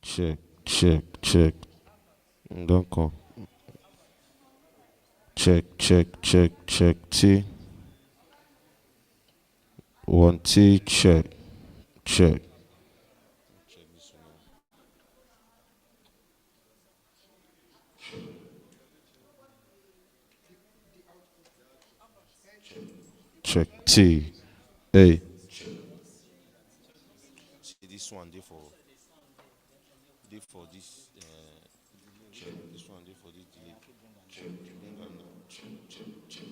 Check, check, check. Don't come. Check, check, check, check. T. One T, check, check. Check T. A. See this one, they for this. Check this one, they for this delay. Check. Bring am now. Check, check, check.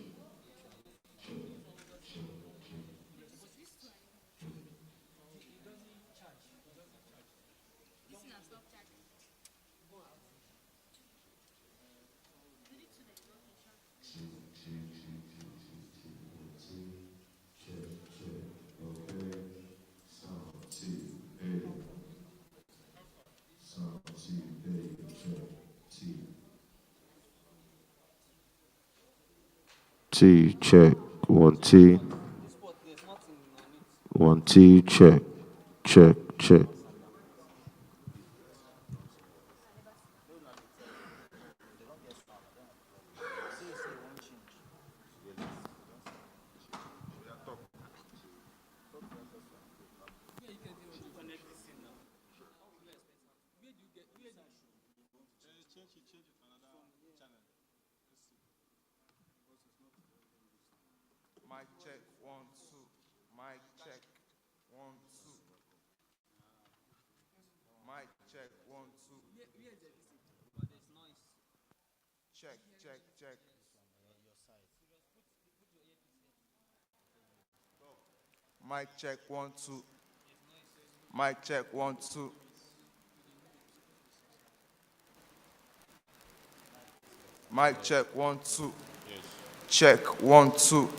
T, check. One T. One T, check, check, check. Mic check, one, two. Mic check, one, two. Mic check, one, two. Check, check, check. Mic check, one, two. Mic check, one, two. Mic check, one, two. Check, one, two.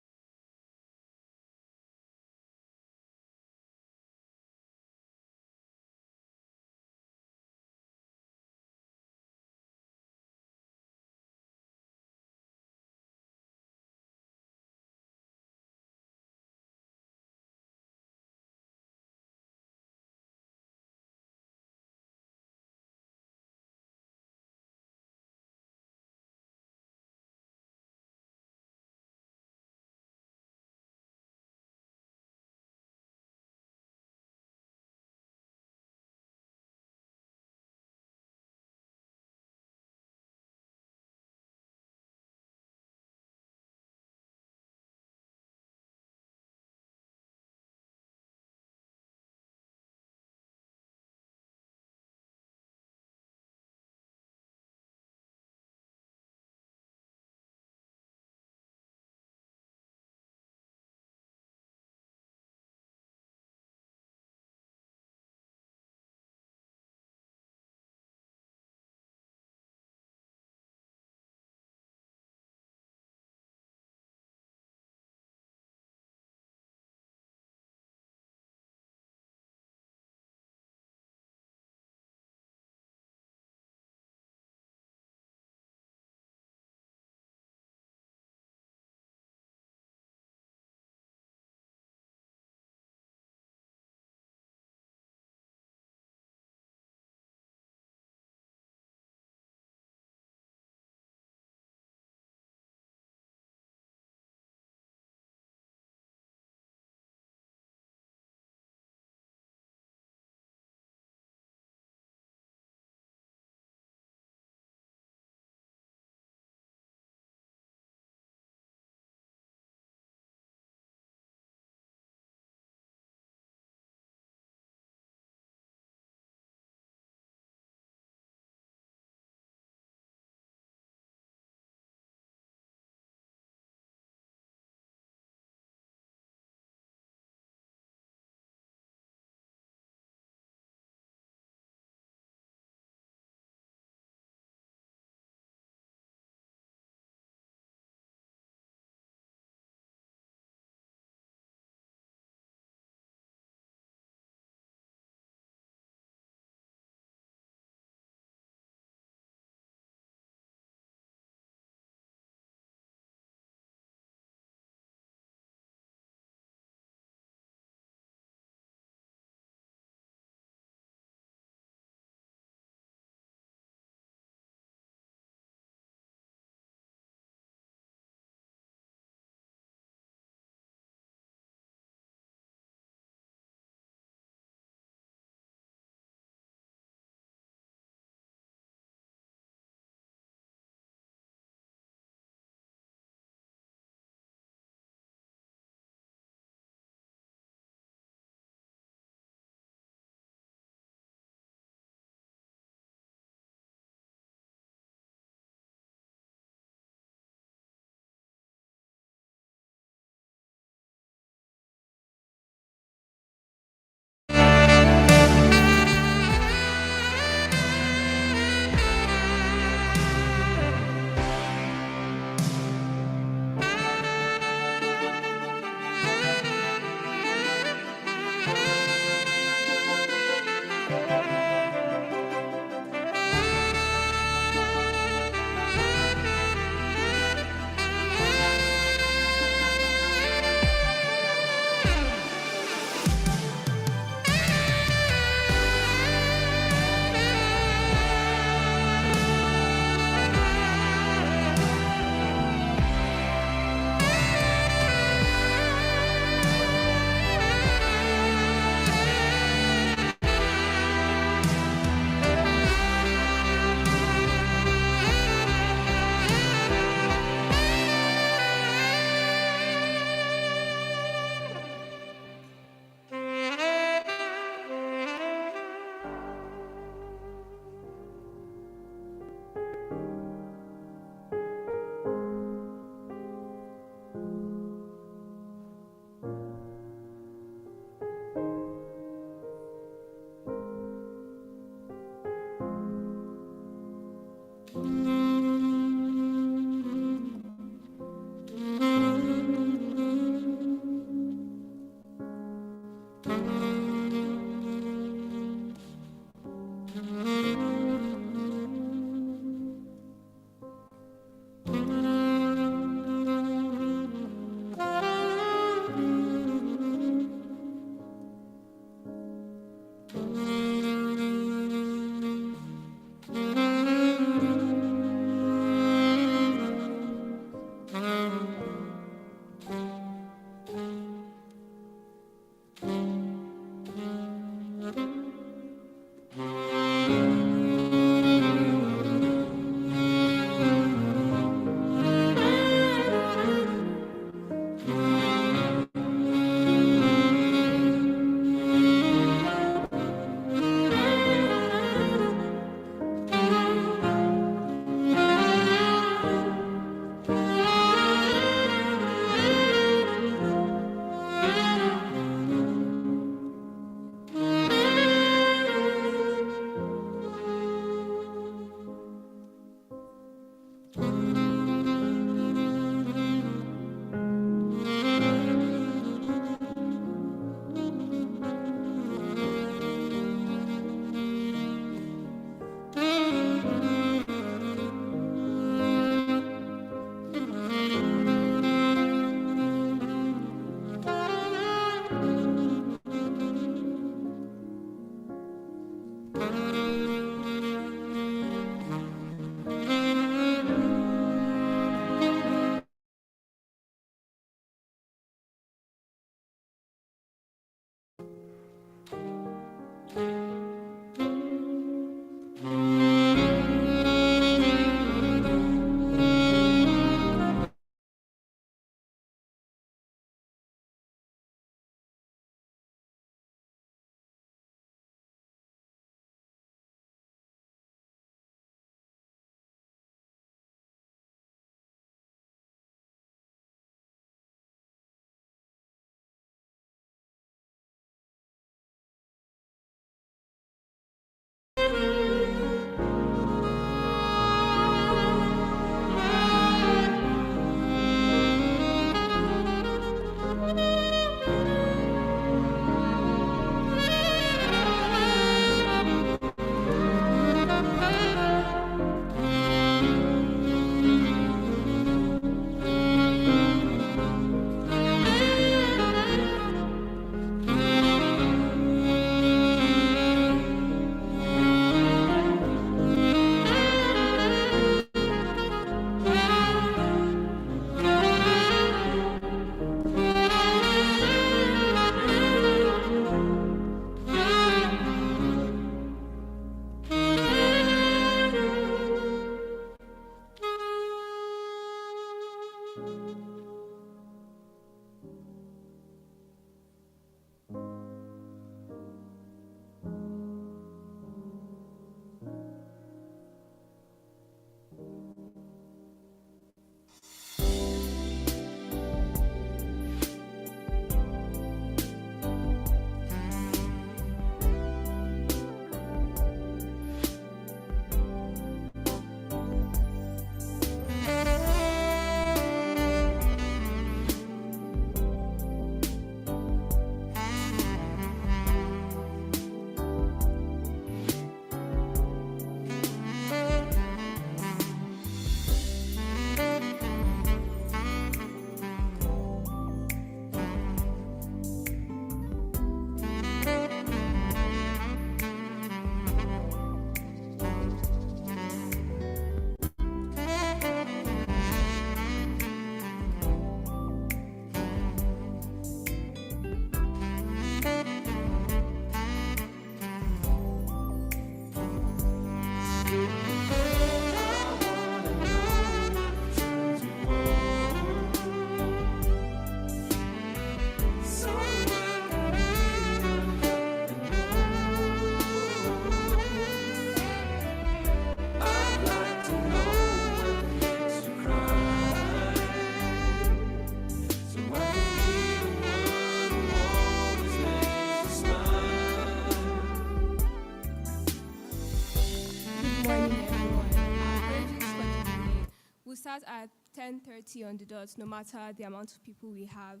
30 on the dot, no matter the amount of people we have.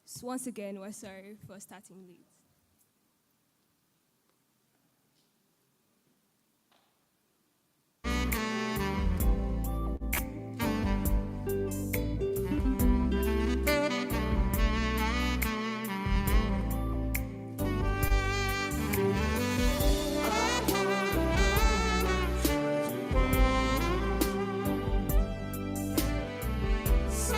So once again, we're sorry for starting late. So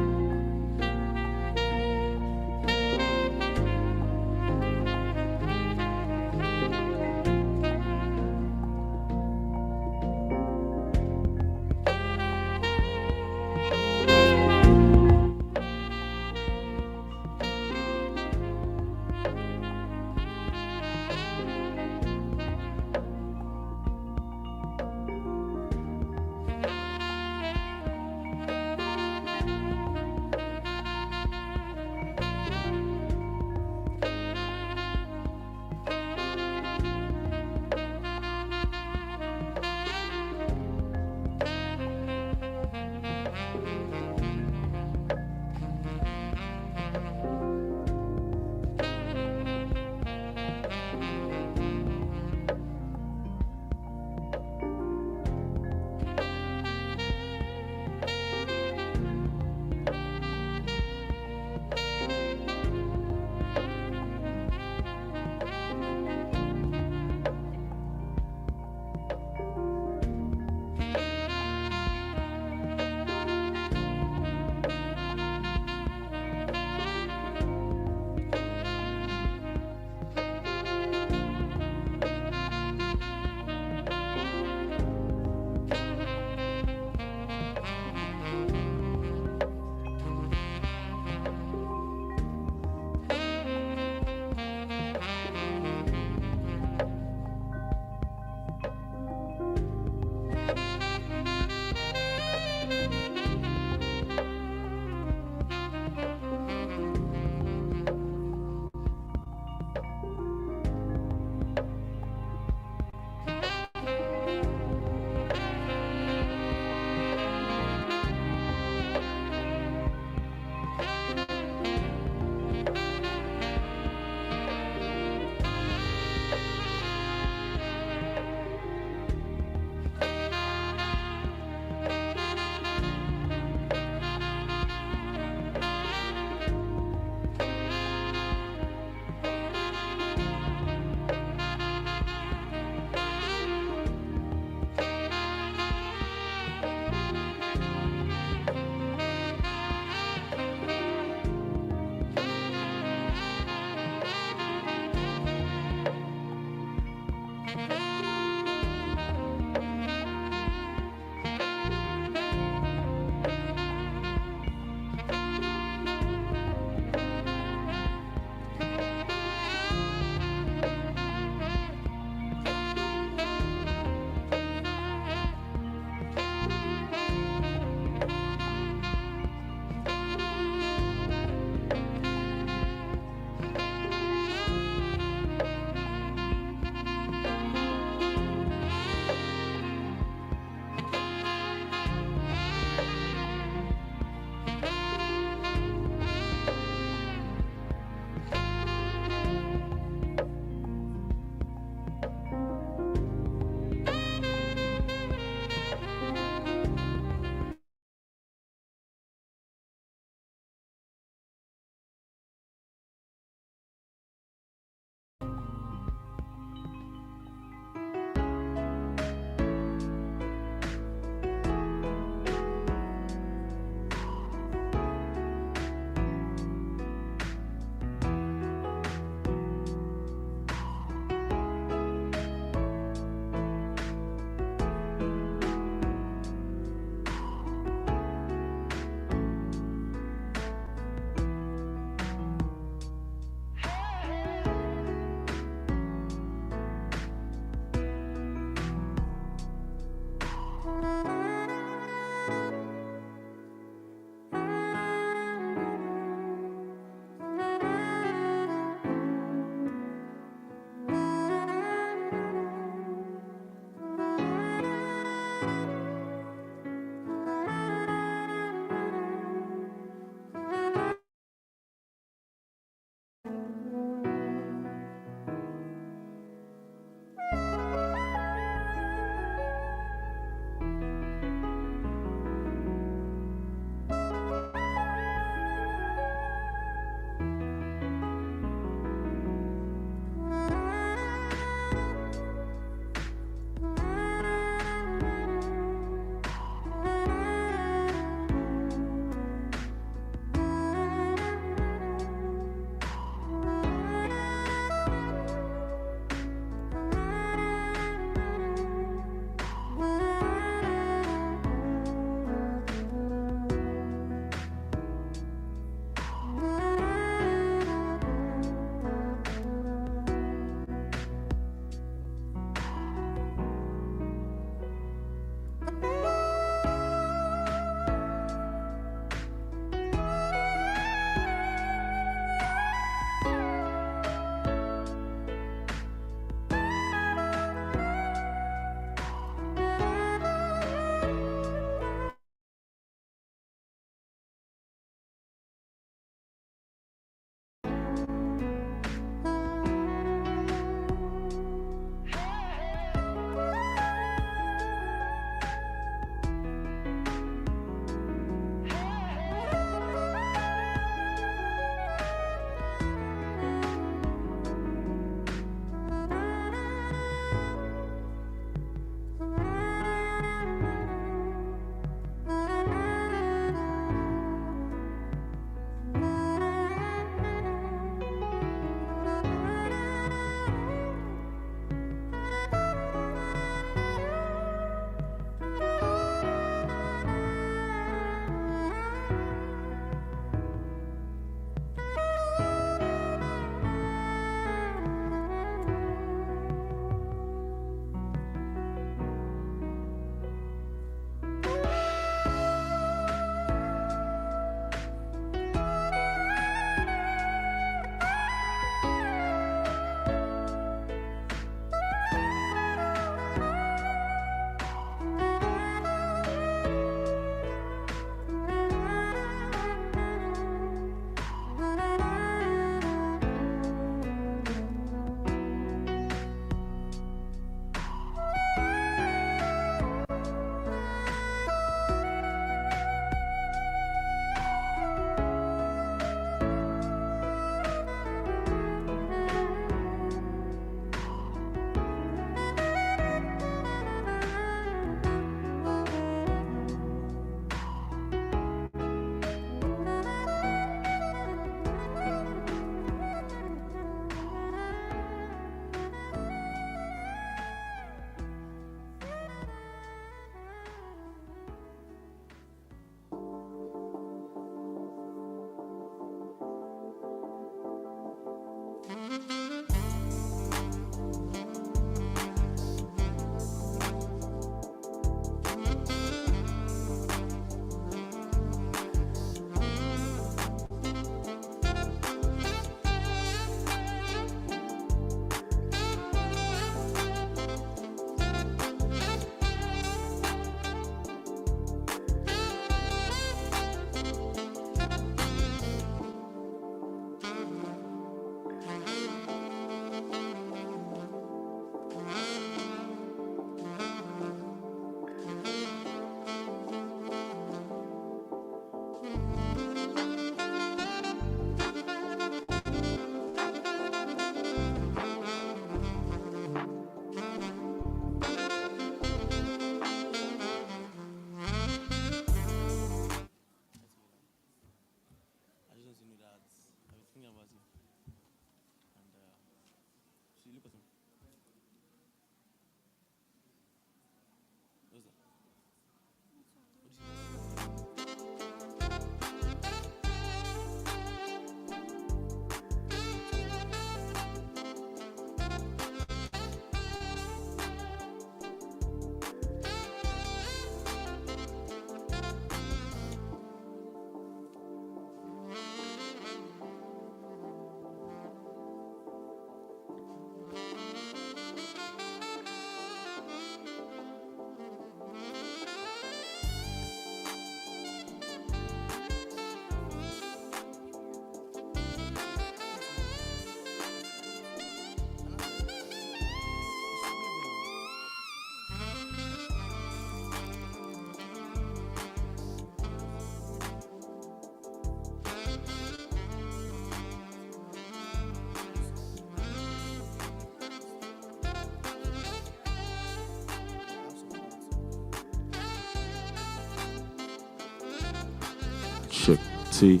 T.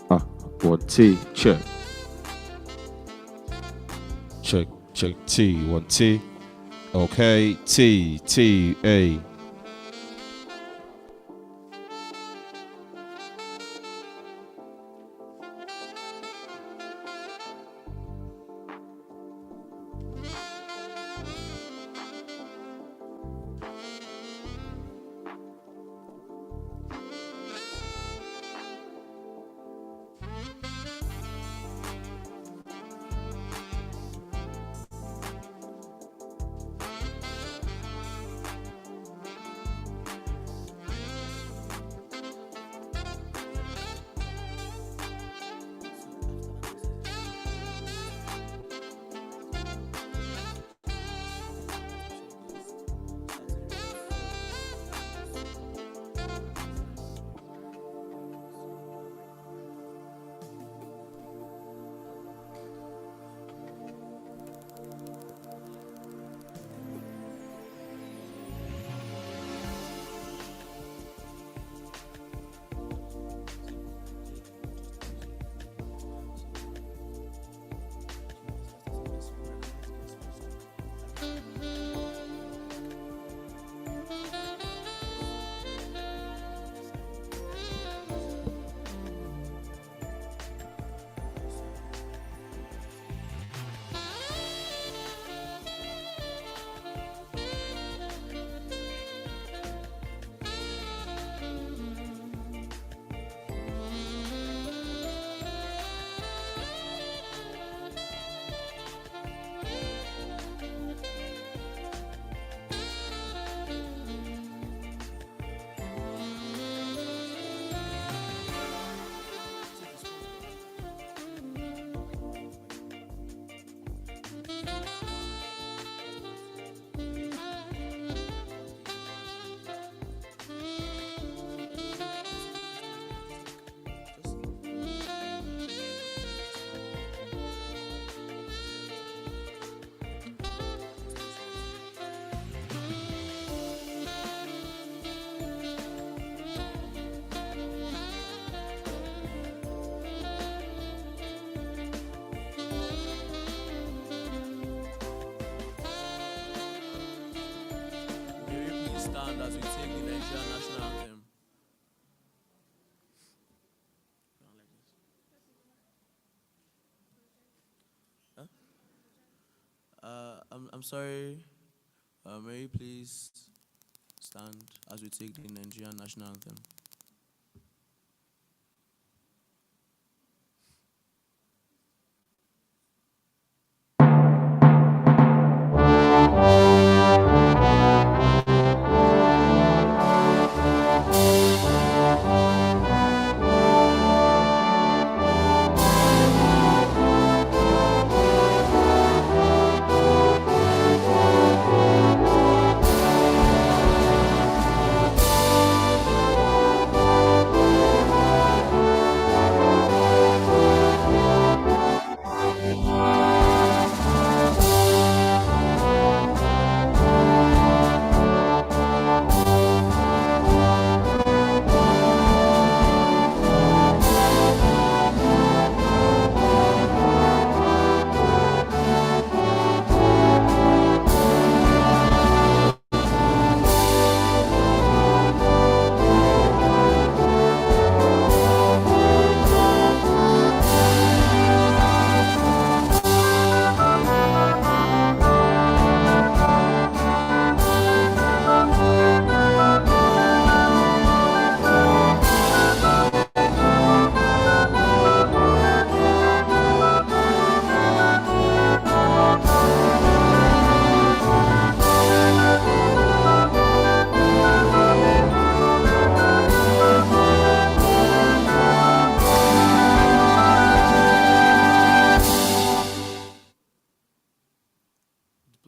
1 T. Check. Check T. 1 T. Okay. T A. Stand as we take the Nigerian national anthem. I'm sorry. May you please stand as we take the Nigerian national anthem.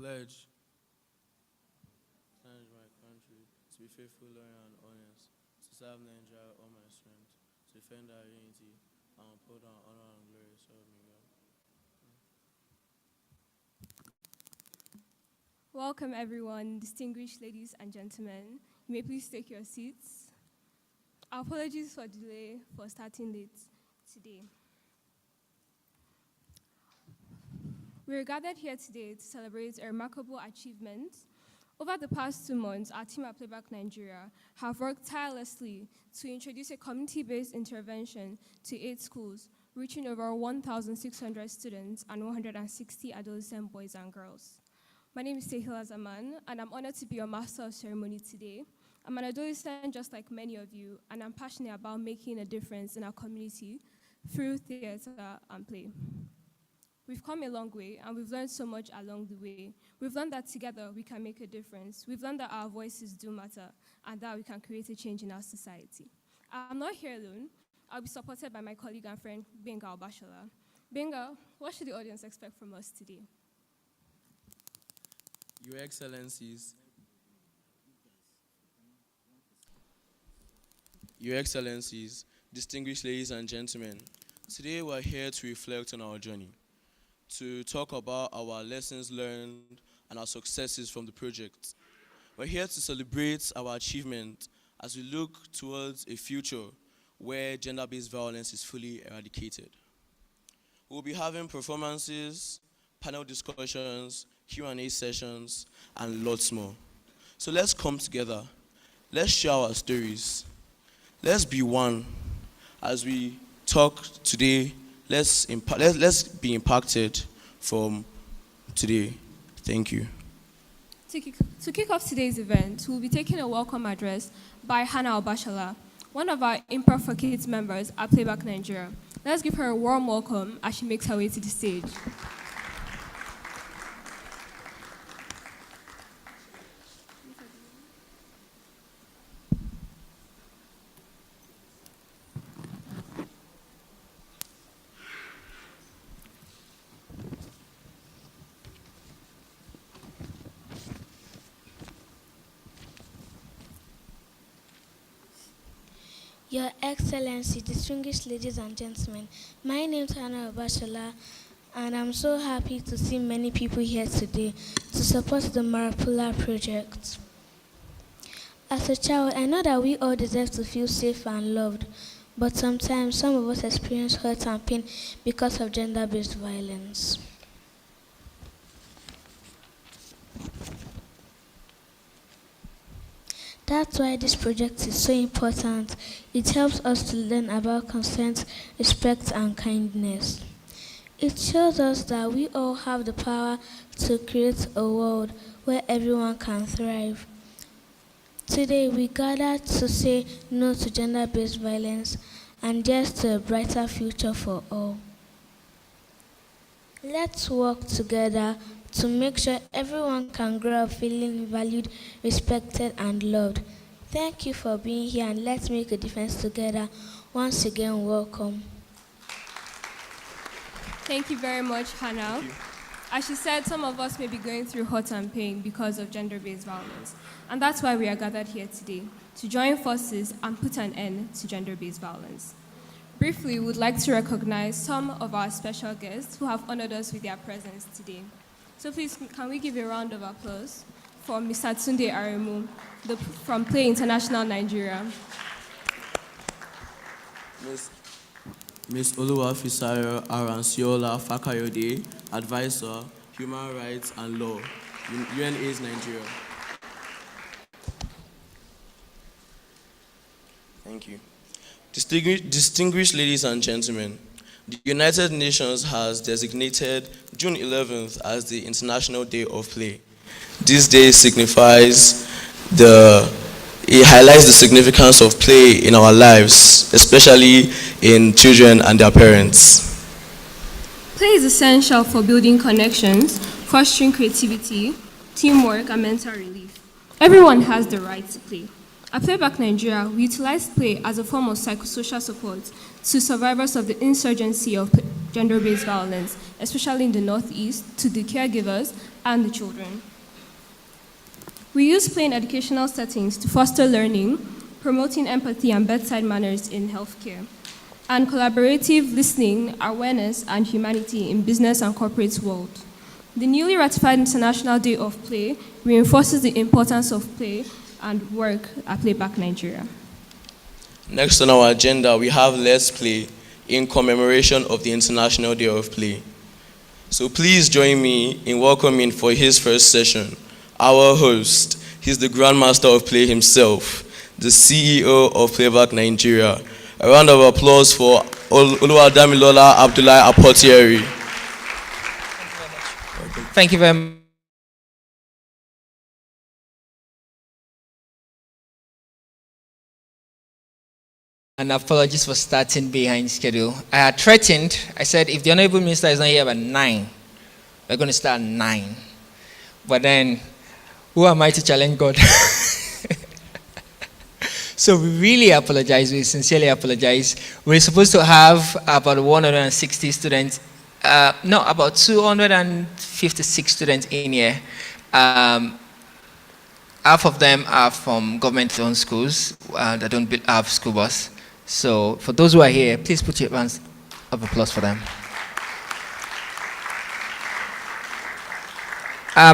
Pledge. Stand my country, to be faithful, loyal, and honest, to serve Nigeria with all my strength, to defend our unity, and uphold our honor and glory, so help me God. Welcome, everyone, distinguished ladies and gentlemen. You may please take your seats. Our apologies for delay for starting late today. We are gathered here today to celebrate a remarkable achievement. Over the past 2 months, our team at Playback Nigeria have worked tirelessly to introduce a community-based intervention to 8 schools, reaching over 1,600 students and 160 adolescent boys and girls. My name is Sehila Zaman, and I'm honored to be your master of ceremony today. I'm an adolescent just like many of you, and I'm passionate about making a difference in our community through theater and play. We've come a long way, and we've learned so much along the way. We've learned that together we can make a difference. We've learned that our voices do matter, and that we can create a change in our society. I'm not here alone. I'll be supported by my colleague and friend, Benga Obashola. Benga, what should the audience expect from us today? Your Excellencies, distinguished ladies and gentlemen, today we're here to reflect on our journey, to talk about our lessons learned and our successes from the project. We're here to celebrate our achievement as we look towards a future where gender-based violence is fully eradicated. We'll be having performances, panel discussions, Q&A sessions, and lots more. So let's come together. Let's share our stories. Let's be one. As we talk today, let's be impacted from today. Thank you. To kick off today's event, we'll be taking a welcome address by Hannah Obashola, one of our Improv for Kids members at Playback Nigeria. Let's give her a warm welcome as she makes her way to the stage. Your Excellency, distinguished ladies and gentlemen, my name is Hannah Obashola, and I'm so happy to see many people here today to support the Maru-a-pula project. As a child, I know that we all deserve to feel safe and loved, but sometimes some of us experience hurt and pain because of gender-based violence. That's why this project is so important. It helps us to learn about consent, respect, and kindness. It shows us that we all have the power to create a world where everyone can thrive. Today, we gather to say no to gender-based violence and yes to a brighter future for all. Let's work together to make sure everyone can grow up feeling valued, respected, and loved. Thank you for being here, and let's make a difference together. Once again, welcome. Thank you very much, Hannah. As she said, some of us may be going through hurt and pain because of gender-based violence. And that's why we are gathered here today, to join forces and put an end to gender-based violence. Briefly, we would like to recognize some of our special guests who have honored us with their presence today. So please, can we give a round of applause for Mr. Tunde Aremu from Play International Nigeria. Ms. Oluwafisayo Aranciola Fakayode, Advisor, Human Rights and Law, UNAIDS Nigeria. Thank you. Distinguished ladies and gentlemen, the United Nations has designated June 11th as the International Day of Play. This day signifies it highlights the significance of play in our lives, especially in children and their parents. Play is essential for building connections, fostering creativity, teamwork, and mental relief. Everyone has the right to play. At Playback Nigeria, we utilize play as a form of psychosocial support to survivors of the insurgency of gender-based violence, especially in the Northeast, to the caregivers and the children. We use play in educational settings to foster learning, promoting empathy and bedside manners in healthcare, and collaborative listening, awareness, and humanity in business and corporate world. The newly ratified International Day of Play reinforces the importance of play and work at Playback Nigeria. Next on our agenda, we have Let's Play in commemoration of the International Day of Play. So please join me in welcoming for his first session, our host. He's the Grandmaster of Play himself, the CEO of Playback Nigeria. A round of applause for Oluwadamilola Abdullahi Apotieri. Thank you very much. And apologies for starting behind schedule. I had threatened, I said, if the Honorable Minister is not here by 9, we're going to start at 9. But then, who am I to challenge God? So we really apologize. We sincerely apologize. We're supposed to have about 160 students, about 256 students in here. Half of them are from government-owned schools that don't have school bus. So for those who are here, please put your hands of applause for them.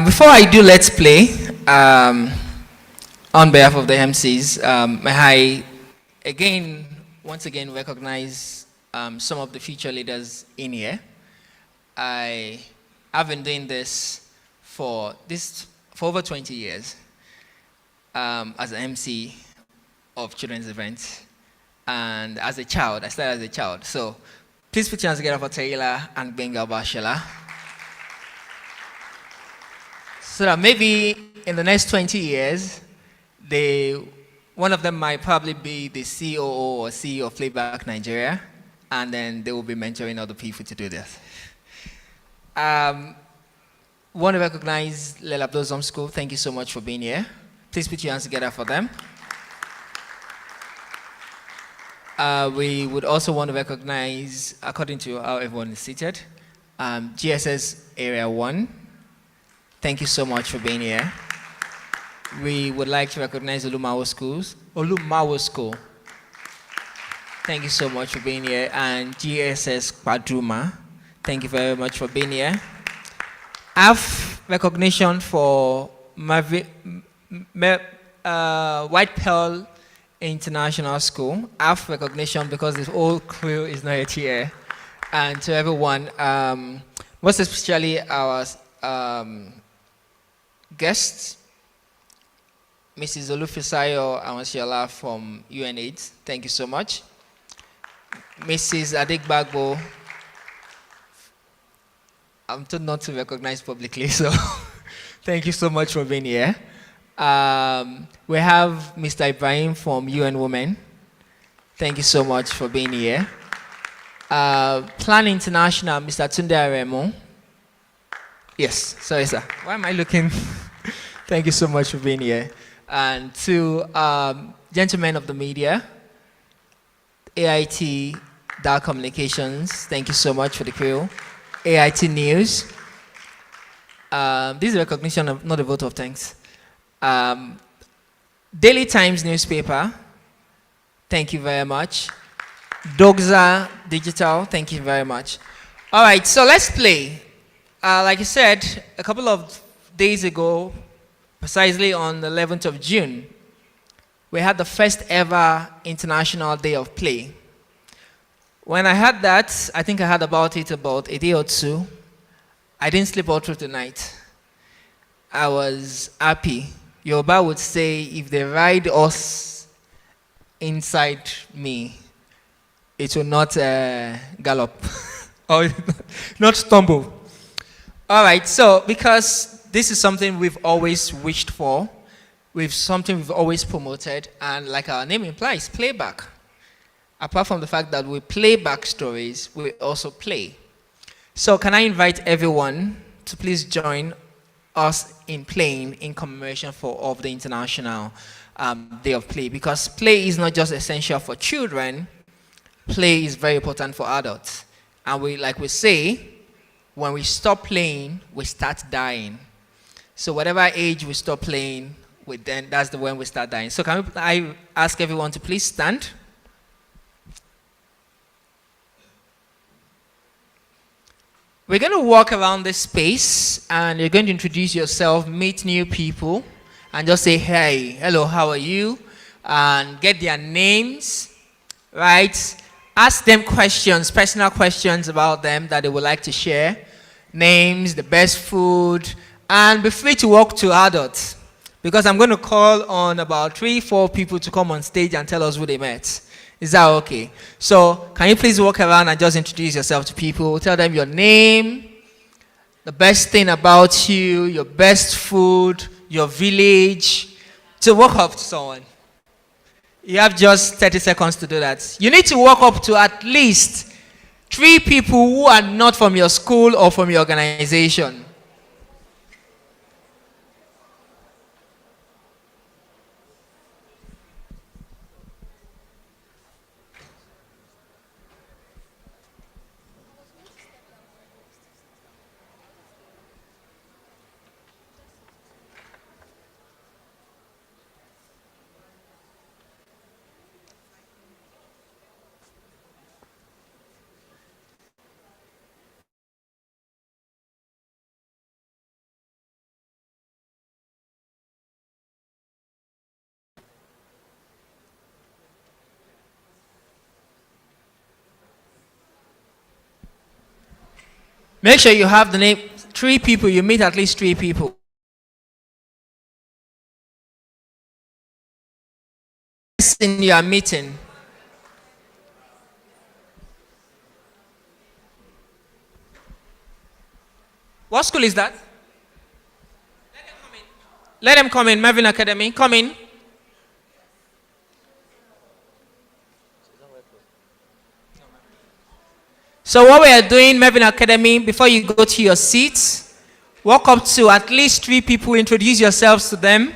Before I do Let's Play, on behalf of the MCs, may I once again recognize some of the future leaders in here. I have been doing this for over 20 years as an MC of children's events. And as a child, I started as a child. So please put your hands together for Taylor and Benga Bashala. So that maybe in the next 20 years, one of them might probably be the COO or CEO of Playback Nigeria, and then they will be mentoring other people to do this. Want to recognize Lelabdo Zom School. Thank you so much for being here. Please put your hands together for them. We would also want to recognize, according to how everyone is seated, GSS Area 1. Thank you so much for being here. We would like to recognize Olumawo School. Thank you so much for being here. And GSS Paduma. Thank you very much for being here. Have recognition for White Pearl International School. Have recognition because the whole crew is not yet here. And to everyone, most especially our guests, Mrs. Olufisayo Awansiala from UNAIDS, thank you so much. Mrs. Adegbagbo, I'm told not to recognize publicly, so thank you so much for being here. We have Mr. Ibrahim from UN Women. Thank you so much for being here. Plan International, Mr. Tunde Aremo. Yes, sorry, sir. Why am I looking? Thank you so much for being here. And to gentlemen of the media, AIT Dark Communications, thank you so much for the crew. AIT News. This is recognition of, not a vote of thanks. Daily Times newspaper, thank you very much. Dogza Digital, thank you very much. All right, so let's play. Like I said, a couple of days ago, precisely on the 11th of June, we had the first ever International Day of Play. When I had that, I think I had about a day or two. I didn't sleep all through the night. I was happy. Yoruba would say, if they ride us inside me, it will not gallop or not stumble. All right, so because this is something we've always wished for, something we've always promoted, and like our name implies, playback. Apart from the fact that we play back stories, we also play. So can I invite everyone to please join us in playing in commemoration of the International Day of Play, because play is not just essential for children, play is very important for adults. And like we say, when we stop playing, we start dying. So whatever age we stop playing, that's when we start dying. So can I ask everyone to please stand? We're going to walk around this space, and you're going to introduce yourself, meet new people, and just say, hey, hello, how are you? And get their names, right? Ask them questions, personal questions about them that they would like to share. Names, the best food, and be free to walk to adults. Because I'm going to call on about 3-4 people to come on stage and tell us who they met. Is that okay? So, can you please walk around and just introduce yourself to people? Tell them your name, the best thing about you, your best food, your village. So walk up to someone. You have just 30 seconds to do that. You need to walk up to at least 3 people who are not from your school or from your organization. Make sure you have the name, 3 people, you meet at least 3 people. In your meeting. What school is that? Let them come in. Mervyn Academy. Come in. So what we are doing, Mervyn Academy, before you go to your seats, walk up to at least 3 people, introduce yourselves to them,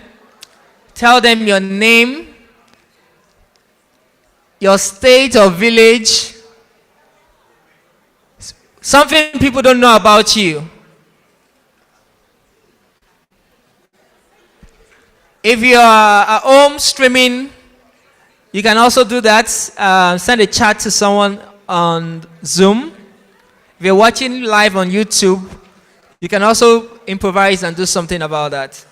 tell them your name, your state or village, something people don't know about you. If you are at home streaming, you can also do that. Send a chat to someone on Zoom. If you're watching live on YouTube, you can also improvise and do something about that.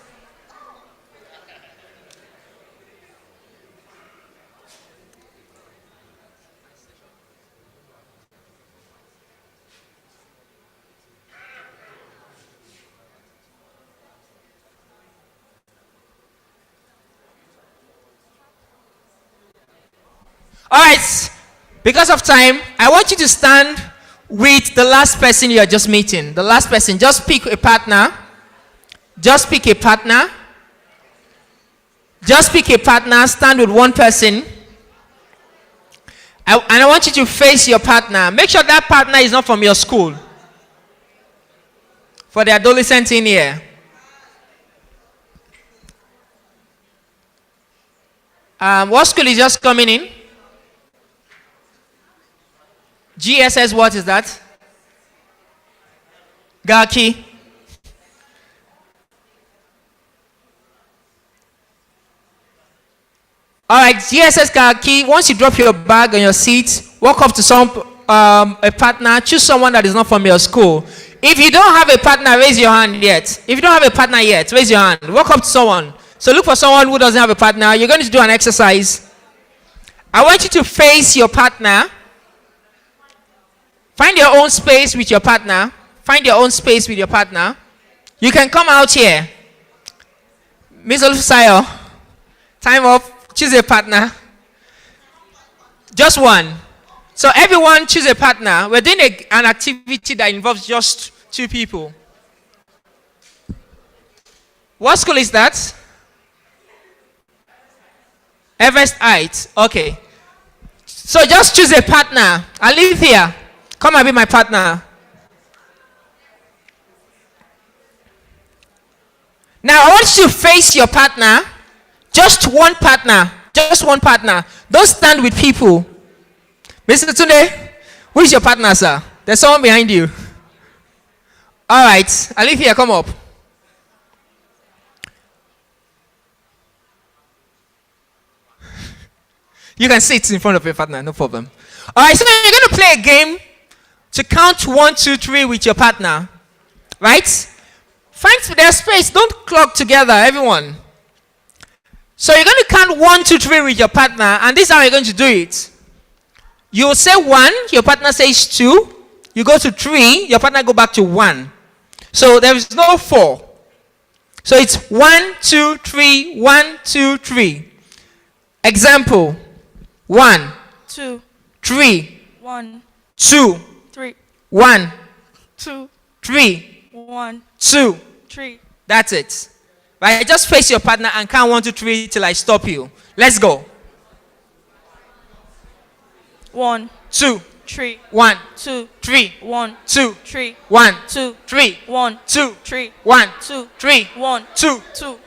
All right. Because of time, I want you to stand with the last person you are just meeting. The last person. Just pick a partner. Just pick a partner. Just pick a partner. Stand with one person. And I want you to face your partner. Make sure that partner is not from your school. For the adolescent in here. What school is just coming in? GSS, what is that? Gaki. All right, GSS Gaki, once you drop your bag on your seat, walk up to a partner, choose someone that is not from your school. If you don't have a partner, raise your hand yet. If you don't have a partner yet, raise your hand. Walk up to someone. So look for someone who doesn't have a partner. You're going to do an exercise. I want you to face your partner. Find your own space with your partner. Find your own space with your partner. You can come out here. Ms. Olusayo, time up. Choose a partner. Just one. So everyone choose a partner. We're doing an activity that involves just 2 people. What school is that? Everest Heights. Okay. So just choose a partner. I live here. Come and be my partner. Now I want you to face your partner. Just one partner. Just one partner. Don't stand with people. Mr. Tunde, who is your partner, sir? There's someone behind you. All right. I live here. Come up. You can sit in front of your partner. No problem. All right. So you're going to play a game to count 1, 2, 3 with your partner. Right? Find their space. Don't clog together, everyone. So you're going to count 1, 2, 3 with your partner, and this is how you're going to do it. You say 1, your partner says 2. You go to 3, your partner go back to 1. So there is no 4. So it's 1, 2, 3, 1, 2, 3. Example. 1, 2, 3, 1, 2, 3, 1, 2, 3, 1, 2. 3. That's it. Right? Just face your partner and count 1, 2, 3 till I stop you. Let's go. 1, 2, 3, 1, 2, 3, 1, 2, 3, 1, 2, 3, 1, 2, 3, 1, 2, 3, 1, 2. 2.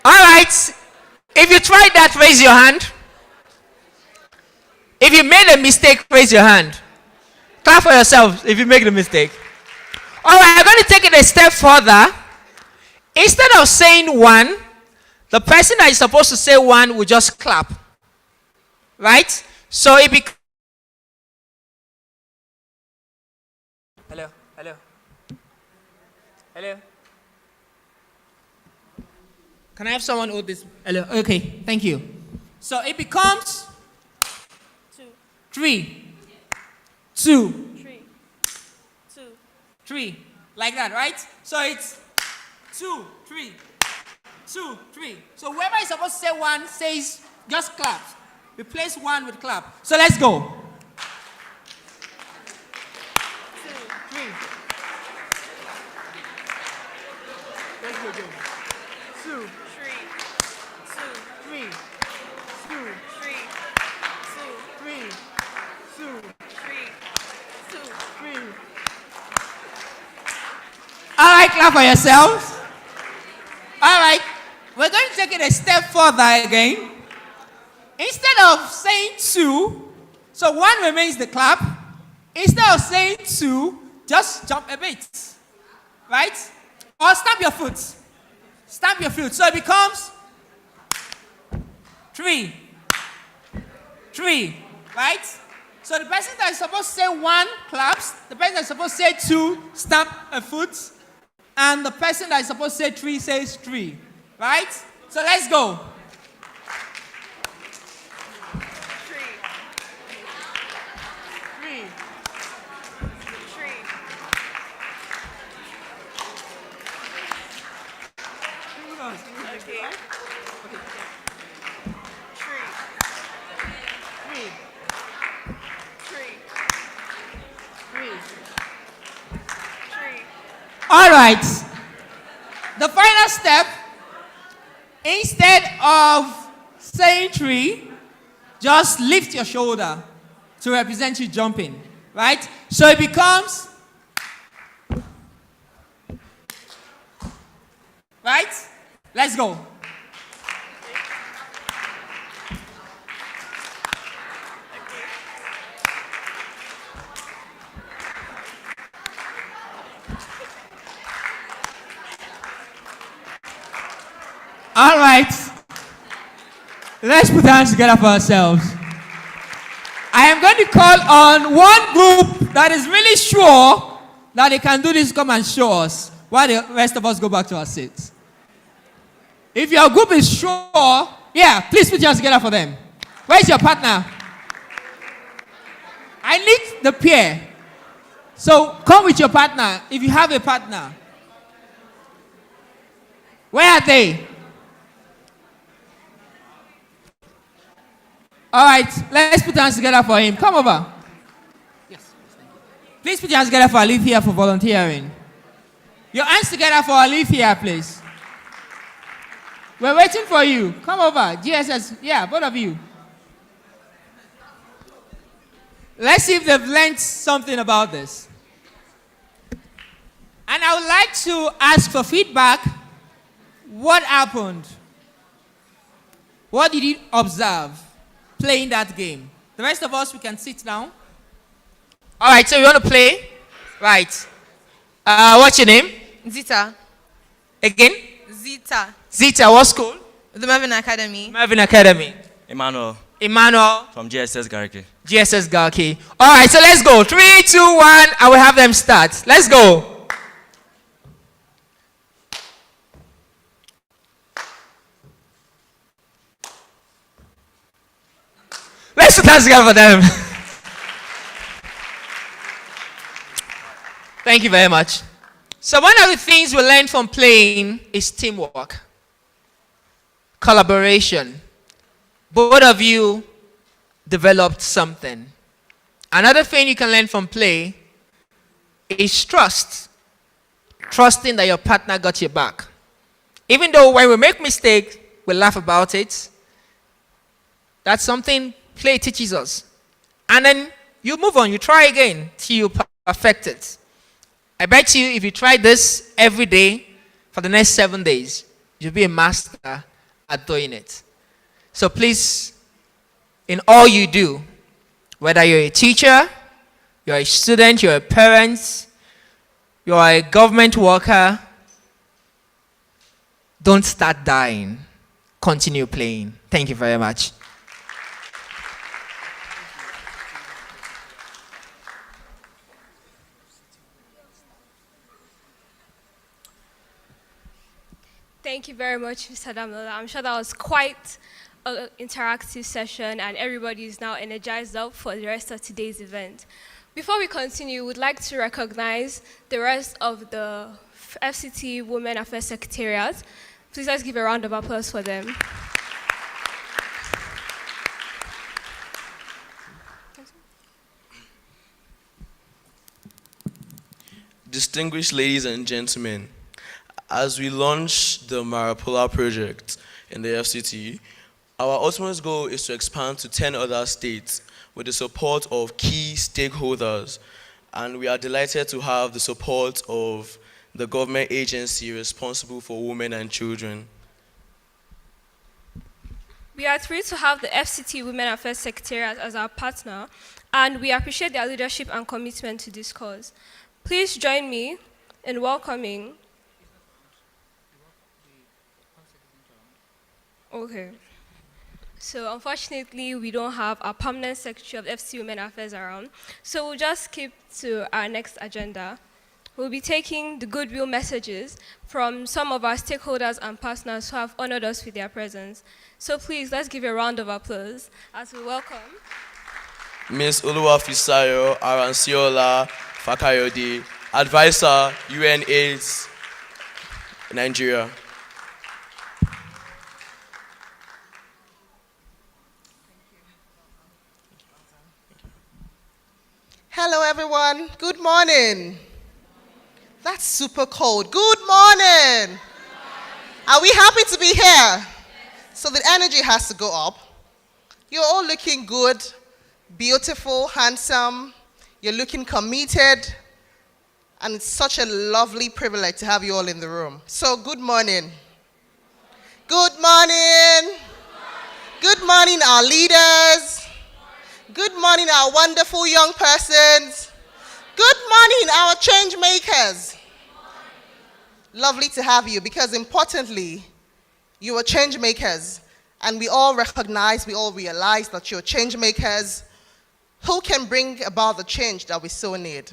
All right. If you tried that, raise your hand. If you made a mistake, raise your hand. Clap for yourself if you make the mistake. All right, I'm going to take it a step further. Instead of saying 1, the person that is supposed to say 1 will just clap. Right? So it becomes. Hello, hello. Hello. Can I have someone hold this? Hello. Okay, thank you. So it becomes 2, 3, 2, 3, 2. 3. Like that, right? So it's 2, 3, 2, 3. So whoever is supposed to say 1 says just clap. Replace 1 with clap. So let's go. 2, 3. Let's go again. 2, 3, 2, 3, 2, 3, 3, 2, 3, 2. 3. All right, clap for yourselves. All right, we're going to take it a step further again. Instead of saying 2, so 1 remains the clap. Instead of saying 2, just jump a bit, right? Or stamp your foot. Stamp your foot. So it becomes 3, 3, right? So the person that is supposed to say 1 claps. The person that is supposed to say 2 stamp a foot. And the person that is supposed to say 3 says 3, right? So let's go. 3, 3, 3, 3. All right. The final step, instead of saying 3, just lift your shoulder to represent you jumping, right? So it becomes, right? Let's go. All right. Let's put hands together for ourselves. I am going to call on one group that is really sure that they can do this, come and show us, while the rest of us go back to our seats. If your group is sure, yeah, please put your hands together for them. Where's your partner? I need the pair. So come with your partner if you have a partner. Where are they? All right, let's put hands together for him. Come over. Yes, thank you. Please put your hands together for Alithia for volunteering. Your hands together for Alithia, please. We're waiting for you. Come over. GSS, yeah, both of you. Let's see if they've learned something about this. And I would like to ask for feedback. What happened? What did you observe playing that game? The rest of us, we can sit down. All right, so you want to play? Right. What's your name? Zita. Again? Zita. Zita, what school? The Mervyn Academy. Mervyn Academy. Emmanuel Emmanuel. from GSS Garki. GSS Garki. All right, so let's go. 3, 2, 1. I will have them start. Let's go. put hands together for them. Thank you very much. So one of the things we learned from playing is teamwork, collaboration. Both of you developed something. Another thing you can learn from play is trust. Trusting that your partner got your back. Even though when we make mistakes, we laugh about it. That's something play teaches us. And then you move on, you try again till you perfect it. I bet you if you try this every day for the next 7 days, you'll be a master at doing it. So please, in all you do, whether you're a teacher, you're a student, you're a parent, you're a government worker, don't start dying. Continue playing. Thank you very much. Thank you very much, Mr. Damola. I'm sure that was quite an interactive session, and everybody is now energized up for the rest of today's event. Before we continue, we'd like to recognize the rest of the FCT Women Affairs Secretariat. Please let's give a round of applause for them. Distinguished ladies and gentlemen, as we launch the Maru-a-pula project in the FCT, our ultimate goal is to expand to 10 other states with the support of key stakeholders, and we are delighted to have the support of the government agency responsible for women and children. We are thrilled to have the FCT Women Affairs Secretariat as our partner, and we appreciate their leadership and commitment to this cause. Please join me in welcoming. Okay. So unfortunately, we don't have our permanent secretary of FCT Women Affairs around, so we'll just skip to our next agenda. We'll be taking the goodwill messages from some of our stakeholders and partners who have honored us with their presence. So please, let's give a round of applause as we welcome Ms. Oluwafisayo Aranciola Fakayode, Advisor, UN AIDS, Nigeria. Hello, everyone. Good morning. That's super cold. Good morning. Are we happy to be here? So the energy has to go up. You're all looking good, beautiful, handsome. You're looking committed. And it's such a lovely privilege to have you all in the room. So good morning. Good morning. Good morning, our leaders. Good morning, our wonderful young persons. Good morning, our change makers. Lovely to have you, because importantly, you are change makers, and we all recognize, we all realize that you're change makers who can bring about the change that we so need.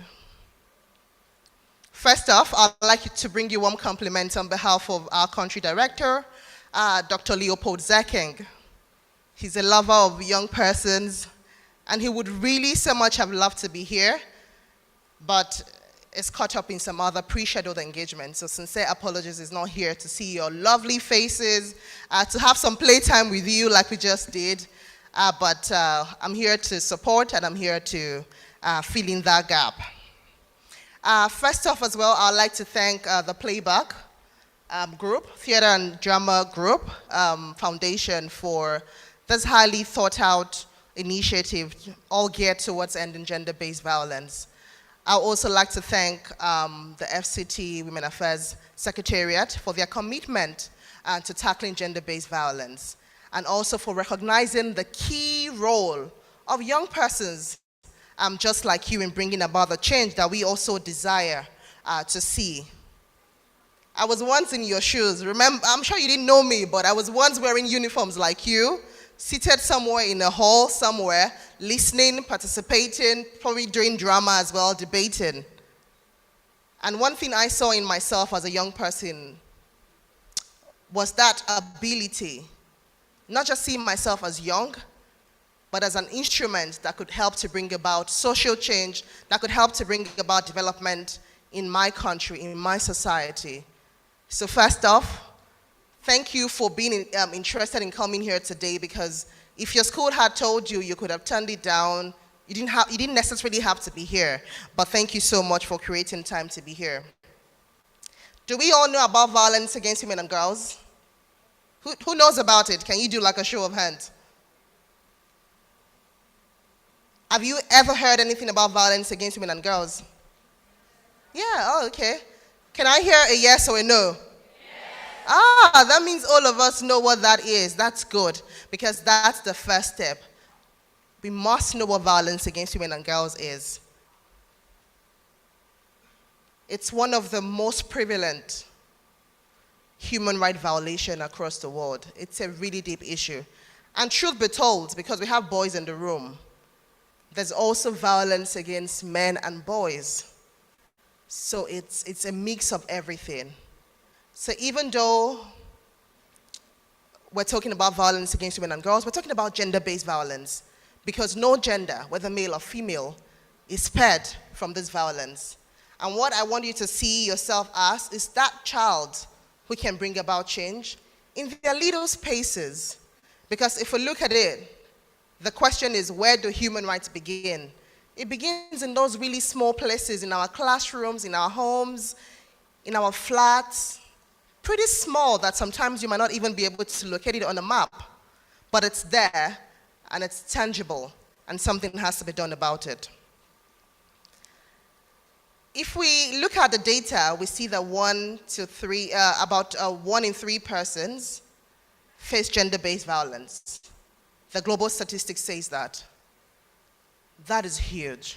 First off, I'd like to bring you warm compliments on behalf of our country director, Dr. Leopold Zeking. He's a lover of young persons, and he would really so much have loved to be here, but is caught up in some other pre-scheduled engagements. So sincere apologies, he's not here to see your lovely faces, to have some playtime with you like we just did. But I'm here to support, and I'm here to fill in that gap. First off as well, I'd like to thank the Playback group, Theater and Drama Group Foundation, for this highly thought out initiative, all geared towards ending gender-based violence. I would also like to thank the FCT Women Affairs Secretariat for their commitment to tackling gender-based violence, and also for recognizing the key role of young persons just like you in bringing about the change that we also desire to see. I was once in your shoes. Remember, I'm sure you didn't know me, but I was once wearing uniforms like you, seated somewhere in a hall somewhere, listening, participating, probably doing drama as well, debating. And one thing I saw in myself as a young person was that ability, not just seeing myself as young, but as an instrument that could help to bring about social change, that could help to bring about development in my country, in my society. So first off, thank you for being interested in coming here today, because if your school had told you, you could have turned it down. You didn't necessarily have to be here, but thank you so much for creating time to be here. Do we all know about violence against women and girls? Who knows about it? Can you do like a show of hands? Have you ever heard anything about violence against women and girls? Yeah, oh, okay. Can I hear a yes or a no? Yes. That means all of us know what that is. That's good, because that's the first step. We must know what violence against women and girls is. It's one of the most prevalent human rights violations across the world. It's a really deep issue. And truth be told, because we have boys in the room, there's also violence against men and boys. So it's a mix of everything. So even though we're talking about violence against women and girls, we're talking about gender-based violence, because no gender, whether male or female, is spared from this violence. And what I want you to see yourself as is that child who can bring about change in their little spaces. Because if we look at it, the question is, where do human rights begin? It begins in those really small places, in our classrooms, in our homes, in our flats. Pretty small that sometimes you might not even be able to locate it on a map. But it's there, and it's tangible, and something has to be done about it. If we look at the data, we see that about 1 in 3 persons face gender-based violence. The global statistics says that. That is huge.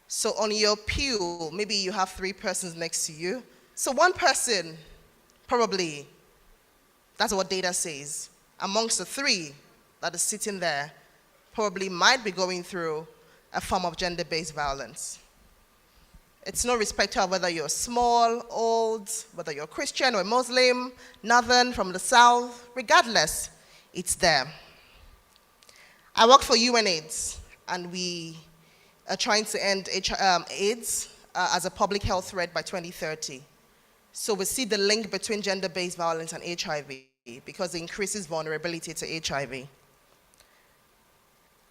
So on your pew, maybe you have 3 persons next to you. So one person, probably, that's what data says, amongst the 3 that is sitting there, probably might be going through a form of gender-based violence. It's no respecter of whether you're small, old, whether you're Christian or Muslim, northern, from the south, regardless, it's there. I work for UNAIDS, and we are trying to end AIDS as a public health threat by 2030. So we see the link between gender-based violence and HIV, because it increases vulnerability to HIV.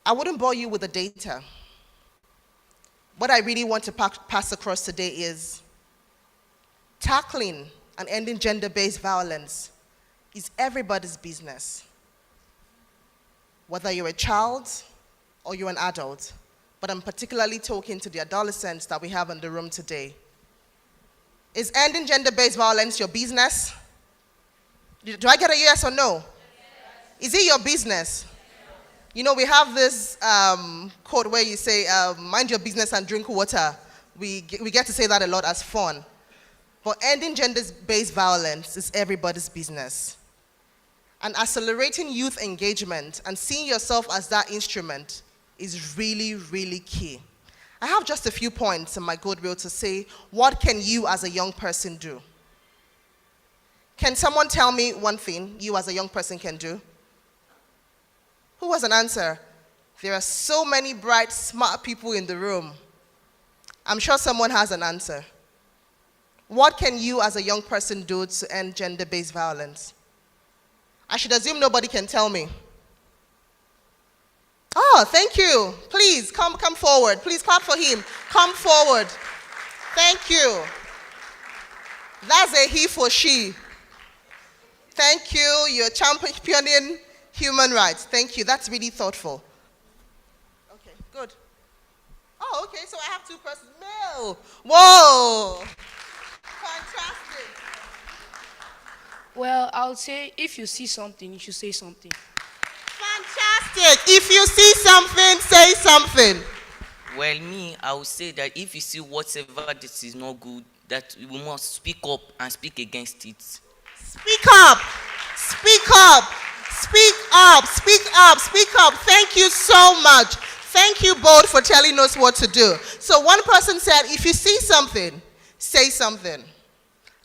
I wouldn't bore you with the data. What I really want to pass across today is tackling and ending gender-based violence is everybody's business. Whether you're a child or you're an adult, but I'm particularly talking to the adolescents that we have in the room today. Is ending gender-based violence your business? Do I get a yes or no? Yes. Is it your business? Yes. You know, we have this quote where you say, mind your business and drink water. We get to say that a lot as fun. But ending gender-based violence is everybody's business. And accelerating youth engagement and seeing yourself as that instrument is really, really key. I have just a few points in my goodwill to say, what can you as a young person do? Can someone tell me one thing you as a young person can do? Who has an answer? There are so many bright, smart people in the room. I'm sure someone has an answer. What can you as a young person do to end gender-based violence? I should assume nobody can tell me. Oh, thank you. Please, come forward. Please clap for him. Come forward. Thank you. That's a he for she. Thank you. You're championing human rights. Thank you. That's really thoughtful. Okay, good. Oh, okay, so I have 2 persons. Male. Whoa. Fantastic. Well, I would say if you see something, you should say something. Fantastic. If you see something, say something. Well, me, I would say that if you see whatever that is not good, that we must speak up and speak against it. Speak up. Speak up. Speak up. Speak up. Speak up. Thank you so much. Thank you both for telling us what to do. So one person said, if you see something, say something.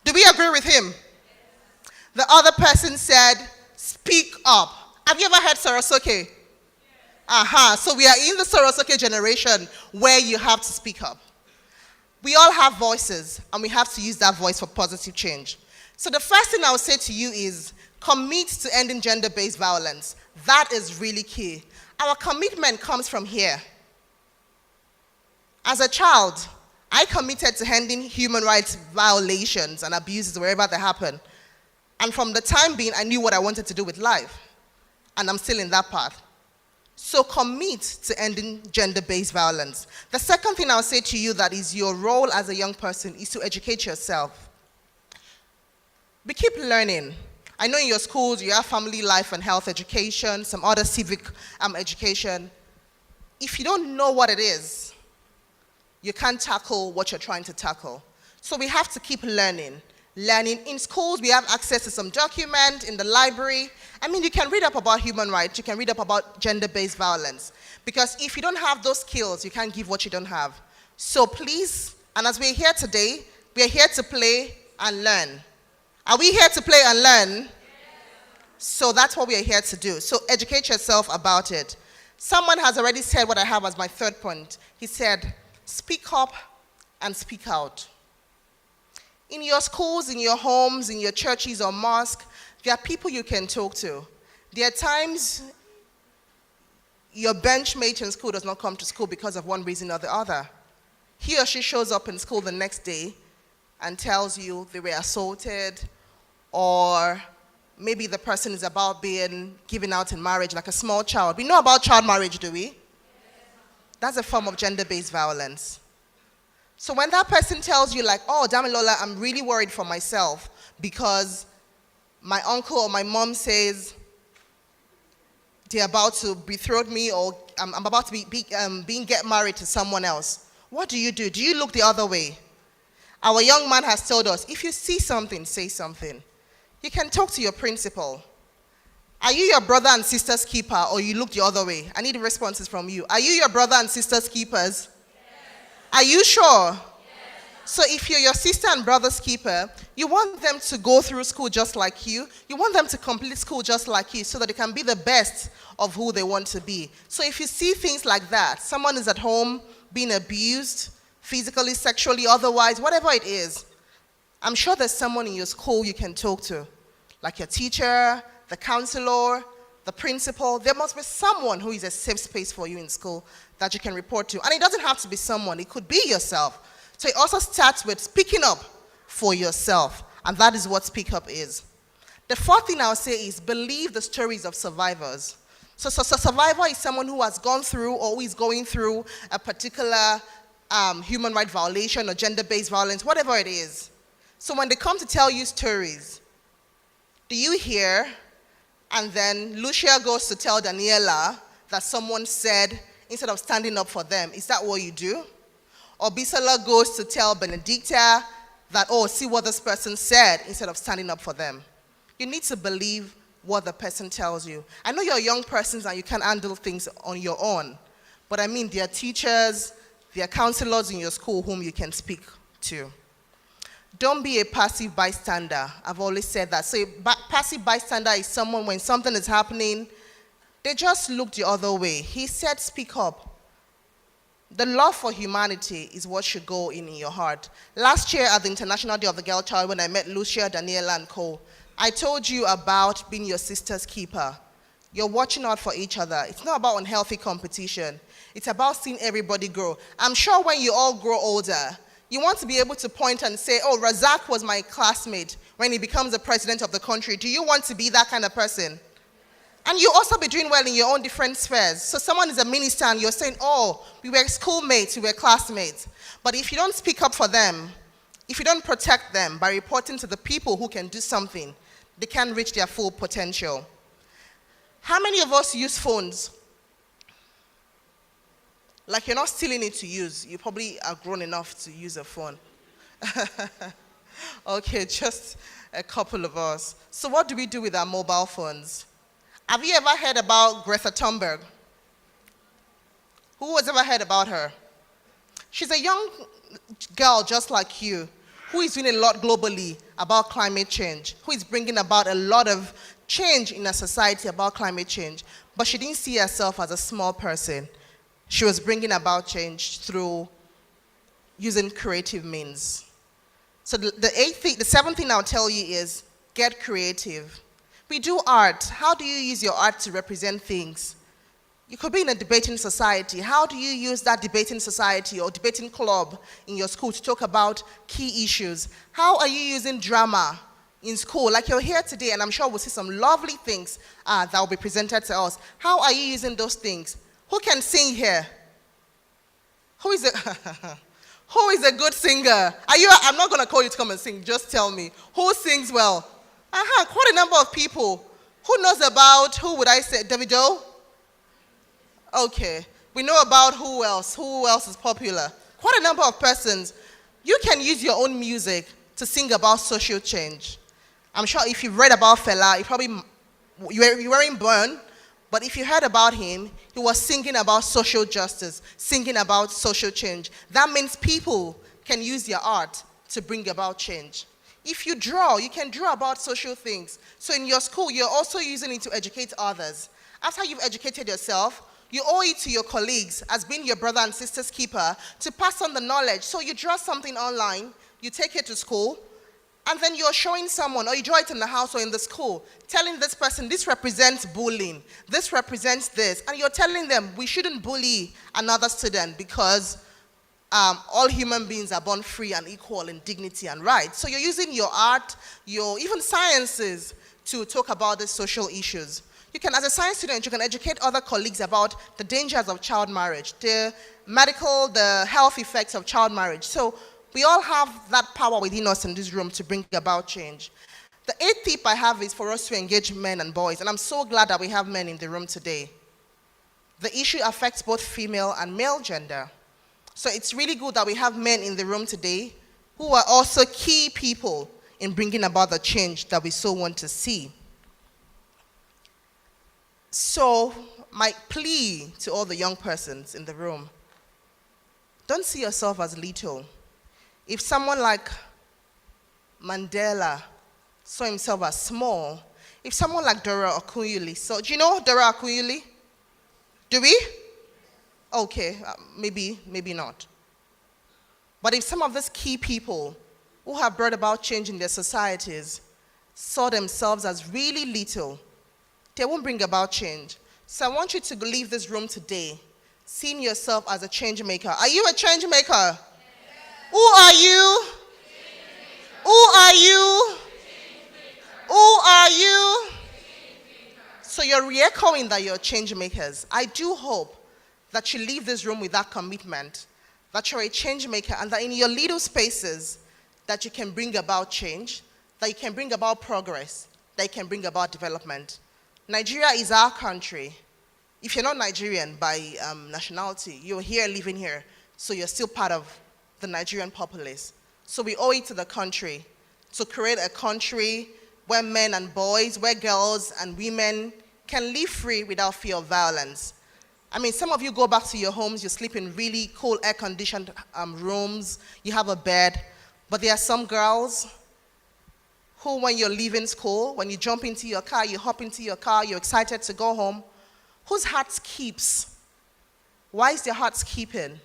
Do we agree with him? The other person said, speak up. Have you ever heard Sarasoke? So we are in the Sorosoke generation where you have to speak up. We all have voices, and we have to use that voice for positive change. So the first thing I would say to you is commit to ending gender-based violence. That is really key. Our commitment comes from here. As a child, I committed to ending human rights violations and abuses wherever they happen. And from the time being, I knew what I wanted to do with life. And I'm still in that path. So commit to ending gender-based violence. The second thing I'll say to you that is your role as a young person is to educate yourself. Keep learning. I know in your schools you have family life and health education, some other civic education. If you don't know what it is, you can't tackle what you're trying to tackle. So we have to keep learning. In schools, we have access to some document in the library. I mean, you can read up about human rights, you can read up about gender-based violence. Because if you don't have those skills, you can't give what you don't have. So please, and as we're here today, we're here to play and learn. Are we here to play and learn? Yes. So that's what we are here to do. So educate yourself about it. Someone has already said what I have as my third point. He said, speak up and speak out. In your schools, in your homes, in your churches or mosques, there are people you can talk to. There are times your benchmate in school does not come to school because of one reason or the other. He or she shows up in school the next day and tells you they were assaulted, or maybe the person is about being given out in marriage like a small child. We know about child marriage, do we? That's a form of gender-based violence. So when that person tells you like, oh, Damilola, I'm really worried for myself because my uncle or my mom says they're about to betroth me, or I'm about to get married to someone else. What do? Do you look the other way? Our young man has told us, if you see something, say something. You can talk to your principal. Are you your brother and sister's keeper, or you look the other way? I need responses from you. Are you your brother and sister's keepers? Yes. Are you sure? Yes. So if you're your sister and brother's keeper, you want them to go through school just like you. You want them to complete school just like you so that they can be the best of who they want to be. So if you see things like that, someone is at home being abused, physically, sexually, otherwise, whatever it is, I'm sure there's someone in your school you can talk to, like your teacher, the counselor, the principal. There must be someone who is a safe space for you in school that you can report to. And it doesn't have to be someone, it could be yourself. So it also starts with speaking up for yourself, and that is what Speak Up is. The fourth thing I'll say is believe the stories of survivors. So survivor is someone who has gone through or who is going through a particular human rights violation or gender-based violence, whatever it is. So when they come to tell you stories, do you hear, and then Lucia goes to tell Daniela that someone said instead of standing up for them? Is that what you do? Or Bisola goes to tell Benedicta that, oh, see what this person said, instead of standing up for them? You need to believe what the person tells you. I know you're young persons and you can handle things on your own, but I mean there are teachers, there are counselors in your school whom you can speak to. Don't be a passive bystander. I've always said that. So a passive bystander is someone when something is happening, they just look the other way. He said speak up. The love for humanity is what should go in your heart. Last year at the International Day of the Girl Child, when I met Lucia, Daniela, and Co., I told you about being your sister's keeper. You're watching out for each other. It's not about unhealthy competition. It's about seeing everybody grow. I'm sure when you all grow older, you want to be able to point and say, oh, Razak was my classmate when he becomes the president of the country. Do you want to be that kind of person? And you also be doing well in your own different spheres. So someone is a minister and you're saying, oh, we were schoolmates, we were classmates. But if you don't speak up for them, if you don't protect them by reporting to the people who can do something, they can't reach their full potential. How many of us use phones? Like you're not stealing it to use. You probably are grown enough to use a phone. Okay, just a couple of us. So what do we do with our mobile phones? Have you ever heard about Greta Thunberg? Who has ever heard about her? She's a young girl just like you, who is doing a lot globally about climate change, who is bringing about a lot of change in our society about climate change. but she didn't see herself as a small person. She was bringing about change through using creative means. So the seventh thing I'll tell you is get creative. We do art. How do you use your art to represent things? You could be in a debating society. How do you use that debating society or debating club in your school to talk about key issues? How are you using drama in school? Like you're here today, and I'm sure we'll see some lovely things that will be presented to us. How are you using those things? Who can sing here? Who is a good singer? I'm not going to call you to come and sing. Just tell me. Who sings well? Quite a number of people. Who knows about, who would I say, Davido? Okay. We know about who else? Who else is popular? Quite a number of persons. You can use your own music to sing about social change. I'm sure if you've read about Fela, you weren't born, but if you heard about him, he was singing about social justice, singing about social change. That means people can use their art to bring about change. If you draw, you can draw about social things. So in your school, you're also using it to educate others. After you've educated yourself, you owe it to your colleagues as being your brother and sister's keeper to pass on the knowledge. So you draw something online, you take it to school, and then you're showing someone, or you draw it in the house or in the school, telling this person, this represents bullying, this represents this. And you're telling them, we shouldn't bully another student because all human beings are born free and equal in dignity and rights. So you're using your art, your even sciences to talk about these social issues. You can, as a science student, you can educate other colleagues about the dangers of child marriage, the health effects of child marriage. So we all have that power within us in this room to bring about change. The eighth tip I have is for us to engage men and boys, and I'm so glad that we have men in the room today. The issue affects both female and male gender. So it's really good that we have men in the room today who are also key people in bringing about the change that we so want to see. So my plea to all the young persons in the room, don't see yourself as little. If someone like Mandela saw himself as small, if someone like Dora Akunyili, so do you know Dora Akunyili? Do we? Okay, maybe not. But if some of these key people who have brought about change in their societies saw themselves as really little, they won't bring about change. So I want you to leave this room today seeing yourself as a change maker. Are you a change maker? Yes. Who are you? Who are you? Who are you? So you're re-echoing that you're change makers. I do hope that you leave this room with that commitment, that you're a change maker, and that in your little spaces that you can bring about change, that you can bring about progress, that you can bring about development. Nigeria is our country. If you're not Nigerian by nationality, you're here, living here, so you're still part of the Nigerian populace. So we owe it to the country to create a country where men and boys, where girls and women can live free without fear of violence. I mean, some of you go back to your homes, you sleep in really cool air-conditioned rooms, you have a bed, but there are some girls who, when you're leaving school, when you jump into your car, you hop into your car, you're excited to go home, whose heart skips? Why is their heart skipping?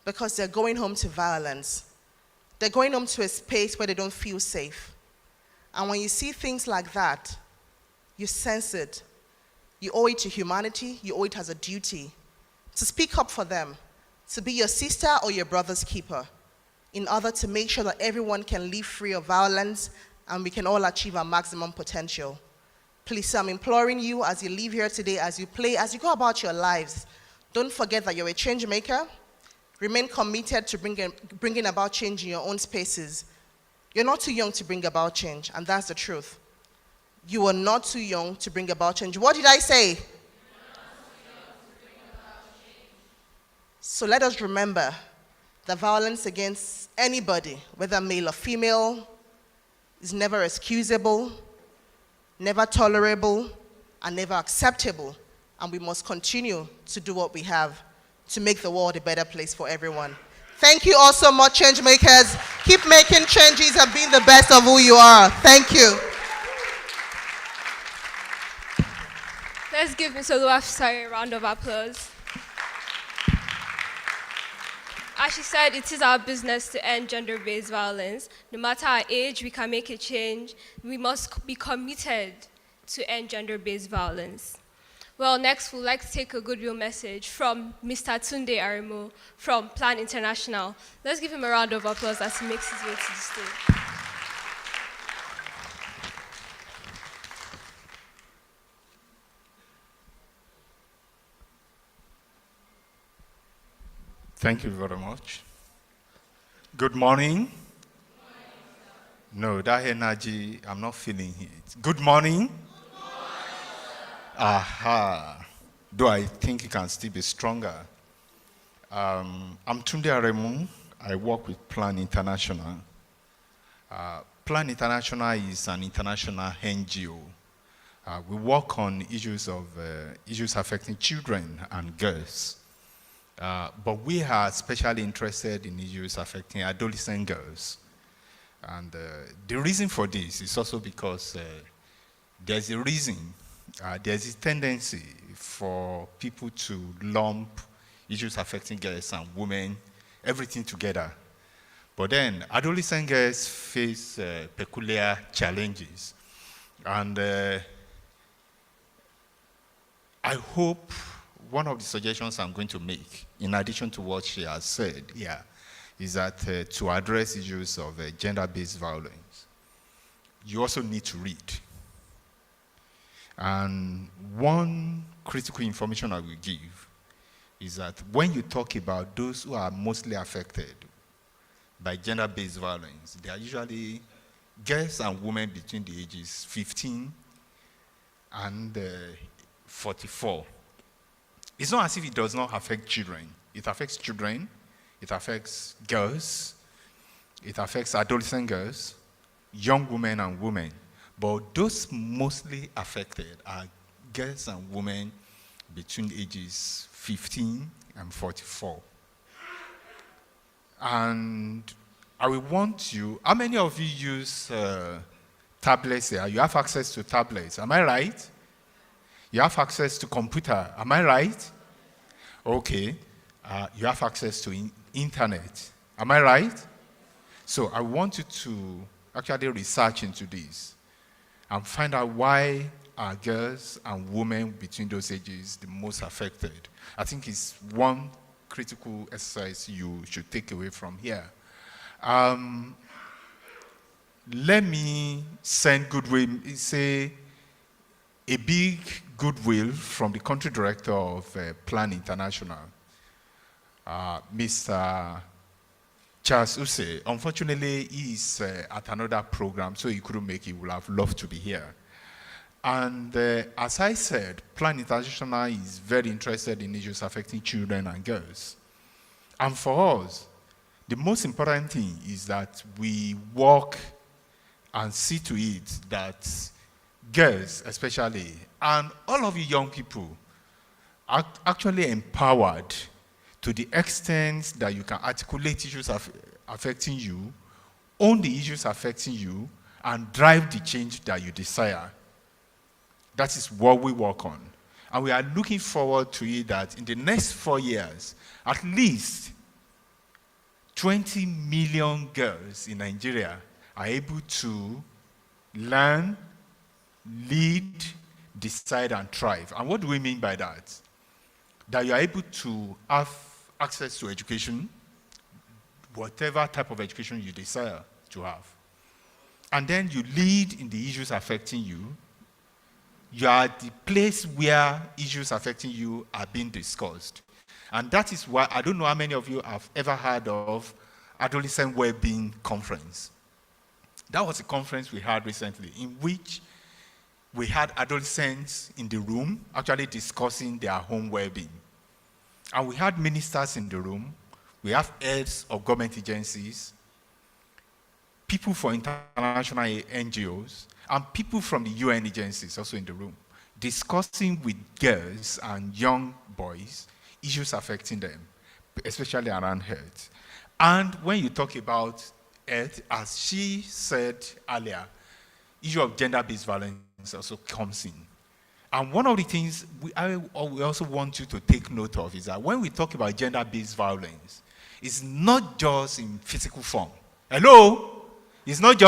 Because they're going home to violence. They're going home to a space where they don't feel safe. And when you see things like that, you sense it. You owe it to humanity, you owe it as a duty to speak up for them, to be your sister or your brother's keeper, in order to make sure that everyone can live free of violence and we can all achieve our maximum potential. Please, I'm imploring you as you leave here today, as you play, as you go about your lives, don't forget that you're a change maker. Remain committed to bringing about change in your own spaces. You're not too young to bring about change, and that's the truth. You are not too young to bring about change. What did I say? So let us remember that violence against anybody, whether male or female, is never excusable, never tolerable, and never acceptable. And we must continue to do what we have to make the world a better place for everyone. Thank you all so much, change makers. Keep making changes and being the best of who you are. Thank you. Let's give Ms. Oluwafisare a round of applause. As she said, it is our business to end gender-based violence. No matter our age, we can make a change. We must be committed to end gender-based violence. Well, next we'd like to take a goodwill message from Mr. Tunde Arimo from Plan International. Let's give him a round of applause as he makes his way to the stage. Thank you very much. Good morning. No, that energy, I'm not feeling it. Good morning. Aha. Though I think it can still be stronger. I'm Tunde Aremu. I work with Plan International. Plan International is an international NGO. We work on issues affecting children and girls. But we are especially interested in issues affecting adolescent girls. And the reason for this is also because there's a reason. There's a tendency for people to lump issues affecting girls and women, everything together. But then adolescent girls face peculiar challenges. And I hope one of the suggestions I'm going to make, in addition to what she has said here, is that to address issues of gender-based violence, you also need to read. And one critical information I will give is that when you talk about those who are mostly affected by gender-based violence, they are usually girls and women between the ages 15 and 44. It's not as if it does not affect children. It affects children, it affects girls, it affects adolescent girls, young women and women. But those mostly affected are girls and women between ages 15 and 44. And I will want you, how many of you use tablets here? You have access to tablets, am I right? You have access to computer, am I right? Okay. You have access to internet, am I right? So I want you to actually research into this and find out why are girls and women between those ages the most affected. I think it's one critical exercise you should take away from here. Let me send goodwill, say a big goodwill from the country director of Plan International, Mr. Charles Use. Unfortunately, he is at another program, so he couldn't make it. He would have loved to be here. And as I said, Plan International is very interested in issues affecting children and girls. And for us, the most important thing is that we work and see to it that girls especially, and all of you young people, are actually empowered to the extent that you can articulate issues affecting you, own the issues affecting you, and drive the change that you desire. That is what we work on. And we are looking forward to it that in the next 4 years, at least 20 million girls in Nigeria are able to learn, lead, decide, and thrive. And what do we mean by that? That you are able to have access to education, whatever type of education you desire to have. And then you lead in the issues affecting you. You are the place where issues affecting you are being discussed. And that is why, I don't know how many of you have ever heard of Adolescent Wellbeing Conference. That was a conference we had recently in which we had adolescents in the room actually discussing their own well-being. And we had ministers in the room, we have heads of government agencies, people from international NGOs, and people from the UN agencies also in the room, discussing with girls and young boys issues affecting them, especially around health. And when you talk about health, as she said earlier, issue of gender-based violence also comes in. And one of the things we also want you to take note of is that when we talk about gender-based violence, it's not just in physical form. Hello? It's not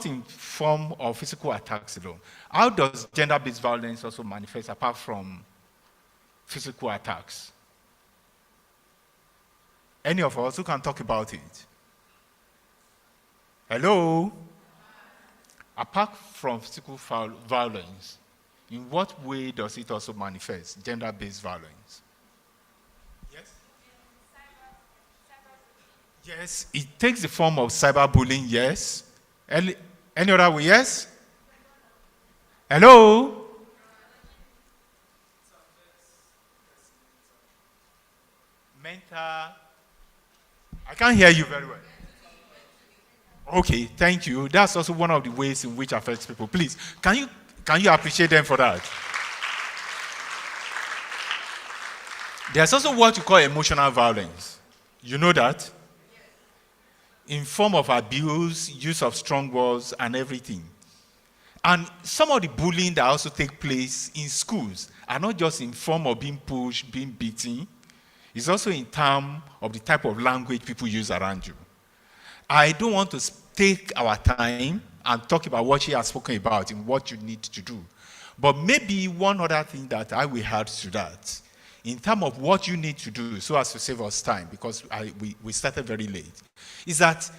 in form of physical attacks alone. How does gender-based violence also manifest apart from physical attacks? Any of us who can talk about it? Hello? Apart from physical violence, in what way does it also manifest, gender-based violence? Yes? Yes, it takes the form of cyberbullying, yes. Any other way, yes? Hello? Mental, I can't hear you very well. Okay, thank you. That's also one of the ways in which affects people. Please, can you appreciate them for that? There's also what you call emotional violence. You know that? In form of abuse, use of strong words, and everything. And some of the bullying that also take place in schools are not just in form of being pushed, being beaten. It's also in terms of the type of language people use around you. I don't want to take our time and talk about what she has spoken about and what you need to do. But maybe one other thing that I will add to that, in terms of what you need to do so as to save us time, because we started very late, is that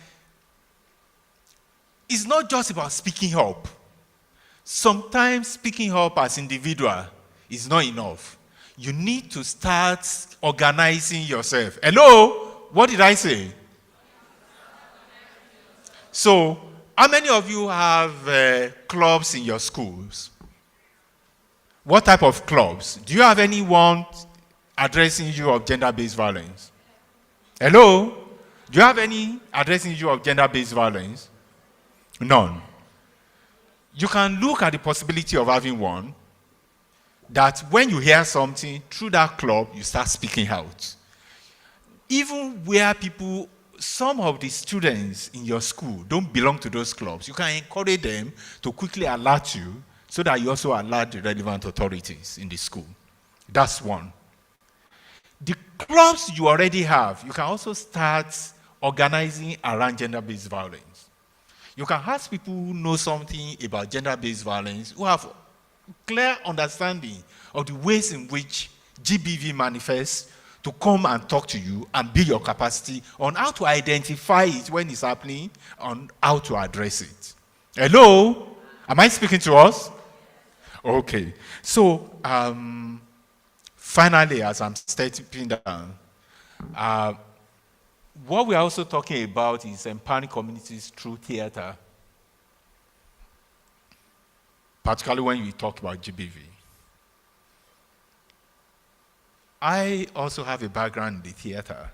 it's not just about speaking up. Sometimes speaking up as individual is not enough. You need to start organizing yourself. Hello? What did I say? So, how many of you have clubs in your schools? What type of clubs? Do you have anyone addressing you of gender-based violence? Hello? Do you have any addressing you of gender-based violence? None. You can look at the possibility of having one, that when you hear something through that club, you start speaking out. Even where people, some of the students in your school don't belong to those clubs, you can encourage them to quickly alert you so that you also alert the relevant authorities in the school. That's one. The clubs you already have, you can also start organizing around gender-based violence. You can ask people who know something about gender-based violence, who have clear understanding of the ways in which GBV manifests, to come and talk to you and build your capacity on how to identify it when it's happening, on how to address it. Hello? Am I speaking to us? Okay. So, finally, as I'm stepping down, what we're also talking about is empowering communities through theater, particularly when we talk about GBV. I also have a background in the theater.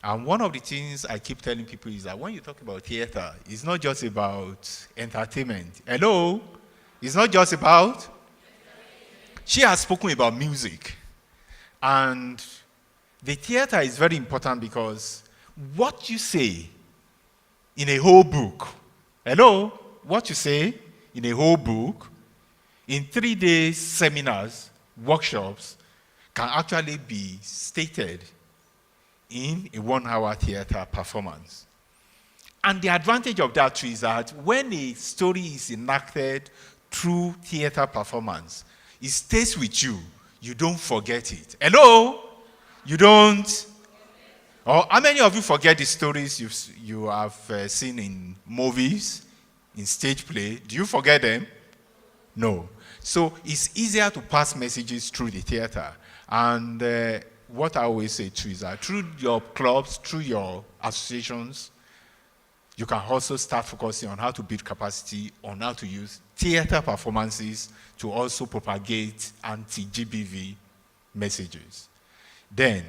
And one of the things I keep telling people is that when you talk about theater, it's not just about entertainment. Hello? It's not just about? She has spoken about music. And the theater is very important because what you say in a whole book, hello? What you say in a whole book, in 3 days seminars, workshops, can actually be stated in a 1-hour theater performance. And the advantage of that too is that when a story is enacted through theater performance, it stays with you. You don't forget it. Hello? You don't? Or how many of you forget the stories you have seen in movies, in stage play? Do you forget them? No. So it's easier to pass messages through the theater. And what I always say too is that through your clubs, through your associations, you can also start focusing on how to build capacity, on how to use theater performances to also propagate anti-GBV messages. Then,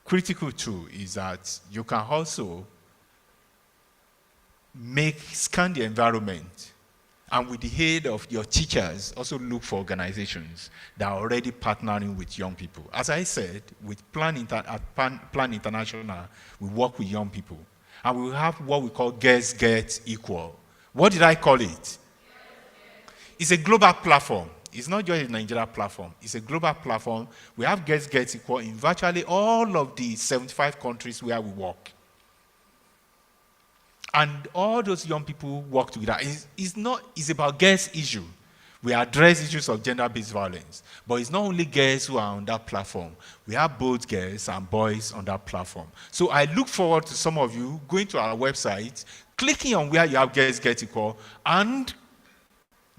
critical too is that you can also scan the environment, and with the aid of your teachers, also look for organizations that are already partnering with young people. As I said, with Plan International, we work with young people. And we have what we call Girls Get Equal. What did I call it? It's a global platform. It's not just a Nigeria platform. It's a global platform. We have Girls Get Equal in virtually all of the 75 countries where we work. And all those young people work together. It's about girls' issue. We address issues of gender-based violence. But it's not only girls who are on that platform. We have both girls and boys on that platform. So I look forward to some of you going to our website, clicking on where you have Girls Get Equal, and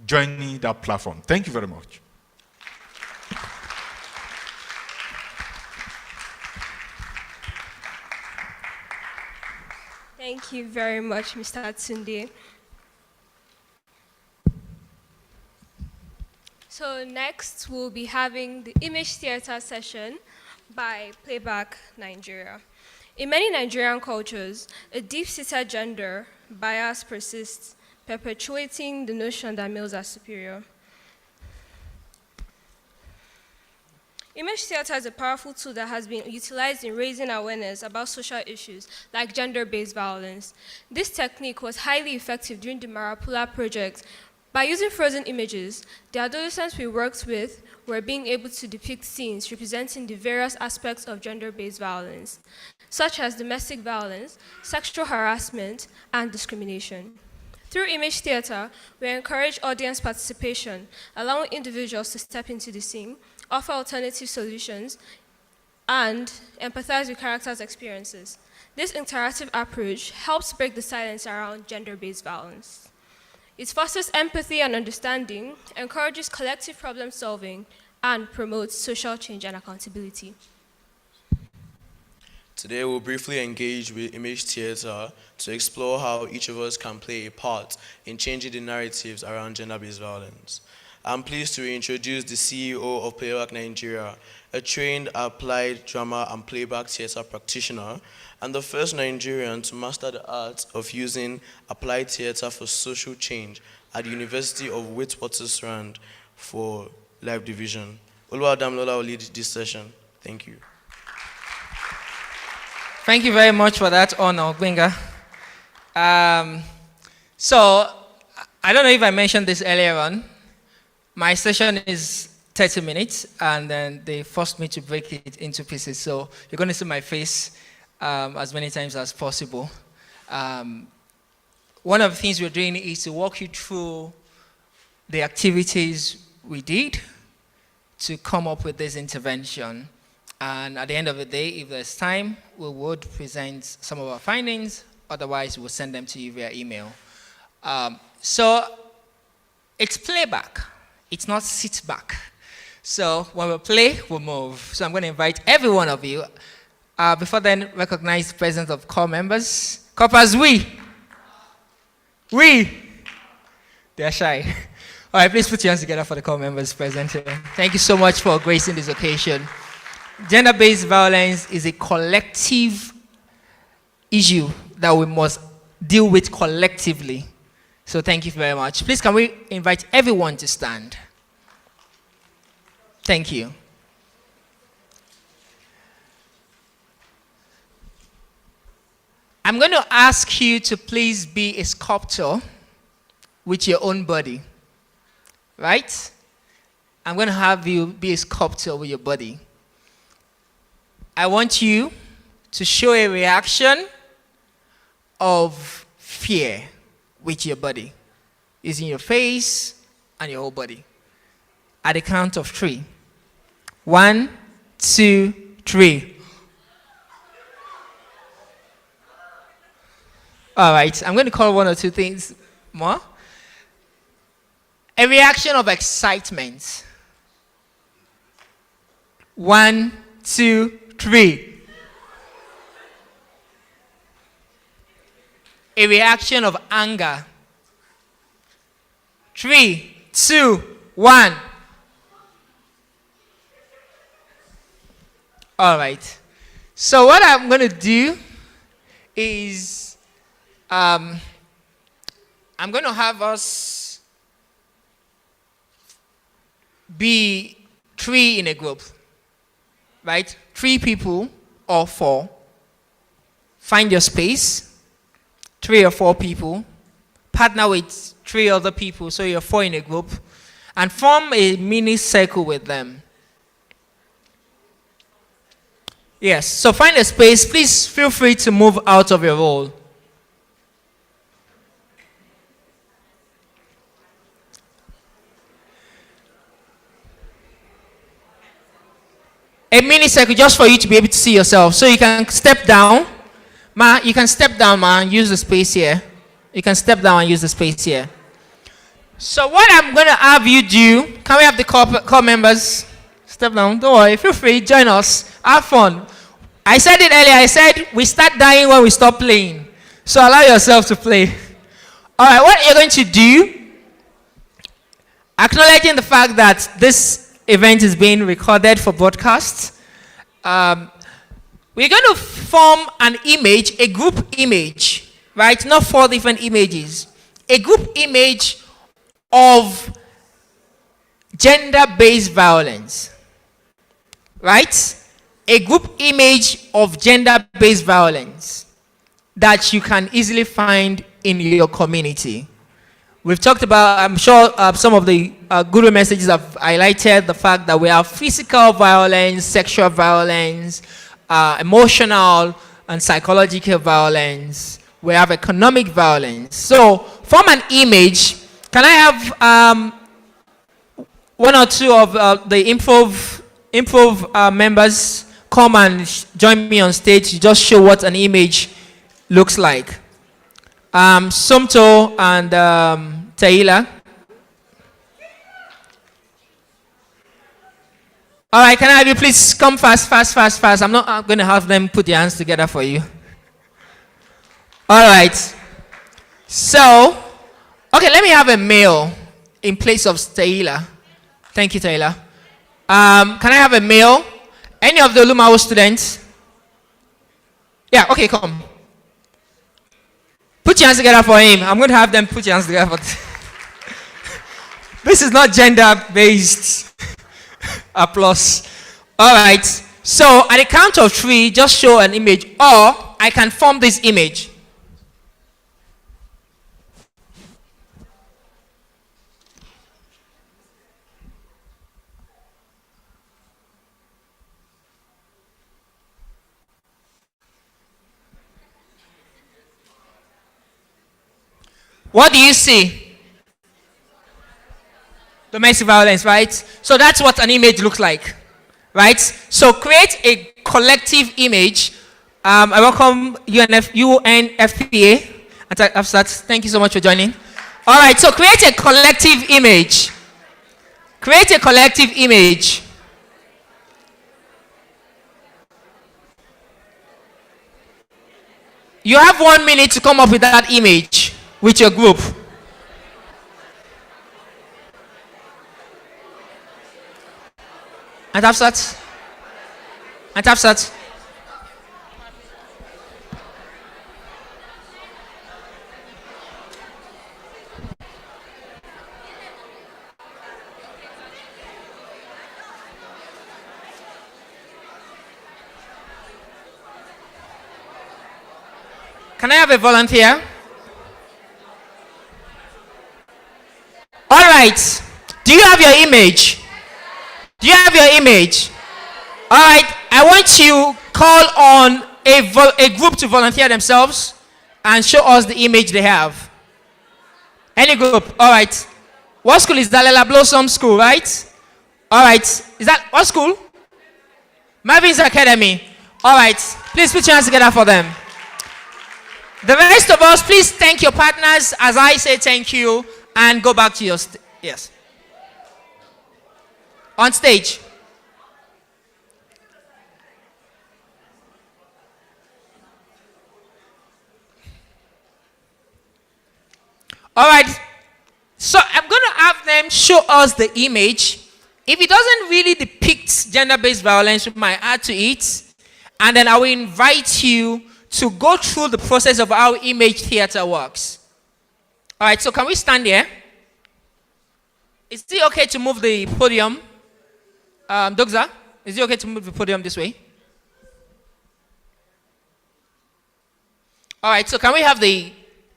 joining that platform. Thank you very much. Thank you very much, Mr. Atsunde. So next, we'll be having the image theater session by Playback Nigeria. In many Nigerian cultures, a deep-seated gender bias persists, perpetuating the notion that males are superior. Image theater is a powerful tool that has been utilized in raising awareness about social issues like gender-based violence. This technique was highly effective during the Maru-a-pula project. By using frozen images, the adolescents we worked with were being able to depict scenes representing the various aspects of gender-based violence, such as domestic violence, sexual harassment, and discrimination. Through image theater, we encourage audience participation, allowing individuals to step into the scene, offer alternative solutions, and empathize with characters' experiences. This interactive approach helps break the silence around gender-based violence. It fosters empathy and understanding, encourages collective problem solving, and promotes social change and accountability. Today we'll briefly engage with image theater to explore how each of us can play a part in changing the narratives around gender-based violence. I'm pleased to introduce the CEO of Playback Nigeria, a trained applied drama and playback theater practitioner, and the first Nigerian to master the art of using applied theater for social change at the University of Witwatersrand for Live Division. Oluwadamilola will lead this session. Thank you. Thank you very much for that honor, Gbenga. So, I don't know if I mentioned this earlier on. My session is 30 minutes, and then they forced me to break it into pieces. So, you're going to see my face as many times as possible. One of the things we're doing is to walk you through the activities we did to come up with this intervention. And at the end of the day, if there's time, we would present some of our findings. Otherwise, we'll send them to you via email. So it's playback. It's not sit back. So when we play, we move. So I'm going to invite every one of you. Before then, recognize the presence of core members. Corpers, we. They are shy. All right, please put your hands together for the core members present here. Thank you so much for gracing this occasion. Gender-based violence is a collective issue that we must deal with collectively. So thank you very much. Please, can we invite everyone to stand? Thank you. I'm going to ask you to please be a sculptor with your own body. Right? I'm going to have you be a sculptor with your body. I want you to show a reaction of fear with your body, using your face and your whole body. At the count of 3. 1, 2, 3. All right, I'm going to call 1 or 2 things more. A reaction of excitement. 1, 2, 3. A reaction of anger. 3, 2, 1. All right. So what I'm going to do is I'm going to have us be 3 in a group. Right? 3 people or 4. Find your space. 3 or 4 people. Partner with 3 other people, so you're 4 in a group. And form a mini circle with them. Yes, so find a space. Please feel free to move out of your role. A mini circle just for you to be able to see yourself. So you can step down. Ma, you can step down, ma, and use the space here. You can step down and use the space here. So what I'm going to have you do, can we have the core members step down? Don't worry, feel free, join us, have fun. I said it earlier, I said we start dying when we stop playing. So allow yourself to play. All right, what you're going to do, acknowledging the fact that this event is being recorded for broadcast, we're going to form an image, a group image, right? Not 4 different images. A group image of gender-based violence, right? A group image of gender-based violence that you can easily find in your community. We've talked about, I'm sure some of the guru messages have highlighted the fact that we have physical violence, sexual violence, emotional and psychological violence. We have economic violence. So form an image. Can I have 1 or 2 of the improv members come and join me on stage to just show what an image looks like? Somto and Taylor. All right, can I have you please come fast. I'm not going to have them put their hands together for you. All right. So, okay, let me have a male in place of Taylor. Thank you, Taylor. Can I have a male? Any of the Lumao students? Yeah, okay, come. Put your hands together for him. I'm going to have them put your hands together for This is not gender-based applause. All right. So at the count of 3, just show an image, or I can form this image. What do you see? Domestic violence, right? So that's what an image looks like, right? So create a collective image. I welcome UNFPA. Thank you so much for joining. All right, so create a collective image. Create a collective image. You have 1 minute to come up with that image with your group. And Afsat. Can I have a volunteer? All right. Do you have your image? Do you have your image? All right. I want you to call on a group to volunteer themselves and show us the image they have. Any group. All right. What school is that? Lela Blossom School, right? All right. Is that what school? Marvin's Academy. All right. Please put your hands together for them. The rest of us, please thank your partners as I say thank you and go back to your yes. On stage. All right. So I'm going to have them show us the image. If it doesn't really depict gender-based violence, we might add to it. And then I will invite you to go through the process of how image theater works. All right, so can we stand here? Is it okay to move the podium? Dogza, is it okay to move the podium this way? All right, so can we have the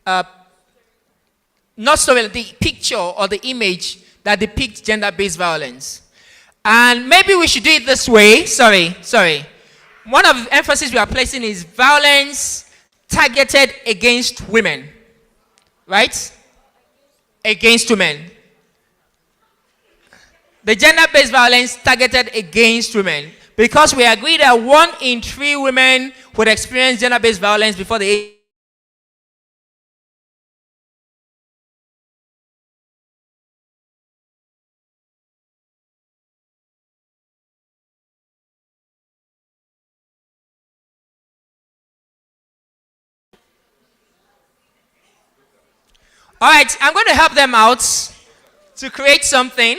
not story, the picture or the image that depicts gender-based violence. And maybe we should do it this way. Sorry. One of the emphasis we are placing is violence targeted against women. Right? Against women. The gender-based violence targeted against women. Because we agree that 1 in 3 women would experience gender-based violence before the age. All right, I'm going to help them out to create something.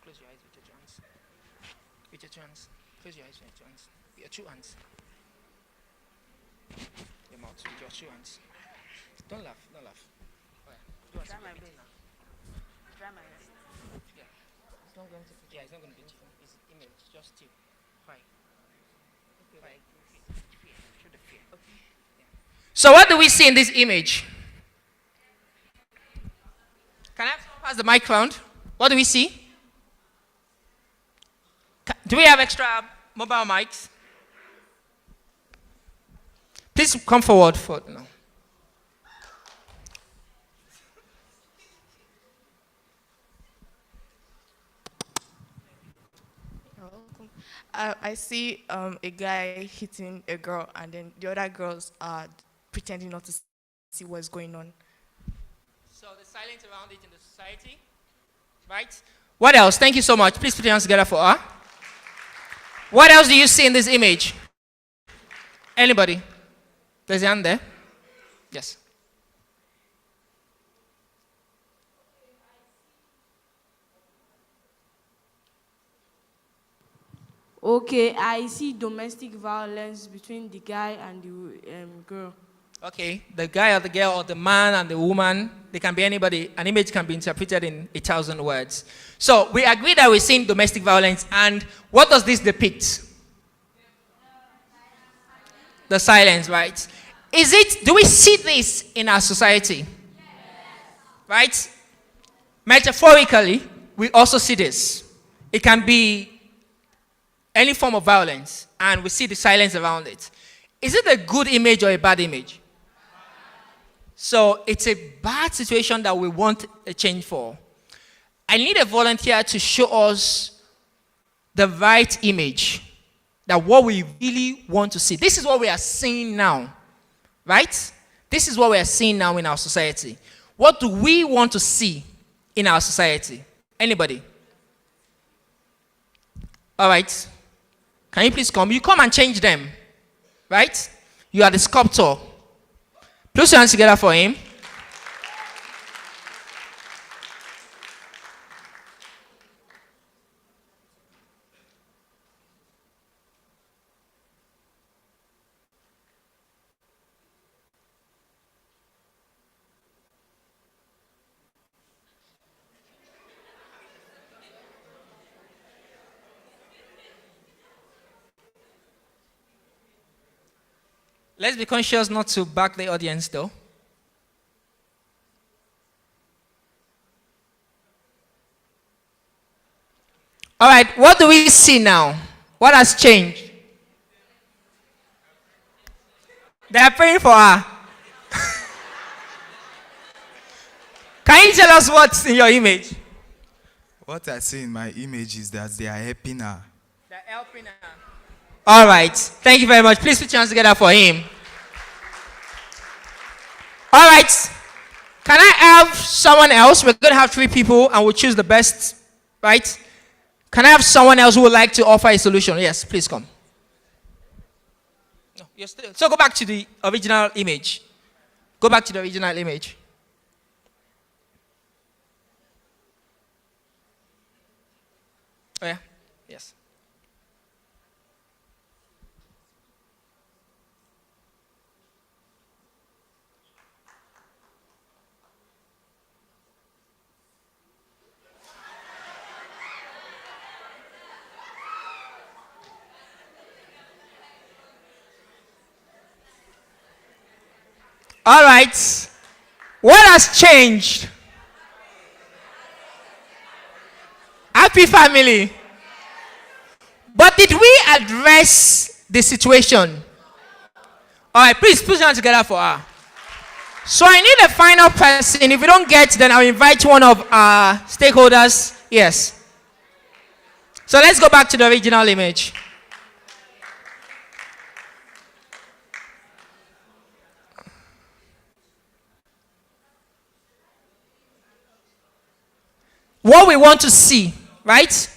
Close your eyes with your hands. With your two hands. Close your eyes with your hands. With your 2 hands. Your mouth with your 2 hands. Don't laugh. All right. Try my brain now. Try my best. Yeah. It's not going to be. Yeah, it's not going to be. It's image. Just still. Why? Okay. Why? Fear. Show the fear. Okay. Yeah. So what do we see in this image? Can I pass the mic round? What do we see? Do we have extra mobile mics? Please come forward for now. I see a guy hitting a girl, and then the other girls are pretending not to see what's going on. So the silence around it in the society, right? What else? Thank you so much. Please put your hands together for her. What else do you see in this image? Anybody? There's a hand there. Yes. Okay, I see domestic violence between the guy and the girl. Okay, the guy or the girl or the man and the woman, they can be anybody. An image can be interpreted in 1,000 words. So we agree that we're seeing domestic violence, and what does this depict? The silence, right? Do we see this in our society? Yes. Right? Metaphorically, we also see this. It can be any form of violence, and we see the silence around it. Is it a good image or a bad image? So it's a bad situation that we want a change for. I need a volunteer to show us the right image, that what we really want to see. This is what we are seeing now, right? This is what we are seeing now in our society. What do we want to see in our society? Anybody? All right. Can you please come? You come and change them, right? You are the sculptor. Put your hands together for him. Let's be conscious not to back the audience, though. All right, what do we see now? What has changed? They are praying for her. Can you tell us what's in your image? What I see in my image is that they are helping her. They're helping her. All right. Thank you very much. Please put your hands together for him. All right. Can I have someone else? We're going to have 3 people, and we'll choose the best, right? Can I have someone else who would like to offer a solution? Yes, please come. No, you're still. So go back to the original image. Go back to the original image. Oh, yeah. Yes. All right. What has changed? Happy family. But did we address the situation? All right, please put your hands together for her. So I need a final person. If we don't get, then I'll invite one of our stakeholders. Yes. So let's go back to the original image. What we want to see, right?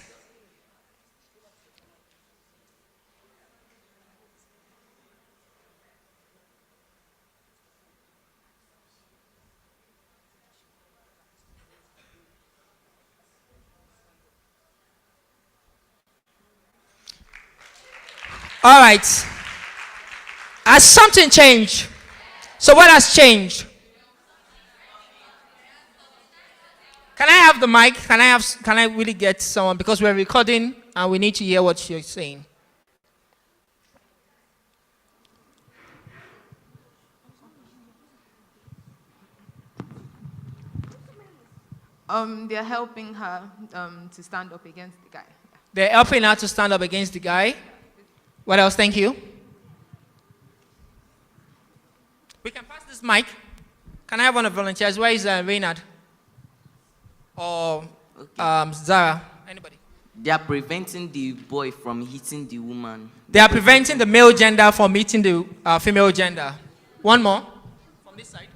All right. Has something changed? So what has changed? Can I have the mic? Can I really get someone? Because we're recording and we need to hear what you're saying. They're helping her to stand up against the guy. They're helping her to stand up against the guy. What else? Thank you. We can pass this mic. Can I have one of the volunteers? Where is Reynard? Or Zara? Anybody? They are preventing the boy from hitting the woman. They are preventing the male gender from hitting the female gender. One more. From this side.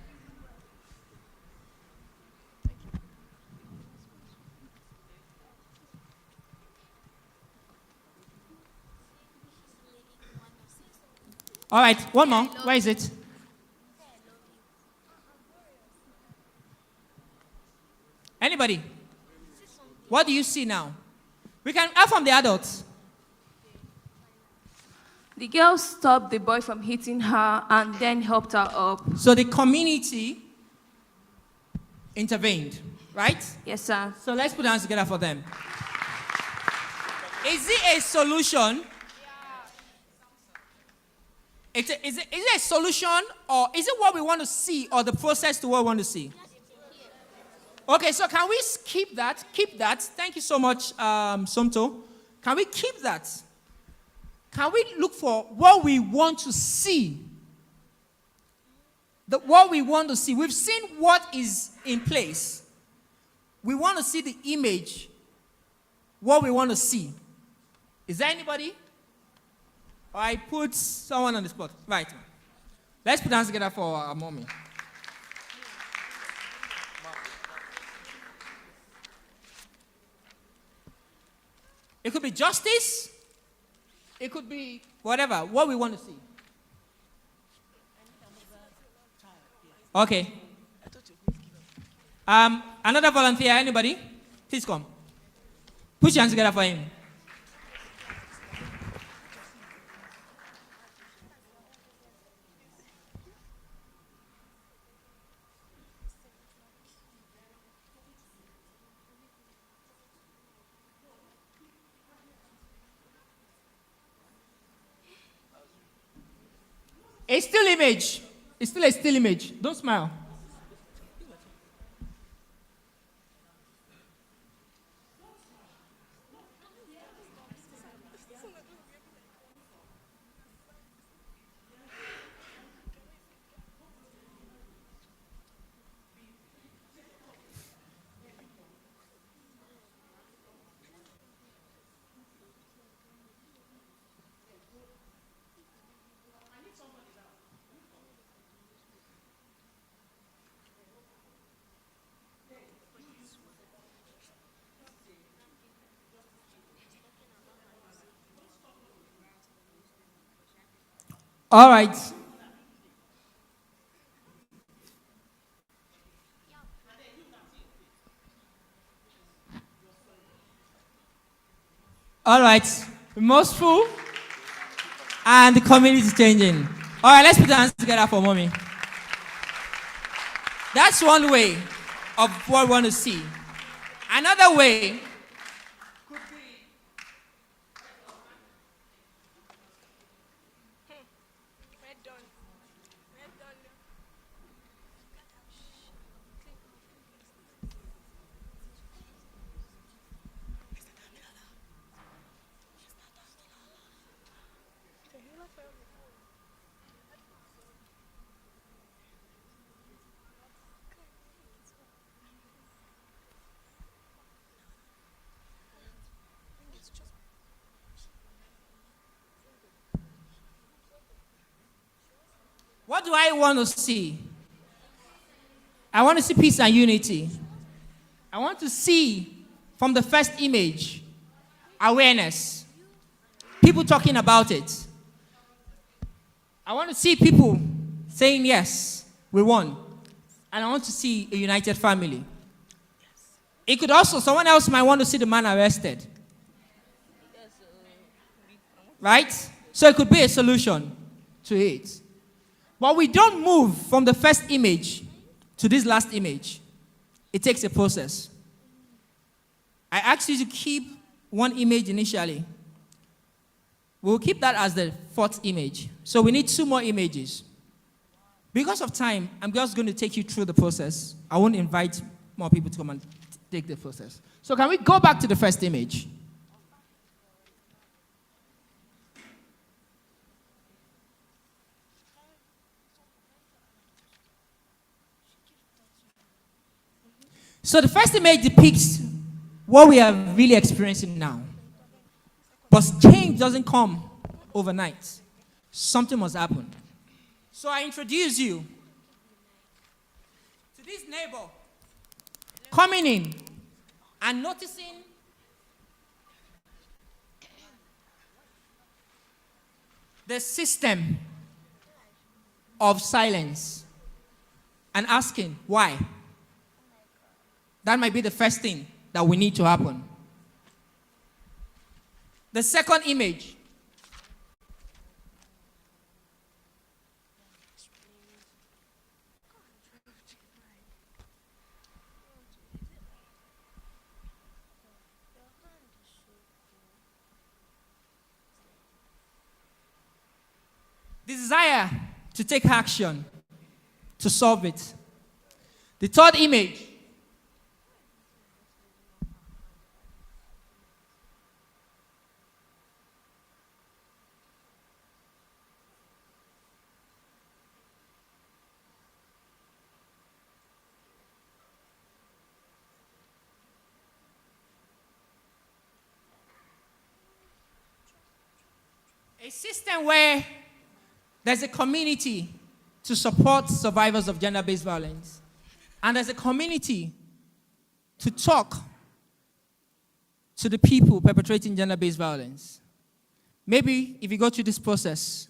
All right, one more. Where is it? Anybody? What do you see now? We can have from the adults. The girl stopped the boy from hitting her and then helped her up. So the community intervened, right? Yes, sir. So let's put hands together for them. Is it a solution? Is it a solution, or is it what we want to see, or the process to what we want to see? Okay, so can we keep that? Keep that. Thank you so much, Somto. Can we keep that? Can we look for what we want to see? What we want to see. We've seen what is in place. We want to see the image. What we want to see. Is there anybody? Or I put someone on the spot. Right. Let's put hands together for our mommy. It could be justice. It could be whatever, what we want to see. Okay. Another volunteer, anybody? Please come. Put your hands together for him. A still image. It's still a still image. Don't smile. All right. All right, remorseful, and the community is changing. All right, let's put our hands together for mommy. That's one way of what we want to see. Another way could be what do I want to see? I want to see peace and unity. I want to see from the first image awareness, people talking about it. I want to see people saying, yes, we won. And I want to see a united family. It could also, someone else might want to see the man arrested. Right? So it could be a solution to it. But we don't move from the first image to this last image. It takes a process. I asked you to keep one image initially. We'll keep that as the fourth image. So we need 2 more images. Because of time, I'm just going to take you through the process. I won't invite more people to come and take the process. So can we go back to the first image? So the first image depicts what we are really experiencing now. But change doesn't come overnight. Something must happen. So I introduce you to this neighbor coming in and noticing the system of silence and asking why. That might be the first thing that we need to happen. The second image. The desire to take action to solve it. The third image. A system where there's a community to support survivors of gender-based violence. And there's a community to talk to the people perpetrating gender-based violence. Maybe if you go through this process,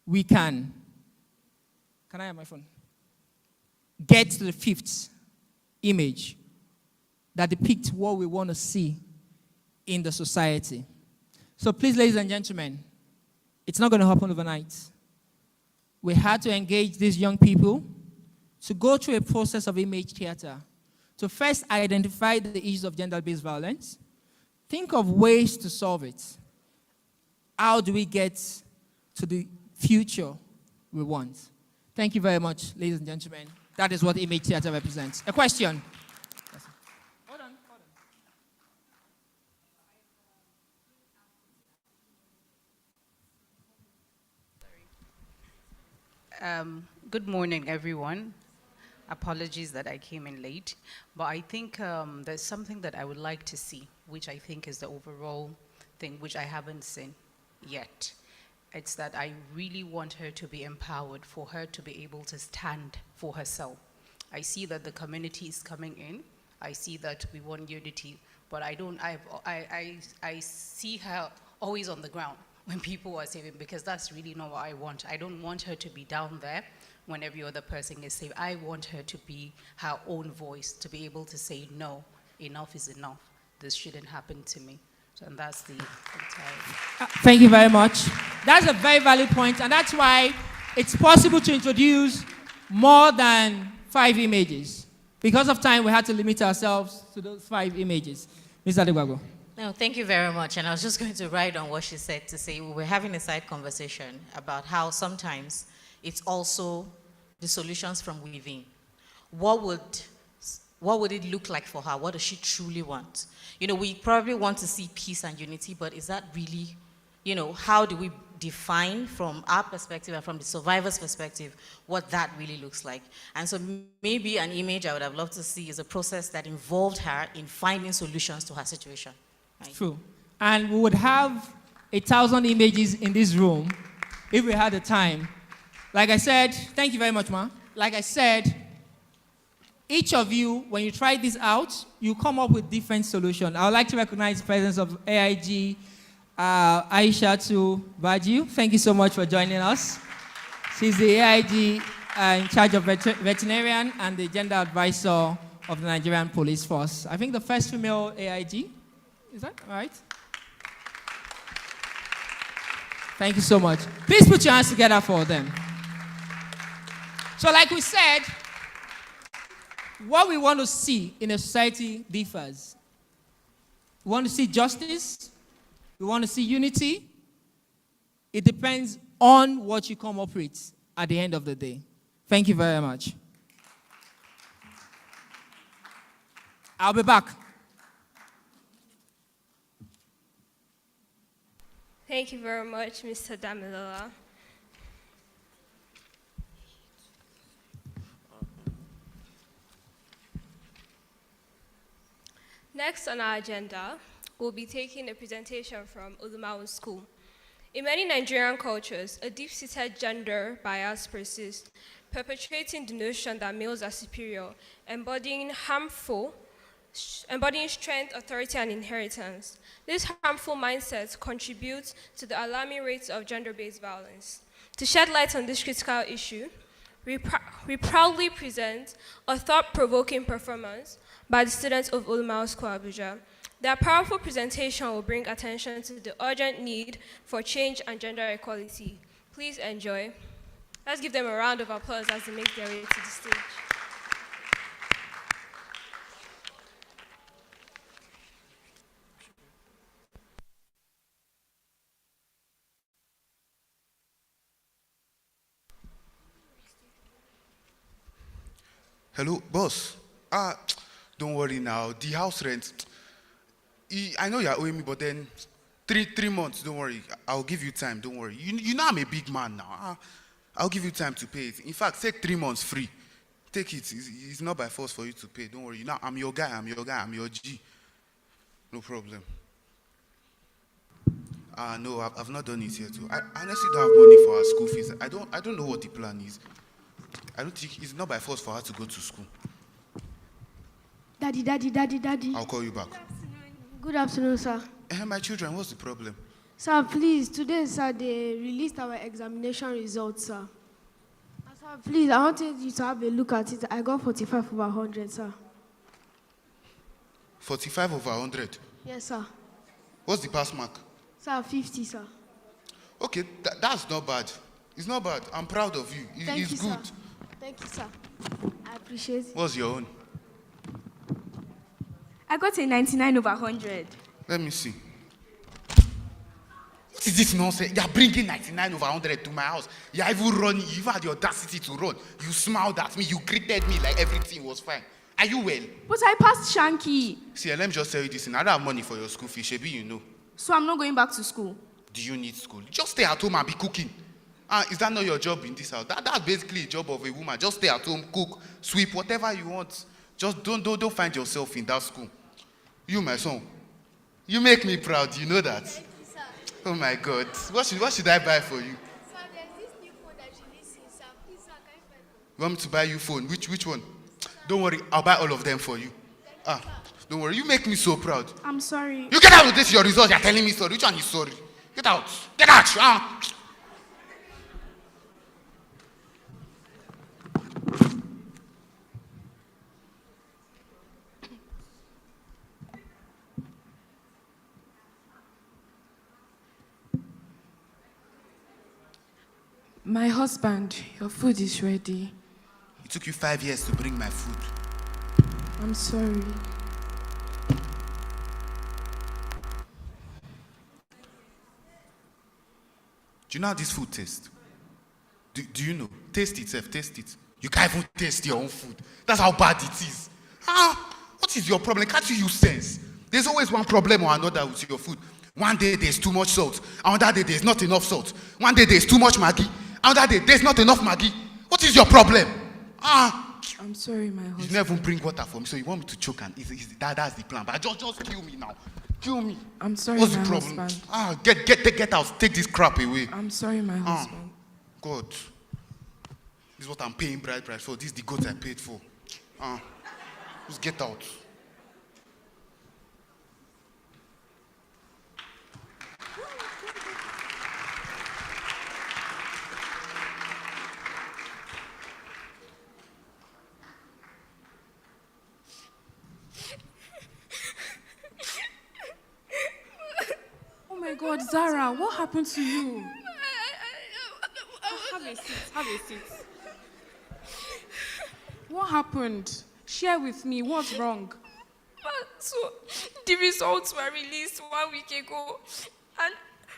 we can I have my phone? Get to the fifth image that depicts what we want to see in the society. So please, ladies and gentlemen, it's not going to happen overnight. We had to engage these young people to go through a process of image theater, to first identify the issues of gender-based violence, think of ways to solve it. How do we get to the future we want? Thank you very much, ladies and gentlemen. That is what image theater represents. A question? Hold on. Good morning, everyone. Apologies that I came in late, but I think there's something that I would like to see, which I think is the overall thing, which I haven't seen yet. It's that I really want her to be empowered, for her to be able to stand for herself. I see that the community is coming in. I see that we want unity, but I see her always on the ground when people are saving, because that's really not what I want. I don't want her to be down there when every other person is safe. I want her to be her own voice, to be able to say, no, enough is enough. This shouldn't happen to me. And that's the entire. Thank you very much. That's a very valid point, and that's why it's possible to introduce more than 5 images. Because of time, we had to limit ourselves to those 5 images. Mr. Adegbago. No, thank you very much. And I was just going to write on what she said to say we were having a side conversation about how sometimes it's also the solutions from within. What would it look like for her? What does she truly want? You know, we probably want to see peace and unity, but is that really, you know, how do we define from our perspective and from the survivor's perspective what that really looks like? And so maybe an image I would have loved to see is a process that involved her in finding solutions to her situation. Right? True. And we would have 1,000 images in this room if we had the time. Like I said, thank you very much, Ma. Like I said, each of you, when you try this out, you come up with different solutions. I would like to recognize the presence of AIG, Aisha Baju. Thank you so much for joining us. She's the AIG in charge of veterinarian and the gender advisor of the Nigerian Police Force. I think the first female AIG. Is that right? Thank you so much. Please put your hands together for them. So like we said, what we want to see in a society differs. We want to see justice. We want to see unity. It depends on what you come up with at the end of the day. Thank you very much. I'll be back. Thank you very much, Mr. Damilola. Next on our agenda, we'll be taking a presentation from Ulumawu School. In many Nigerian cultures, a deep-seated gender bias persists, perpetuating the notion that males are superior, embodying strength, authority, and inheritance. This harmful mindset contributes to the alarming rates of gender-based violence. To shed light on this critical issue, we proudly present a thought-provoking performance by the students of Ulumawu School, Abuja. Their powerful presentation will bring attention to the urgent need for change and gender equality. Please enjoy. Let's give them a round of applause as they make their way to the stage. Hello, boss. Don't worry now. The house rent, I know you're owing me, but then 3 months, don't worry. I'll give you time, don't worry. You know I'm a big man now. I'll give you time to pay it. In fact, take 3 months free. Take it. It's not by force for you to pay. Don't worry. You know, I'm your guy, I'm your G. No problem. No, I've not done it yet. I honestly don't have money for her school fees. I don't know what the plan is. I don't think it's not by force for her to go to school. Daddy. I'll call you back. Good afternoon, sir. My children, what's the problem? Sir, please, today, sir, they released our examination results, sir. Sir, please, I wanted you to have a look at it. I got 45 over 100, sir. 45 over 100? Yes, sir. What's the pass mark? Sir, 50, sir. Okay, that's not bad. It's not bad. I'm proud of you. It's good. Sir. Thank you, sir. I appreciate it. What's your own? I got a 99 over 100. Let me see. What is this nonsense? You're bringing 99 over 100 to my house. You're even running. You've had the audacity to run. You smiled at me. You greeted me like everything was fine. Are you well? But I passed Shanky. See, let me just tell you this. I don't have money for your school fee. Shebi, you know. So I'm not going back to school? Do you need school? Just stay at home and be cooking. Is that not your job in this house? That's basically a job of a woman. Just stay at home, cook, sweep, whatever you want. Just don't find yourself in that school. You, my son, you make me proud. You know that. Thank you, sir. Oh my God. What should I buy for you? Sir, there's this new phone that you listen, sir. Please, sir, can you find it? You want me to buy you phone? Which one? Sir. Don't worry, I'll buy all of them for you. Don't worry. You make me so proud. I'm sorry. You get out with this, your results. You're telling me sorry. Which one is sorry? Get out. Get out. My husband, your food is ready. It took you 5 years to bring my food. I'm sorry. Do you know how this food tastes? Do you know? Taste it, Seth, taste it. You can't even taste your own food. That's how bad it is. What is your problem? Can't you use sense? There's always one problem or another with your food. One day there's too much salt. Another day there's not enough salt. One day there's too much Maggi. Another day there's not enough Maggi. What is your problem? I'm sorry, my husband. You never even bring water for me, so you want me to choke and that's the plan. But just kill me now. Kill me. I'm sorry, What's my the problem? husband. Get out. Take this crap away. I'm sorry, my husband. God. This is what I'm paying bride price for. This is the goat I paid for. Just get out. Oh my God, Zara, what happened to you? Have a seat, have a seat. What happened? Share with me, what's wrong? So, the results were released 1 week ago, and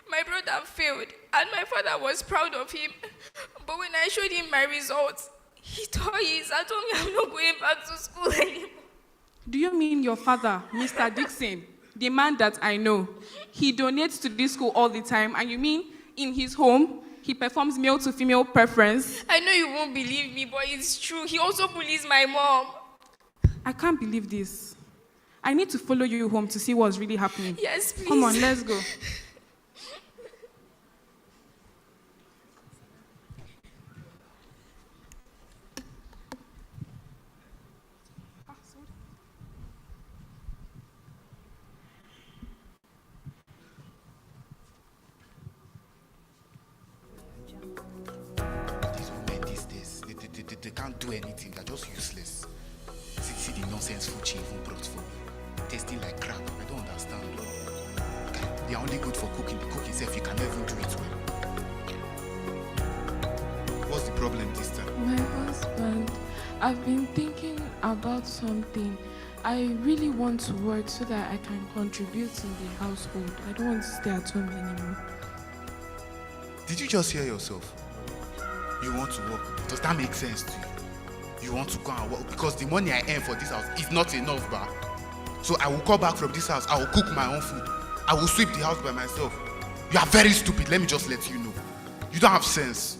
my brother failed, and my father was proud of him. But when I showed him my results, he tore his and told me I'm not going back to school anymore. Do you mean your father, Mr. Dixon, the man that I know? He donates to this school all the time, and you mean in his home, he performs male to female preference? I know you won't believe me, but it's true. He also bullies my mom. I can't believe this. I need to follow you home to see what's really happening. Yes, please. Come on, let's go. These women these days, they can't do anything. They're just useless. See the nonsense food she even brought for me. Tasting like crap. I don't understand. They are only good for cooking. The cook itself, you can never even do it well. What's the problem this time? My husband, I've been thinking about something. I really want to work so that I can contribute in the household. I don't want to stay at home anymore. Did you just hear yourself? You want to work. Does that make sense to you? You want to go and work because the money I earn for this house is not enough, ba. So I will come back from this house. I will cook my own food. I will sweep the house by myself. You are very stupid. Let me just let you know. You don't have sense.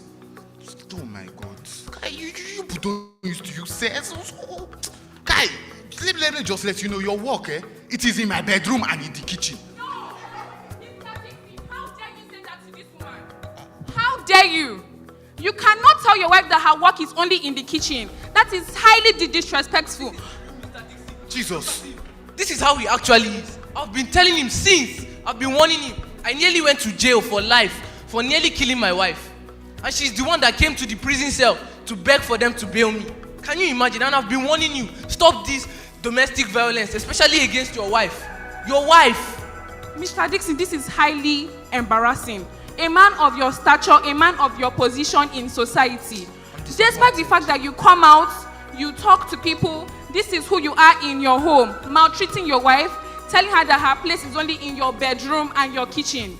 Oh my God. Guy, you don't used to use sense. Guy, let me just let you know your work, it is in my bedroom and in the kitchen. No! Mr. Dixon, how dare you say that to this woman? How dare you? You cannot tell your wife that her work is only in the kitchen. That is highly disrespectful. Jesus. This is how he actually is. I've been telling him since. I've been warning him. I nearly went to jail for life for nearly killing my wife. And she's the one that came to the prison cell to beg for them to bail me. Can you imagine? And I've been warning you, stop this domestic violence, especially against your wife. Your wife. Mr. Dixon, this is highly embarrassing. A man of your stature, a man of your position in society. Despite the fact that you come out, you talk to people, this is who you are in your home, maltreating your wife, telling her that her place is only in your bedroom and your kitchen.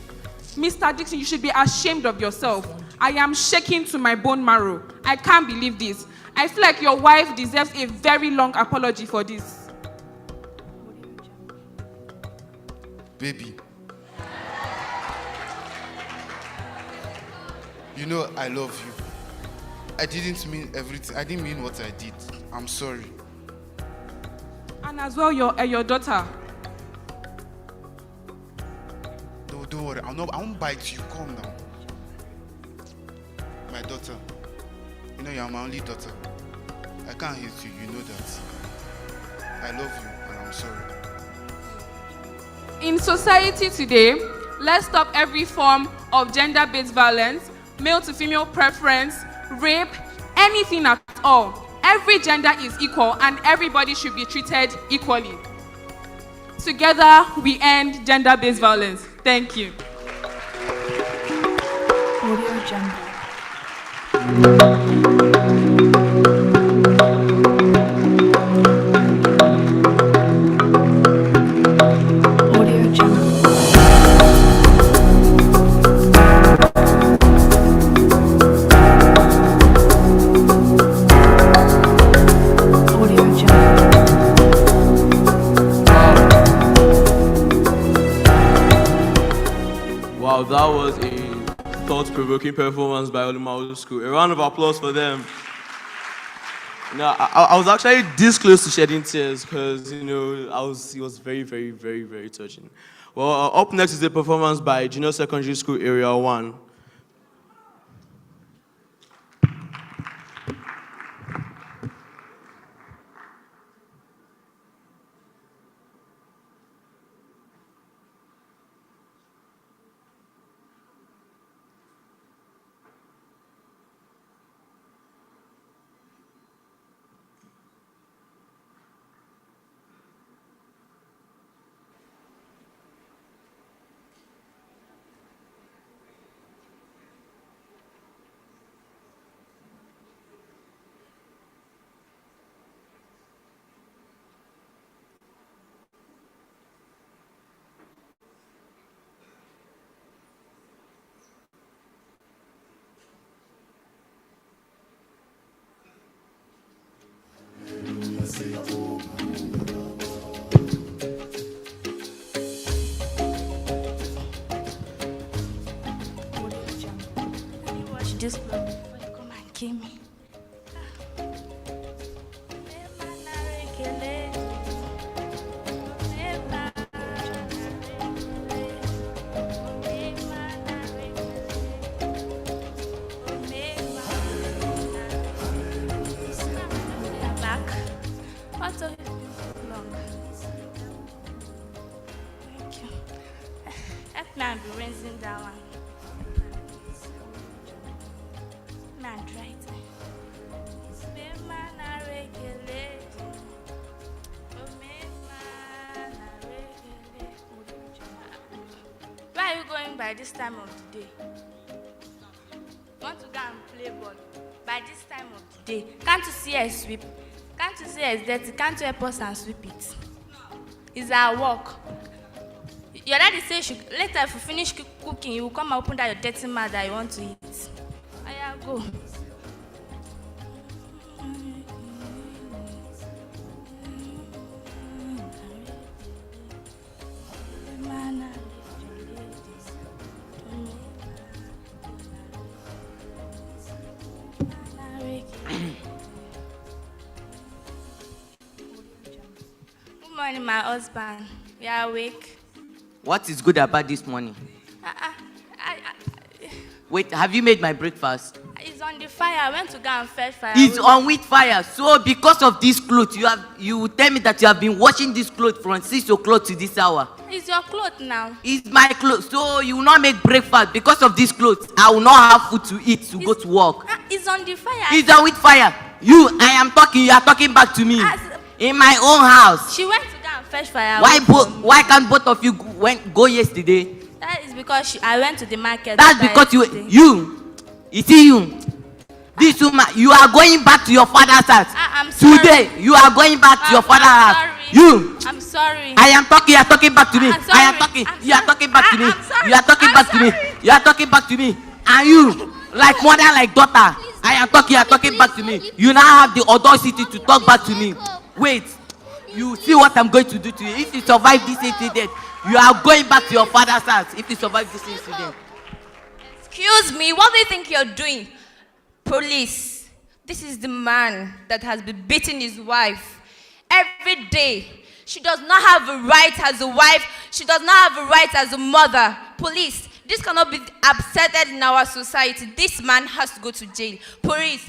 Mr. Dixon, you should be ashamed of yourself. I am shaking to my bone marrow. I can't believe this. I feel like your wife deserves a very long apology for this. Baby. You know I love you. I didn't mean everything. I didn't mean what I did. I'm sorry. And as well, your daughter. No, don't worry. I won't bite you. Calm down. My daughter. You know you're my only daughter. I can't hate you. You know that. I love you and I'm sorry. In society today, let's stop every form of gender-based violence, male to female preference, rape, anything at all. Every gender is equal and everybody should be treated equally. Together, we end gender-based violence. Thank you. Audio Jungle. Wow, that was a thought-provoking performance by Maru School. A round of applause for them. Now, I was actually this close to shedding tears because, it was very, very, very, very touching. Well, up next is a performance by Junior Secondary School Area 1. This club before you come and kill me. Back. What took you so long? Thank you. Help me and be rinsing that one. Man, right. Where are you going by this time of the day? Want to go and play ball by this time of the day? Can't you see us sweep? Can't you see us dirty? Can't you help us and sweep it? It's our work. Your daddy says later if you finish cooking, you will come and open that your dirty mouth that you want to eat. Aya, go. Good morning, my husband. You are awake? What is good about this morning? Wait, have you made my breakfast? It's on the fire. I went to go and fetch fire. It's on with fire. So because of this clothes, you tell me that you have been washing this clothes from 6 o'clock to this hour. It's your clothes now. It's my clothes. So you will not make breakfast because of these clothes. I will not have food to eat to go to work. It's on the fire. It's on with fire. I am talking. You are talking back to me. In my own house. She went to go and fetch fire. Why can't both of you go yesterday? That is because I went to the market. That's because you see you. This woman, you are going back to your father's house. I'm sorry. Today, you are going back to your father's house. I'm sorry. I am talking, you are talking back to me. I am talking, you are talking back to me. You are talking back to me. You are talking back to me. And you, like mother, like daughter, I am talking, you are talking back to me. You now have the audacity to talk back to me. Wait, you see what I'm going to do to you. If you survive this incident, you are going back to your father's house. If you survive this incident. Excuse me, what do you think you're doing? Police, this is the man that has been beating his wife every day. She does not have a right as a wife. She does not have a right as a mother. Police, this cannot be accepted in our society. This man has to go to jail. Police,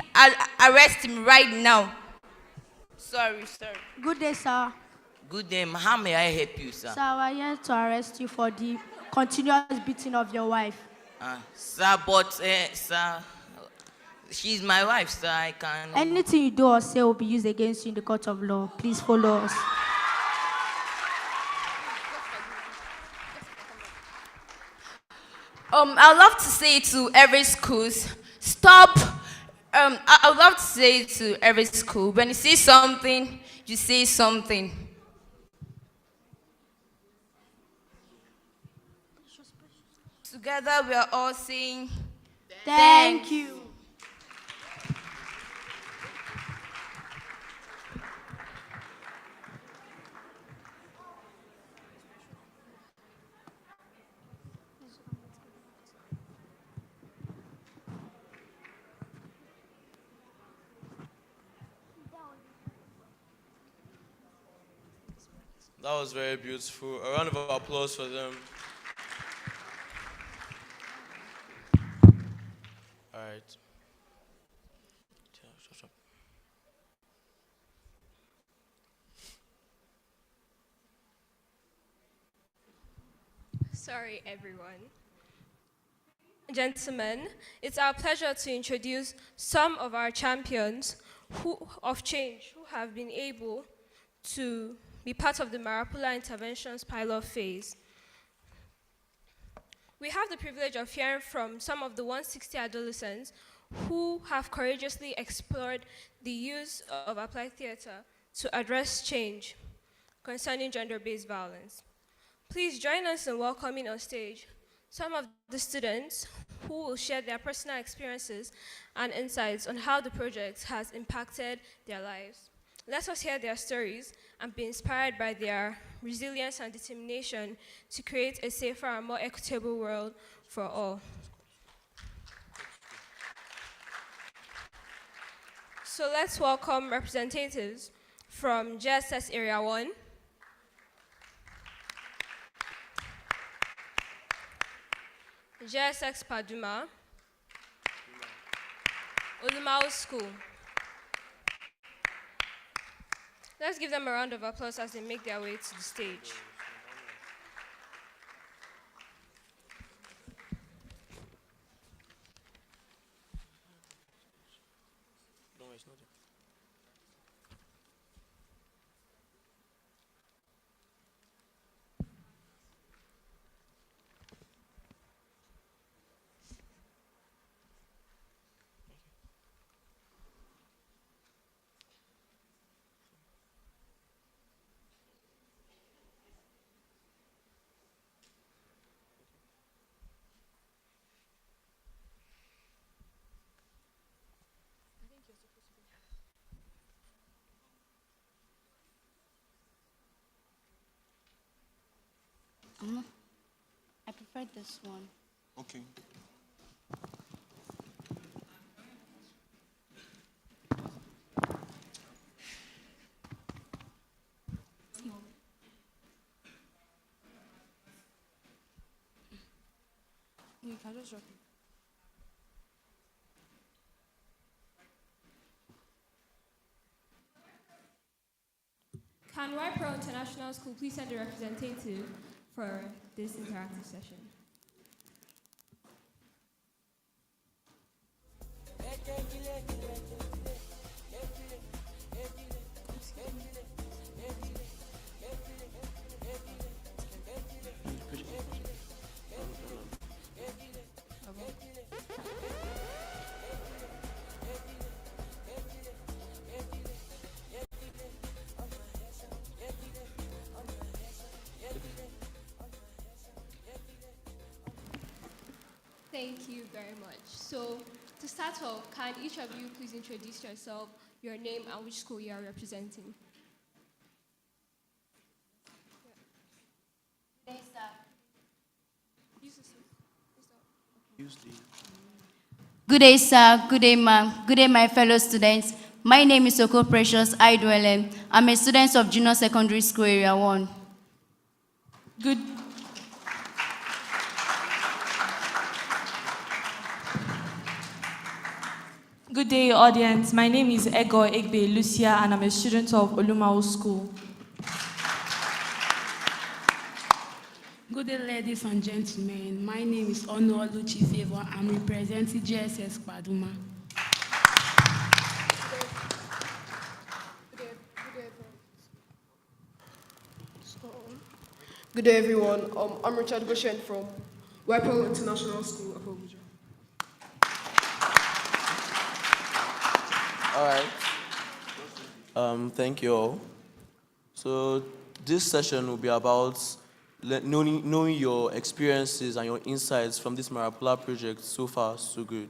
arrest him right now. Sorry. Good day, sir. Good day. How may I help you, sir? Sir, we're here to arrest you for the continuous beating of your wife. Sir, but, sir, she's my wife, sir. I can... Anything you do or say will be used against you in the court of law. Please follow us. I'd love to say to every schools, stop I would love to say it to every school. When you see something, you say something. Together we are all saying, Thank you. That was very beautiful. A round of applause for them. All right. Sorry, everyone. Gentlemen, it's our pleasure to introduce some of our champions of change who have been able to be part of the Maru-a-pula interventions pilot phase. We have the privilege of hearing from some of the 160 adolescents who have courageously explored the use of applied theater to address change concerning gender-based violence. Please join us in welcoming on stage some of the students who will share their personal experiences and insights on how the project has impacted their lives. Let us hear their stories and be inspired by their resilience and determination to create a safer and more equitable world for all. So let's welcome representatives from JSS Area 1, JSX Paduma, Olumau School. Let's give them a round of applause as they make their way to the stage. I prefer this one. Okay. You can just drop it. Can Y Pro International School please send a representative for this interactive session? Thank you very much. So, to start off, can each of you please introduce yourself, your name, and which school you are representing? Good day, sir. Good day, ma'am. Good day, my fellow students. My name is Oko Precious Idwele. I'm a student of Junior Secondary School Area 1. Good day, audience. My name is Ego Egbe Lucia, and I'm a student of Olumau School. Good day, ladies and gentlemen. My name is Onuolu Chifevo. I'm representing JSS Paduma. Good day, everyone. I'm Richard Goshen from Y Pro International School of Abuja. All right. Thank you all. So this session will be about knowing your experiences and your insights from this Maru-a-pula project so far, so good.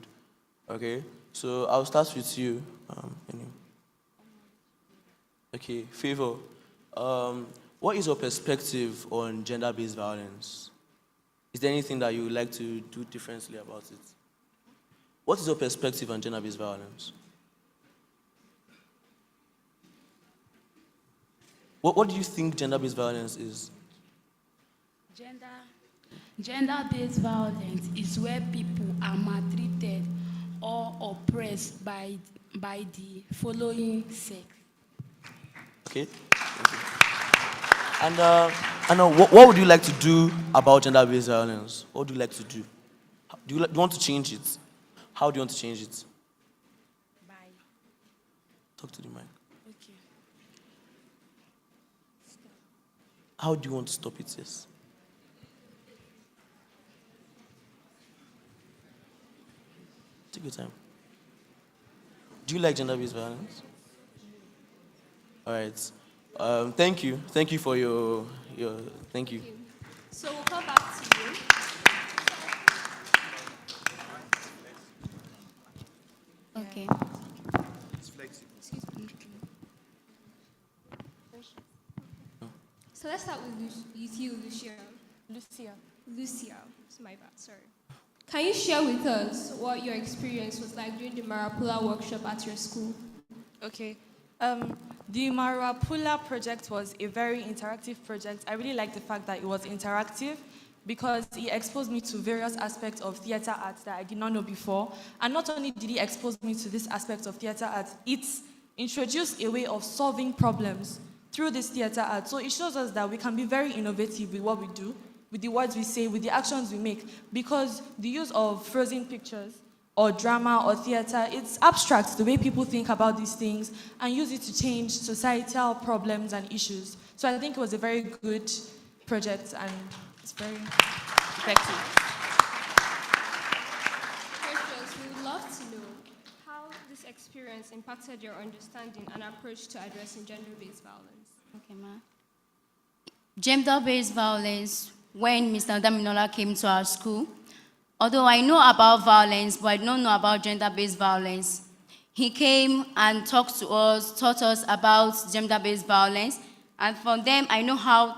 Okay? So I'll start with you. Okay, Favor. What is your perspective on gender-based violence? Is there anything that you would like to do differently about it? What is your perspective on gender-based violence? What do you think gender-based violence is? Gender-based violence is where people are maltreated or oppressed by the following sex. Okay. And what would you like to do about gender-based violence? What would you like to do? Do you want to change it? How do you want to change it? Talk to the mic. Okay. How do you want to stop it, yes? Take your time. Do you like gender-based violence? All right. Thank you. Thank you for your thank you. So we'll come back to you. Okay. So let's start with you, Lucia. Lucia. It's my bad, sorry. Can you share with us what your experience was like during the Maru-a-pula workshop at your school? Okay. The Maru-a-pula project was a very interactive project. I really like the fact that it was interactive because it exposed me to various aspects of theater art that I did not know before. And not only did it expose me to this aspect of theater art, it introduced a way of solving problems through this theater art. So it shows us that we can be very innovative with what we do, with the words we say, with the actions we make, because the use of frozen pictures or drama or theater, it's abstract, the way people think about these things, and use it to change societal problems and issues. So I think it was a very good project, and it's very effective. Precious, we would love to know how this experience impacted your understanding and approach to addressing gender-based violence. Okay, ma. Gender-based violence, when Mr. Daminola came to our school, although I know about violence, but I don't know about gender-based violence, he came and talked to us, taught us about gender-based violence, and from them I know how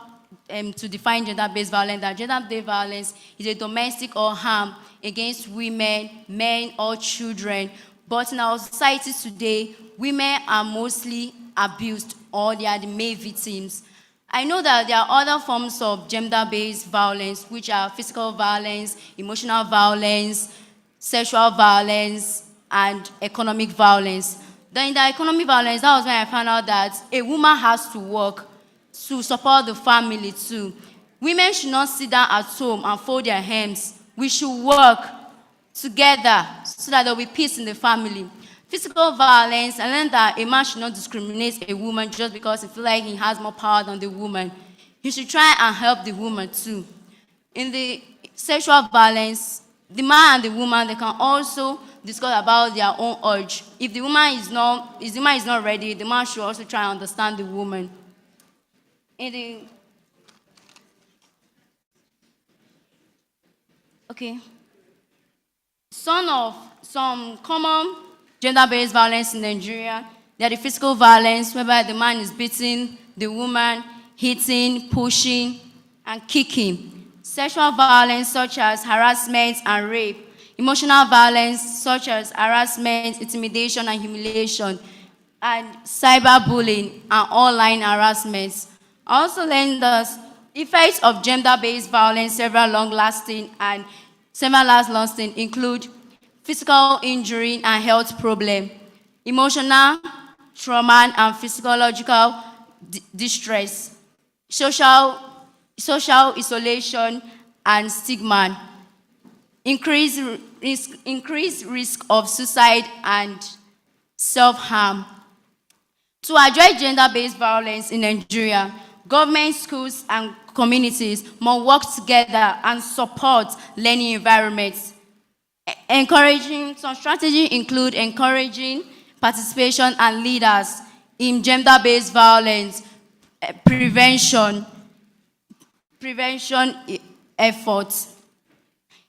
to define gender-based violence. That gender-based violence is a domestic or harm against women, men, or children. But in our society today, women are mostly abused, or they are the main victims. I know that there are other forms of gender-based violence, which are physical violence, emotional violence, sexual violence, and economic violence. Then in the economic violence, that was when I found out that a woman has to work to support the family too. Women should not sit down at home and fold their hands. We should work together so that there will be peace in the family. Physical violence, I learned that a man should not discriminate a woman just because he feels like he has more power than the woman. He should try and help the woman too. In the sexual violence, the man and the woman, they can also discuss about their own urge. If the woman is not ready, the man should also try and understand the woman. Some common gender-based violence in Nigeria, they are the physical violence, whereby the man is beating the woman, hitting, pushing, and kicking. Sexual violence, such as harassment and rape. Emotional violence, such as harassment, intimidation, and humiliation. And cyberbullying and online harassment. I also learned the effects of gender-based violence, several long-lasting include physical injury and health problem, emotional trauma and physiological distress, social isolation and stigma, increased risk of suicide and self-harm. To address gender-based violence in Nigeria, government, schools, and communities must work together and support learning environments. Some strategies include encouraging participation, and leaders in gender-based violence prevention efforts,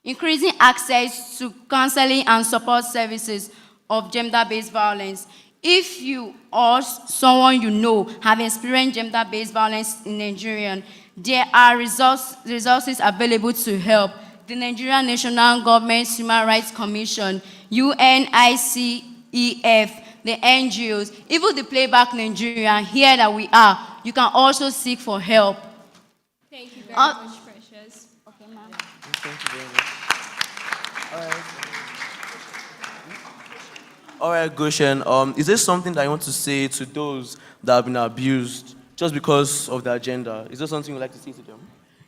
increasing access to counseling and support services of gender-based violence. If you or someone you know have experienced gender-based violence in Nigeria, there are resources available to help. The Nigerian National Government Human Rights Commission, UNICEF, the NGOs, even the Playback Nigeria, here that we are, you can also seek for help. Thank you very much, Precious. Okay, ma'am. Thank you very much. All right, Goshen, is there something that you want to say to those that have been abused just because of their gender? Is there something you'd like to say to them?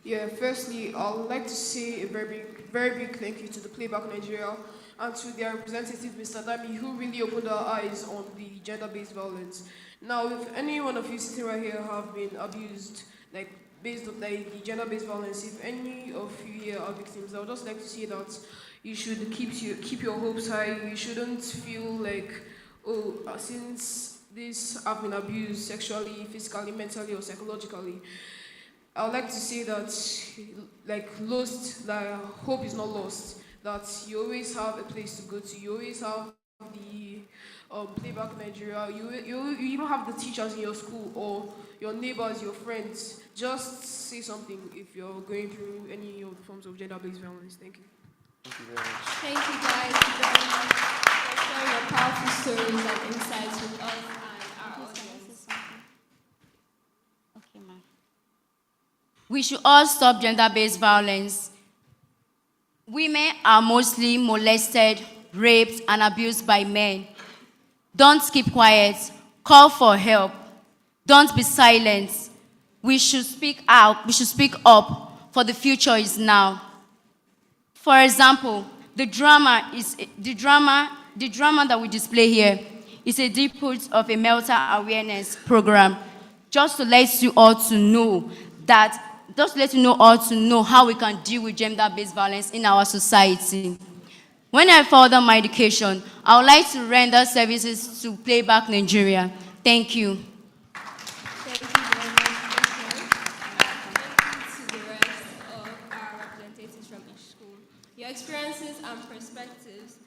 Yeah, firstly, I would like to say a very big thank you to the Playback Nigeria and to their representative, Mr. Dami, who really opened our eyes on the gender-based violence. Now, if any one of you sitting right here have been abused, like based on the gender-based violence, if any of you here are victims, I would just like to say that you should keep your hopes high. You shouldn't feel like, oh, since this have been abused sexually, physically, mentally, or psychologically. I would like to say that, hope is not lost. That you always have a place to go to. You always have the Playback Nigeria. You even have the teachers in your school or your neighbors, your friends. Just say something if you're going through any of the forms of gender-based violence. Thank you. Thank you very much. Thank you guys very much for sharing your powerful stories and insights with us and our audience. Okay, ma'am. We should all stop gender-based violence. Women are mostly molested, raped, and abused by men. Don't keep quiet. Call for help. Don't be silent. We should speak out. We should speak up, for the future is now. For example, the drama that we display here is a deep root of a mental awareness program, just to let you all to know how we can deal with gender-based violence in our society. When I further my education, I would like to render services to Playback Nigeria. Thank you. Thank you very much, Thank you to the rest of our representatives from each school. Your experiences and perspectives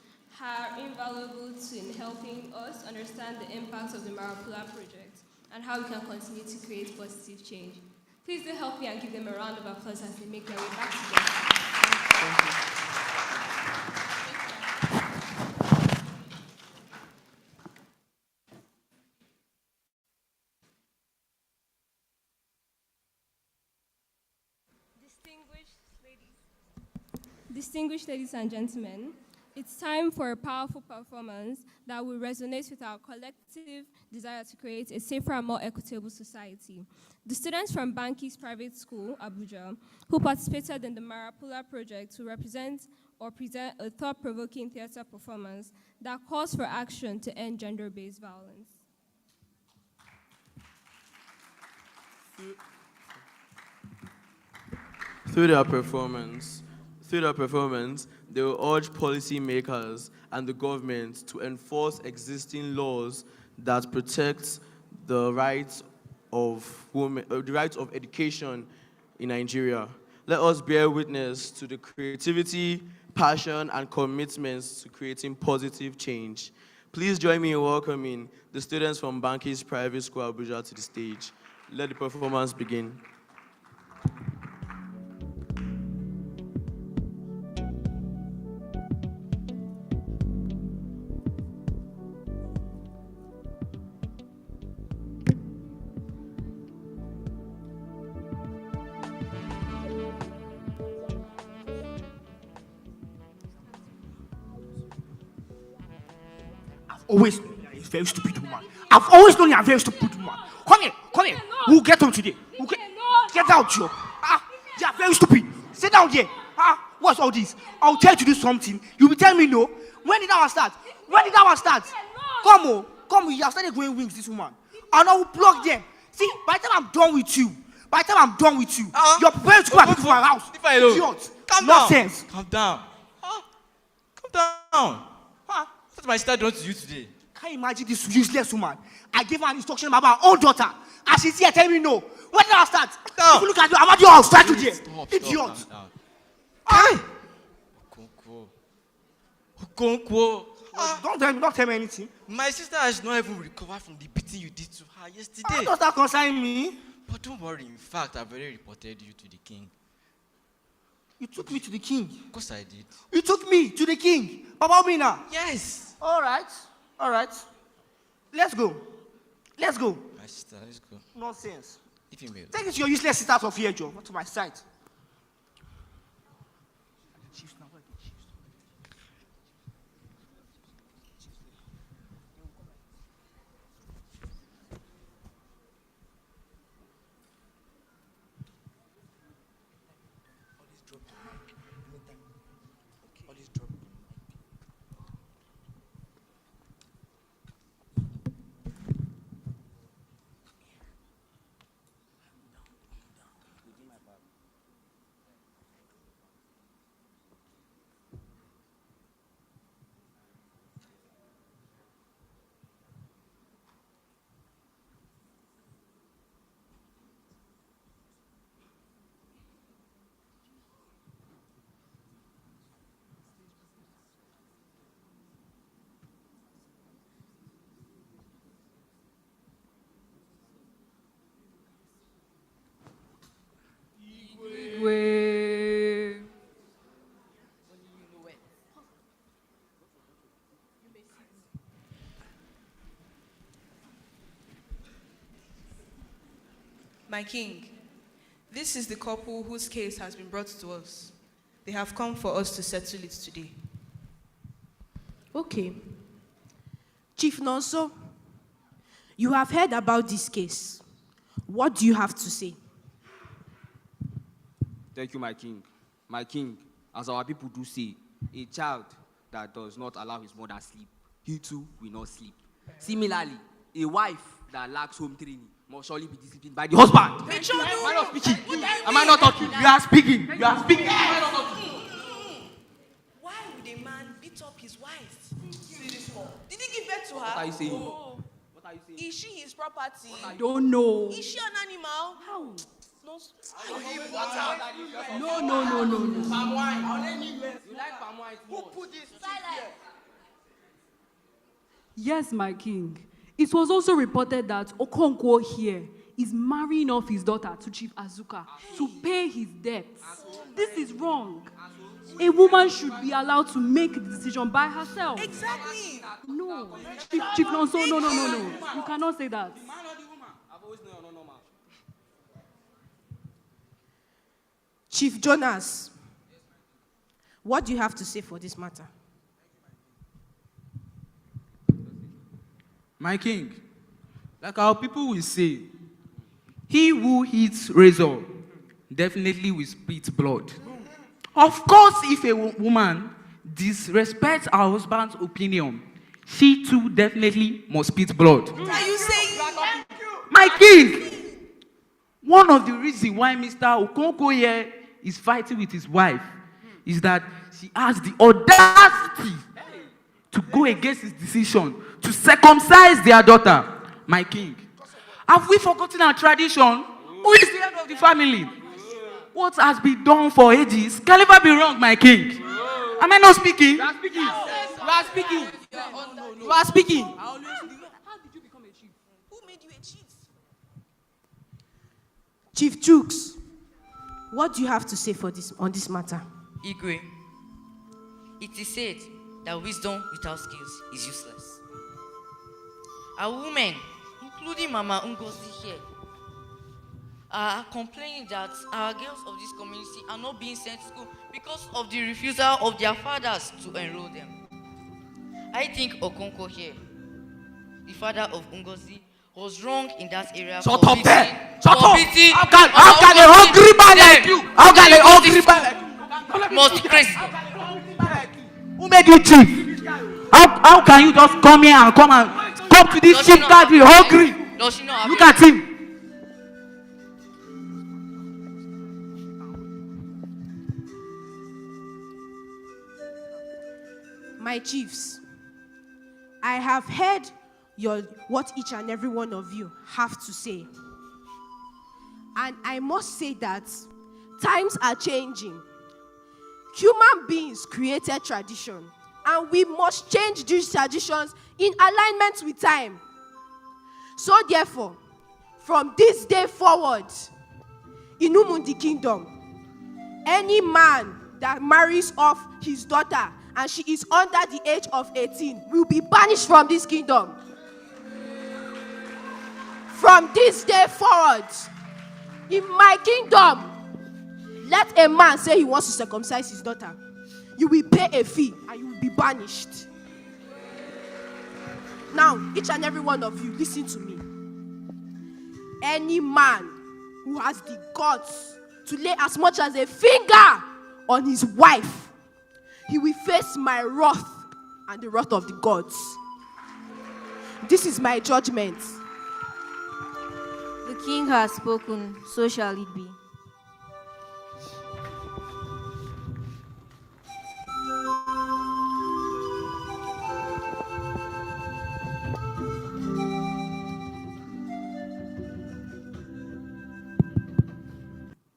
are invaluable in helping us understand the impacts of the Maru-a-pula project and how we can continue to create positive change. Please do help me and give them a round of applause as they make their way back to their seats. Thank you. Distinguished ladies and gentlemen, it's time for a powerful performance that will resonate with our collective desire to create a safer and more equitable society. The students from Banki's Private School, Abuja, who participated in the Maru-a-pula project will present a thought-provoking theater performance that calls for action to end gender-based violence. Through their performance, they will urge policymakers and the government to enforce existing laws that protect the rights of women, the rights of education in Nigeria. Let us bear witness to the creativity, passion, and commitments to creating positive change. Please join me in welcoming the students from Banki's Private School, Abuja, to the stage. Let the performance begin. Always known you're a very stupid woman. I've always known you're a very stupid woman. Come here. We'll get on today. Get out, Joe. You're very stupid. Sit down here. What's all this? I'll tell you to do something. You'll be telling me no. When did our start? Come on. You have started growing wings, this woman. And I will block them. See, by the time I'm done with you, you're prepared to go back to my house. Idiot. Nonsense. Calm down. Calm down. What my sister done to you today? Can you imagine this useless woman? I gave her an instruction about my own daughter, and she's here telling me no. When did I start? If you look at you, I'm at your house, try to there. Idiot. Okonkwo. Don't tell me anything. My sister has not even recovered from the beating you did to her yesterday. How does that concern me? But don't worry, in fact, I've already reported you to the king. You took me to the king? Of course I did. You took me to the king? Baba Obina? Yes. All right. Let's go. My sister, let's go. Nonsense. If you may. Take it to your useless sister out of here, Joe. Not to my side. My king, this is the couple whose case has been brought to us. They have come for us to settle it today. Okay. Chief Nonso, you have heard about this case. What do you have to say? Thank you, my king. My king, as our people do say, a child that does not allow his mother sleep, he too will not sleep. Similarly, a wife that lacks home training must surely be disciplined by the husband. Am I not speaking? Am I not talking? You are speaking. You are speaking. Am I not talking? Why would a man beat up his wife? See this one. Did he give birth to her? What are you saying? Oh. What are you saying? Is she his property? I don't know. Is she an animal? How? No. No. Palm wine. You like palm wine? Who put this here? Yes, my king. It was also reported that Okonkwo here is marrying off his daughter to Chief Azuka to pay his debts. This is wrong. A woman should be allowed to make the decision by herself. Exactly. No. Chief Nonso, no. You cannot say that. Chief Jonas, what do you have to say for this matter? My king, like our people will say, he who eats razor definitely will spit blood. Of course, if a woman disrespects her husband's opinion, she too definitely must spit blood. Are you saying? My king, one of the reasons why Mr. Okonkwo here is fighting with his wife is that she has the audacity to go against his decision to circumcise their daughter. My king, have we forgotten our tradition? Who is the head of the family? What has been done for ages can never be wrong, my king. Am I not speaking? You are speaking. You are speaking. How did you become a chief? Who made you a chief? Chief Jukes, what do you have to say on this matter? Igwe, it is said that wisdom without skills is useless. Our women, including Mama Ngozi here, are complaining that our girls of this community are not being sent to school because of the refusal of their fathers to enroll them. I think Okonkwo here, the father of Ngozi, was wrong in that area. Shut up there! Shut up! How can a hungry man like you? How can a hungry man like you? Must be crazy. Who made you chief? How can you just come here and come to this chief country hungry? Look at him. My chiefs, I have heard what each and every one of you have to say. And I must say that times are changing. Human beings created tradition, and we must change these traditions in alignment with time. So therefore, from this day forward, in Umundi Kingdom, any man that marries off his daughter and she is under the age of 18 will be banished from this kingdom. From this day forward, in my kingdom, let a man say he wants to circumcise his daughter. You will pay a fee and you will be banished. Now, each and every one of you, listen to me. Any man who has the guts to lay as much as a finger on his wife, he will face my wrath and the wrath of the gods. This is my judgment. The king has spoken, so shall it be.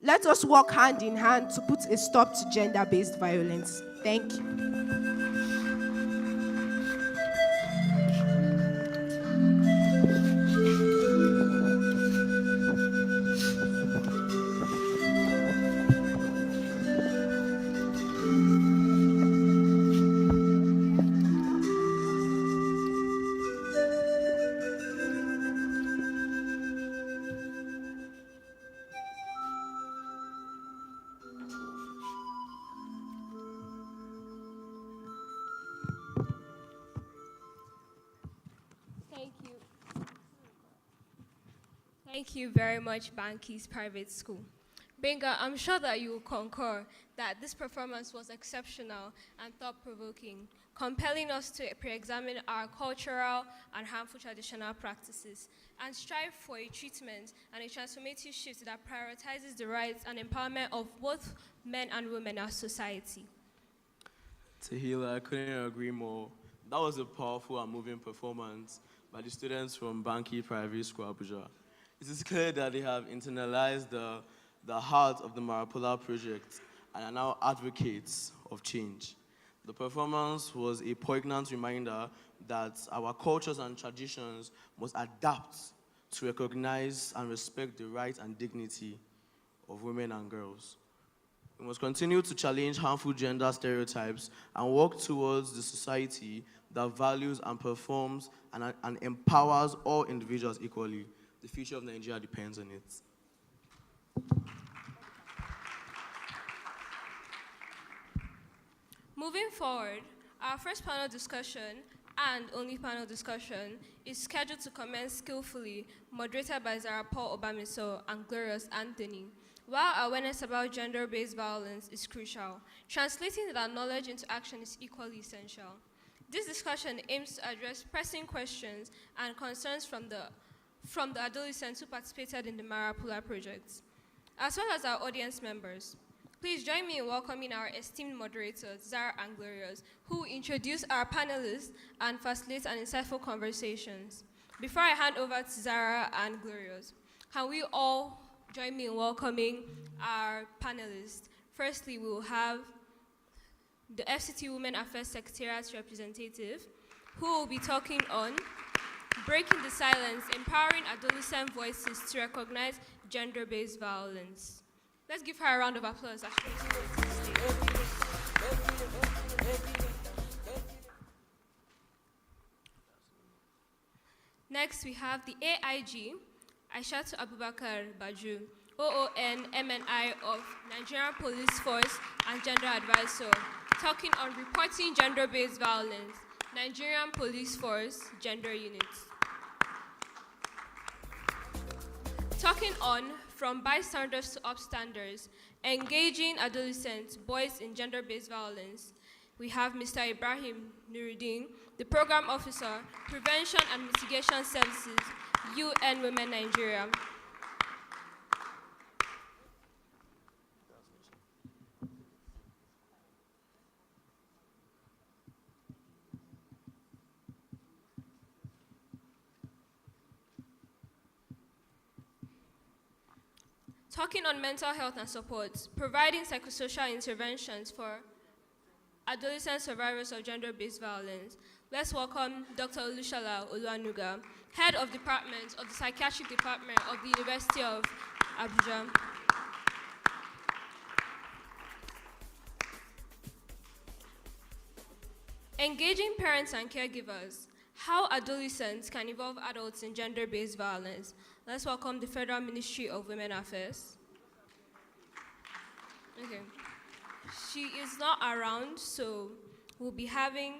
Let us work hand in hand to put a stop to gender-based violence. Thank you. Thank you very much, Banki's Private School. Benga, I'm sure that you will concur that this performance was exceptional and thought-provoking, compelling us to pre-examine our cultural and harmful traditional practices and strive for a treatment and a transformative shift that prioritizes the rights and empowerment of both men and women in our society. Tahila, I couldn't agree more. That was a powerful and moving performance by the students from Banki Private School, Abuja. It is clear that they have internalized the heart of the Maru-a-pula project and are now advocates of change. The performance was a poignant reminder that our cultures and traditions must adapt to recognize and respect the rights and dignity of women and girls. We must continue to challenge harmful gender stereotypes and work towards the society that values and performs and empowers all individuals equally. The future of Nigeria depends on it. Moving forward, our first panel discussion and only panel discussion is scheduled to commence skillfully, moderated by Zara Paul Obamiso and Glorious Anthony. While awareness about gender-based violence is crucial, translating that knowledge into action is equally essential. This discussion aims to address pressing questions and concerns from the adolescents who participated in the Maru-a-pula project, as well as our audience members. Please join me in welcoming our esteemed moderators, Zara and Glorious, who will introduce our panelists and facilitate an insightful conversations. Before I hand over to Zara and Glorious, can we all join me in welcoming our panelists? Firstly, we will have the FCT Women Affairs Secretariat representative, who will be talking on breaking the silence, empowering adolescent voices to recognize gender-based violence. Let's give her a round of applause. Next, we have the AIG, Aishatu Abubakar Baju, OON MNI of Nigerian Police Force and Gender Advisor, talking on reporting gender-based violence, Nigerian Police Force Gender Units. Talking on from bystanders to upstanders, engaging adolescents, boys in gender-based violence, we have Mr. Ibrahim Nuruddin, the Program Officer, Prevention and Mitigation Services, UN Women Nigeria. talking on mental health and support, providing psychosocial interventions for adolescent survivors of gender-based violence. Let's welcome Dr. Olushala Oluwanuga, Head of Department of the Psychiatric Department of the University of Abuja. Engaging parents and caregivers, how adolescents can involve adults in gender-based violence. Let's welcome the Federal Ministry of Women Affairs. Okay. She is not around, so we'll be having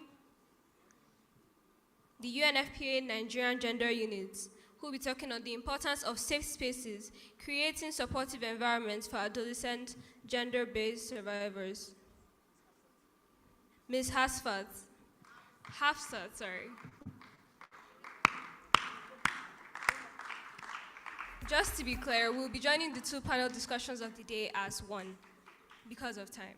the UNFPA Nigerian Gender Unit, who will be talking on the importance of safe spaces, creating supportive environments for adolescent gender-based survivors. Ms. Hafsat, sorry. Just to be clear, we'll be joining the two panel discussions of the day as one because of time.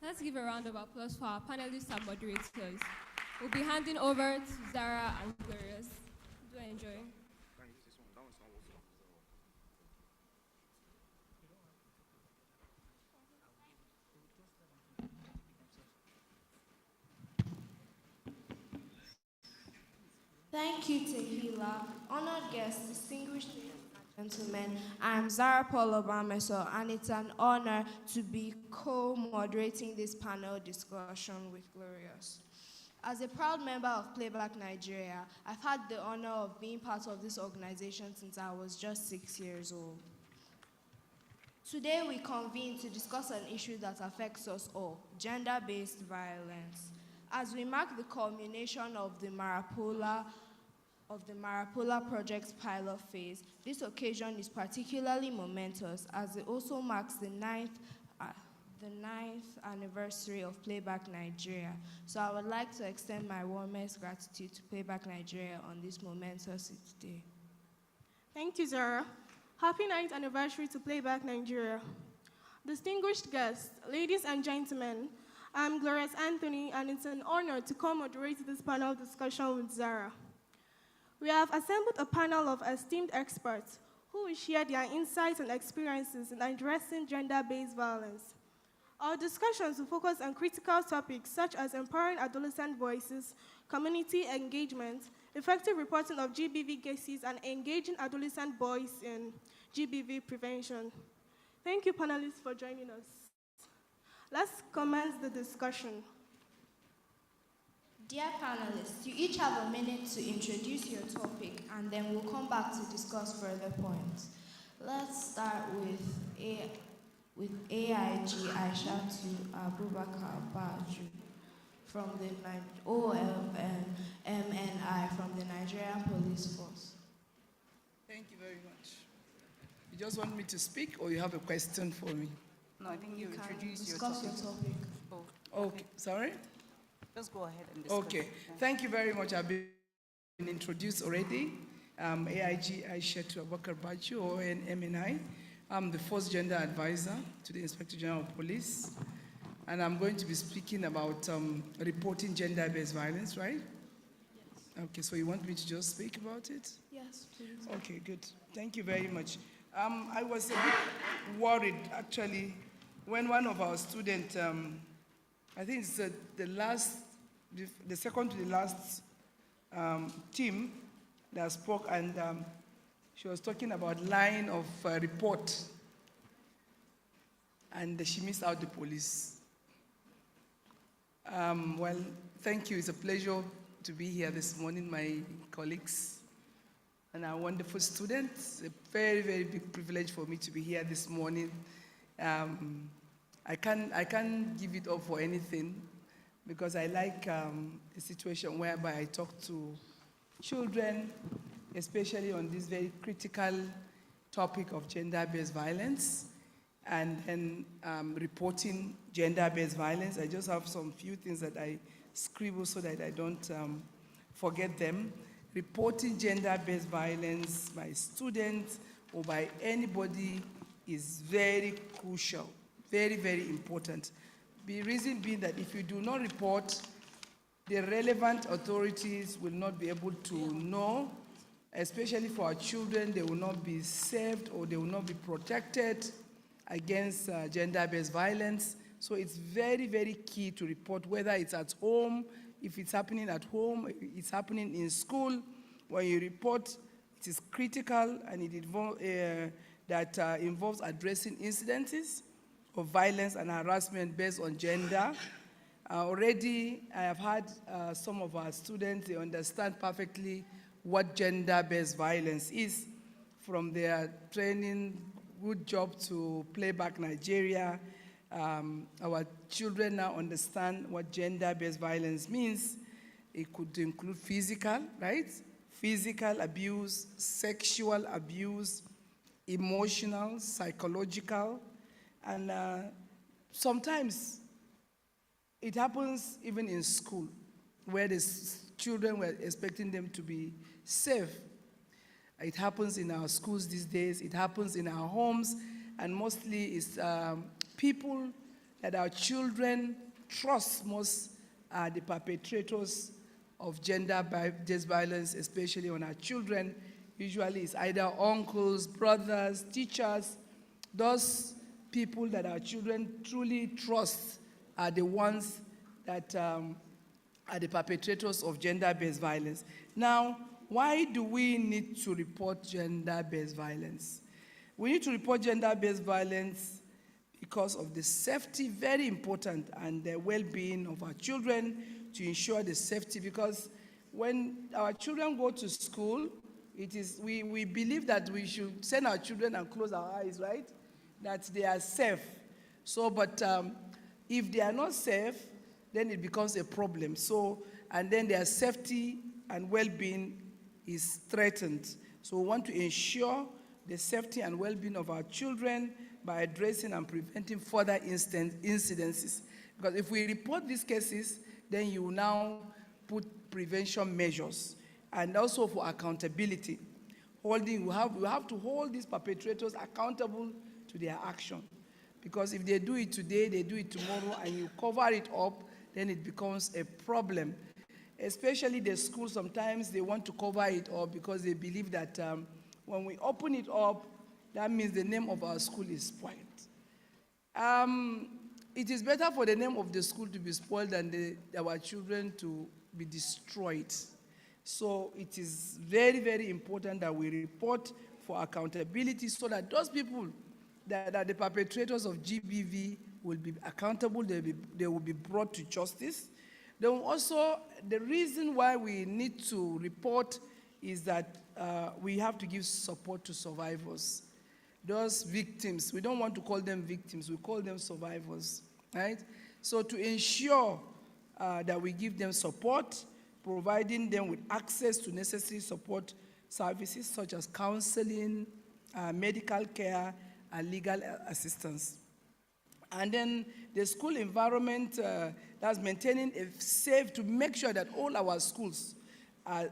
Let's give a round of applause for our panelists and moderators. We'll be handing over to Zara and Glorious. Do enjoy. Thank you, Tehila. Honored guests, distinguished ladies and gentlemen, I'm Zara Paul Obameso, and it's an honor to be co-moderating this panel discussion with Glorious. As a proud member of Playback Nigeria, I've had the honor of being part of this organization since I was just 6 years old. Today we convene to discuss an issue that affects us all, gender-based violence. As we mark the culmination of the Maru-a-pula project's pilot phase, this occasion is particularly momentous as it also marks the ninth anniversary of Playback Nigeria. So I would like to extend my warmest gratitude to Playback Nigeria on this momentous day. Thank you, Zara. Happy 9th anniversary to Playback Nigeria. Distinguished guests, ladies and gentlemen, I'm Glorious Anthony, and it's an honor to co-moderate this panel discussion with Zara. We have assembled a panel of esteemed experts who will share their insights and experiences in addressing gender-based violence. Our discussions will focus on critical topics such as empowering adolescent voices, community engagement, effective reporting of GBV cases, and engaging adolescent boys in GBV prevention. Thank you, panelists, for joining us. Let's commence the discussion. Dear panelists, you each have a minute to introduce your topic, and then we'll come back to discuss further points. Let's start with AIG Aishatu Abubakar Baju from the OMNI from the Nigerian Police Force. Thank you very much. You just want me to speak, or you have a question for me? No, I think you introduce your discuss topic. your topic. Oh, okay. Sorry? Just go ahead and discuss. Okay. Yeah. Thank you very much. I've been introduced already. AIG Aishatu Abubakar Baju, OMNI. I'm the first gender advisor to the Inspector General of Police. And I'm going to be speaking about reporting gender-based violence, right? Yes. Okay, so you want me to just speak about it? Yes, please. Okay, good. Thank you very much. I was a bit worried, actually, when one of our students, I think it's the second to the last team that spoke, and she was talking about line of report, and she missed out the police. Well, thank you. It's a pleasure to be here this morning, my colleagues and our wonderful students. It's a very, very big privilege for me to be here this morning. I can't give it up for anything because I like a situation whereby I talk to children, especially on this very critical topic of gender-based violence and then reporting gender-based violence. I just have some few things that I scribble so that I don't forget them. Reporting gender-based violence by students or by anybody is very crucial, very, very important. The reason being that if you do not report, the relevant authorities will not be able to know, especially for our children, they will not be saved or they will not be protected against gender-based violence. So it's very, very key to report, whether it's at home, if it's happening at home, it's happening in school. When you report, it is critical and it involves addressing incidences of violence and harassment based on gender. Already, I have had some of our students, they understand perfectly what gender-based violence is from their training. Good job to Playback Nigeria. Our children now understand what gender-based violence means. It could include physical, right? Physical abuse, sexual abuse, emotional, psychological, and sometimes it happens even in school, where the children were expecting them to be safe. It happens in our schools these days, it happens in our homes, and mostly it's people that our children trust most are the perpetrators of gender-based violence, especially on our children. Usually it's either uncles, brothers, teachers. Those people that our children truly trust are the ones that are the perpetrators of gender-based violence. Now, why do we need to report gender-based violence? We need to report gender-based violence because of the safety, very important, and the well-being of our children, to ensure the safety, because when our children go to school, we believe that we should send our children and close our eyes, right? That they are safe. So, but if they are not safe, then it becomes a problem. So, and then their safety and well-being is threatened. So we want to ensure the safety and well-being of our children by addressing and preventing further incidences. Because if we report these cases, then you now put prevention measures, and also for accountability. We have to hold these perpetrators accountable to their action. Because if they do it today, they do it tomorrow, and you cover it up, then it becomes a problem. Especially the schools, sometimes they want to cover it up because they believe that when we open it up, that means the name of our school is spoiled. It is better for the name of the school to be spoiled than our children to be destroyed. So it is very, very important that we report for accountability so that those people that are the perpetrators of GBV will be accountable, they will be brought to justice. Then also, the reason why we need to report is that we have to give support to survivors. Those victims, we don't want to call them victims, we call them survivors, right? So to ensure that we give them support, providing them with access to necessary support services such as counseling, medical care, and legal assistance. And then the school environment, that's maintaining a safe, to make sure that all our schools,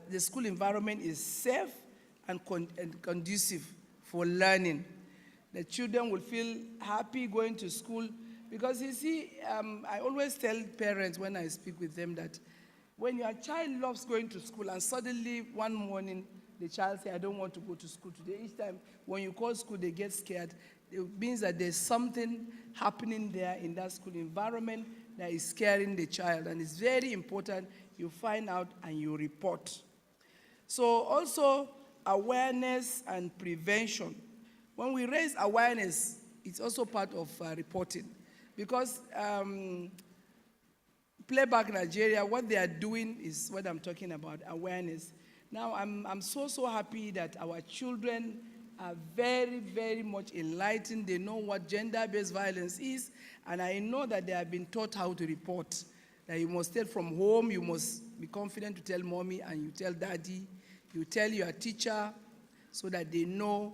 the school environment is safe and conducive for learning. The children will feel happy going to school, because you see, I always tell parents when I speak with them that when your child loves going to school and suddenly one morning the child says, I don't want to go to school today, each time when you call school they get scared, it means that there's something happening there in that school environment that is scaring the child, and it's very important you find out and you report. So also awareness and prevention. When we raise awareness, it's also part of reporting, because Playback Nigeria, what they are doing is what I'm talking about, awareness. Now, I'm so happy that our children are very, very much enlightened. They know what gender-based violence is, and I know that they have been taught how to report. That you must tell from home, you must be confident to tell mommy, and you tell daddy, you tell your teacher, so that they know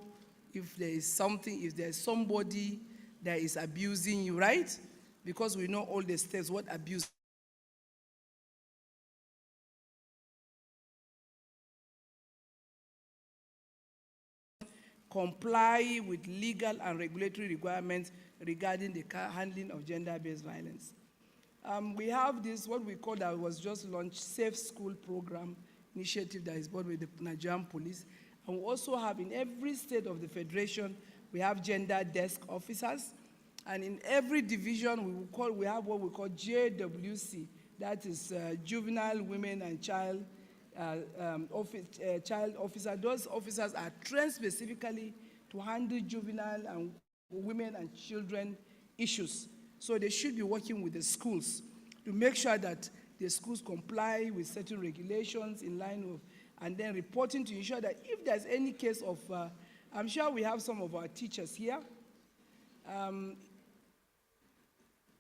if there is something, if there's somebody that is abusing you, right? Because we know all the steps, what abuse. Comply with legal and regulatory requirements regarding the handling of gender-based violence. We have this, what we call, that was just launched, Safe School Program initiative that is brought with the Nigerian police. And we also have in every state of the Federation, we have gender desk officers. And in every division, we have what we call JWC, that is Juvenile, Women, and Child child officer. Those officers are trained specifically to handle juvenile and women and children issues. So they should be working with the schools to make sure that the schools comply with certain regulations in line with, and then reporting to ensure that if there's any case of, I'm sure we have some of our teachers here,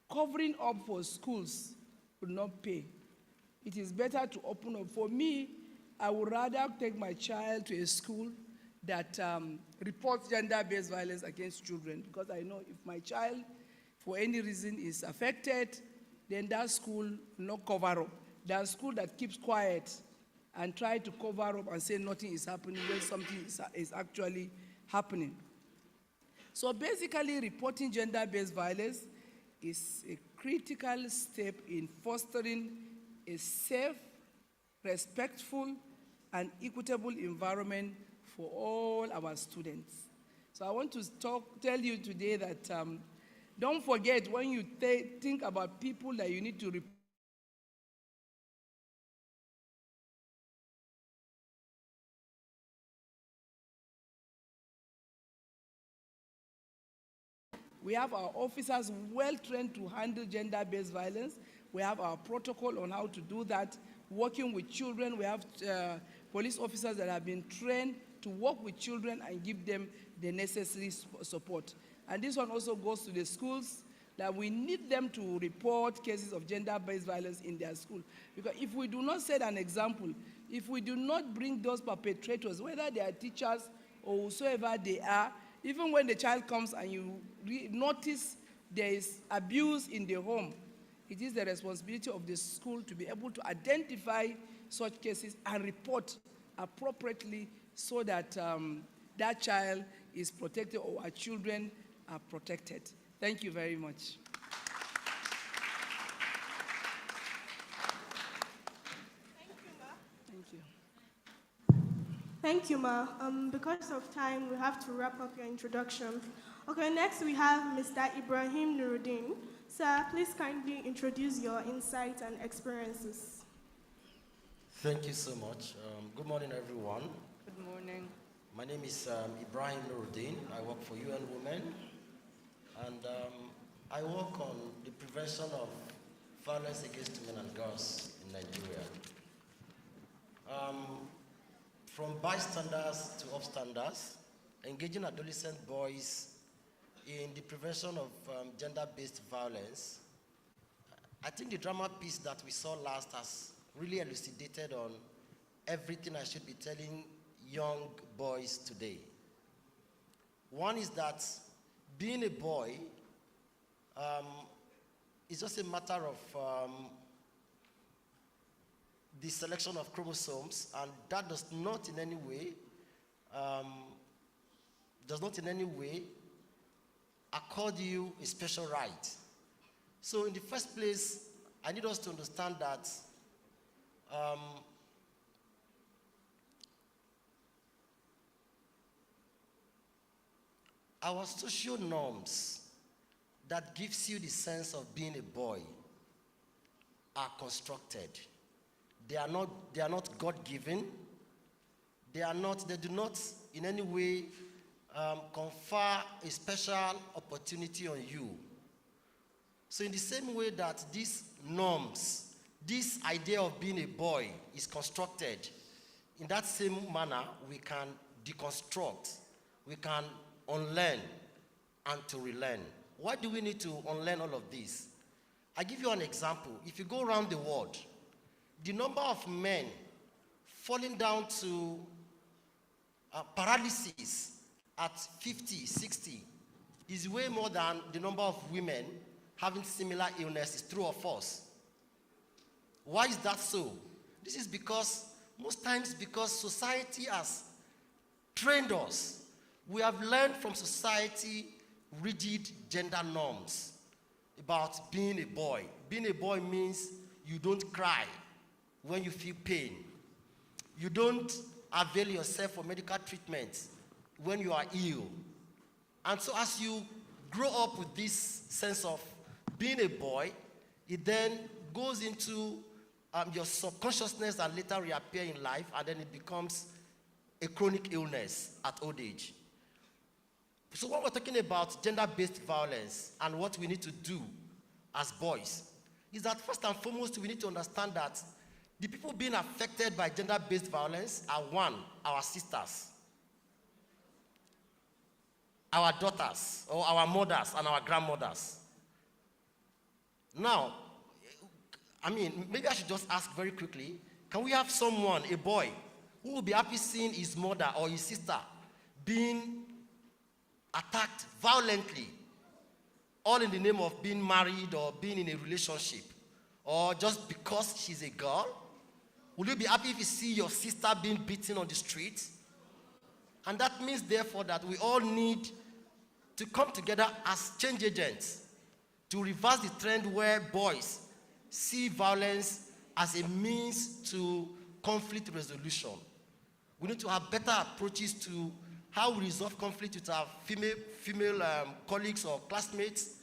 covering up for schools will not pay. It is better to open up. For me, I would rather take my child to a school that reports gender-based violence against children, because I know if my child, for any reason, is affected, then that school will not cover up. There's a school that keeps quiet and try to cover up and say nothing is happening when something is actually happening. So basically, reporting gender-based violence is a critical step in fostering a safe, respectful, and equitable environment for all our students. So I want to tell you today that don't forget, when you think about people that you need to report, we have our officers well-trained to handle gender-based violence. We have our protocol on how to do that. Working with children, we have police officers that have been trained to work with children and give them the necessary support. And this one also goes to the schools, that we need them to report cases of gender-based violence in their school. Because if we do not set an example, if we do not bring those perpetrators, whether they are teachers or whosoever they are, even when the child comes and you notice there is abuse in the home, it is the responsibility of the school to be able to identify such cases and report appropriately so that that child is protected or our children are protected. Thank you very much. Thank you. Thank you, Ma. Because of time, we have to wrap up your introduction. Okay, next we have Mr. Ibrahim Nuruddin. Sir, please kindly introduce your insights and experiences. Thank you so much. Good morning, everyone. Good morning. My name is Ibrahim Nuruddin. I work for UN Women, and I work on the prevention of violence against women and girls in Nigeria. From bystanders to upstanders, engaging adolescent boys in the prevention of gender-based violence. I think the drama piece that we saw last has really elucidated on everything I should be telling young boys today. One is that being a boy is just a matter of the selection of chromosomes, and that does not in any way accord you a special right. So in the first place, I need us to understand that our social norms that gives you the sense of being a boy are constructed. They are not God-given. They do not in any way confer a special opportunity on you. So in the same way that these norms, this idea of being a boy is constructed, in that same manner, we can deconstruct, we can unlearn, and to relearn. Why do we need to unlearn all of this? I give you an example. If you go around the world, the number of men falling down to paralysis at 50, 60 is way more than the number of women having similar illnesses, true or false. Why is that so? This is because, most times because society has trained us. We have learned from society rigid gender norms about being a boy. Being a boy means you don't cry when you feel pain. You don't avail yourself for medical treatment when you are ill. And so as you grow up with this sense of being a boy, it then goes into your subconsciousness and later reappear in life, and then it becomes a chronic illness at old age. So when we're talking about gender-based violence and what we need to do as boys, is that first and foremost we need to understand that the people being affected by gender-based violence are one, our sisters, our daughters, or our mothers and our grandmothers. Now, maybe I should just ask very quickly, can we have someone, a boy, who will be happy seeing his mother or his sister being attacked violently, all in the name of being married or being in a relationship, or just because she's a girl? Will you be happy if you see your sister being beaten on the street? And that means, therefore, that we all need to come together as change agents to reverse the trend where boys see violence as a means to conflict resolution. We need to have better approaches to how we resolve conflict with our female colleagues or classmates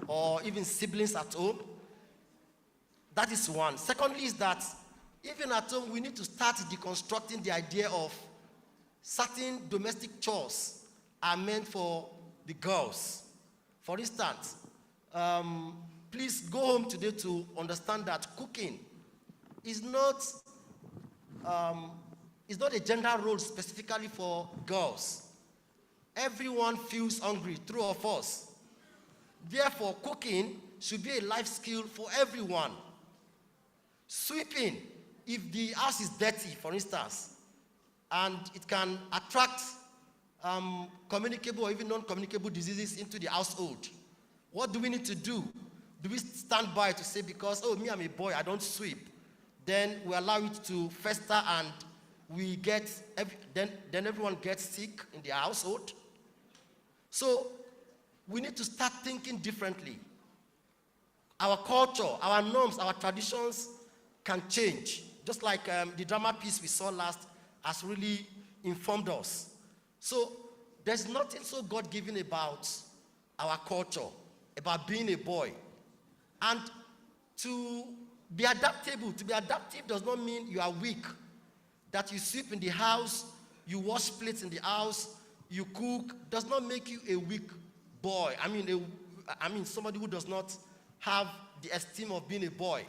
or even siblings at home. That is one. Secondly is that even at home, we need to start deconstructing the idea of certain domestic chores are meant for the girls. For instance, please go home today to understand that cooking is not a gender role specifically for girls. Everyone feels hungry, true or false. Therefore, cooking should be a life skill for everyone. Sweeping, if the house is dirty, for instance, and it can attract communicable or even non-communicable diseases into the household, what do we need to do? Do we stand by to say, because, oh, me, I'm a boy, I don't sweep, then we allow it to fester and we get, then everyone gets sick in the household? So we need to start thinking differently. Our culture, our norms, our traditions can change. Just like the drama piece we saw last has really informed us. So there's nothing so God-given about our culture, about being a boy. And to be adaptable, to be adaptive does not mean you are weak. That you sweep in the house, you wash plates in the house, you cook, does not make you a weak boy. I mean somebody who does not have the esteem of being a boy.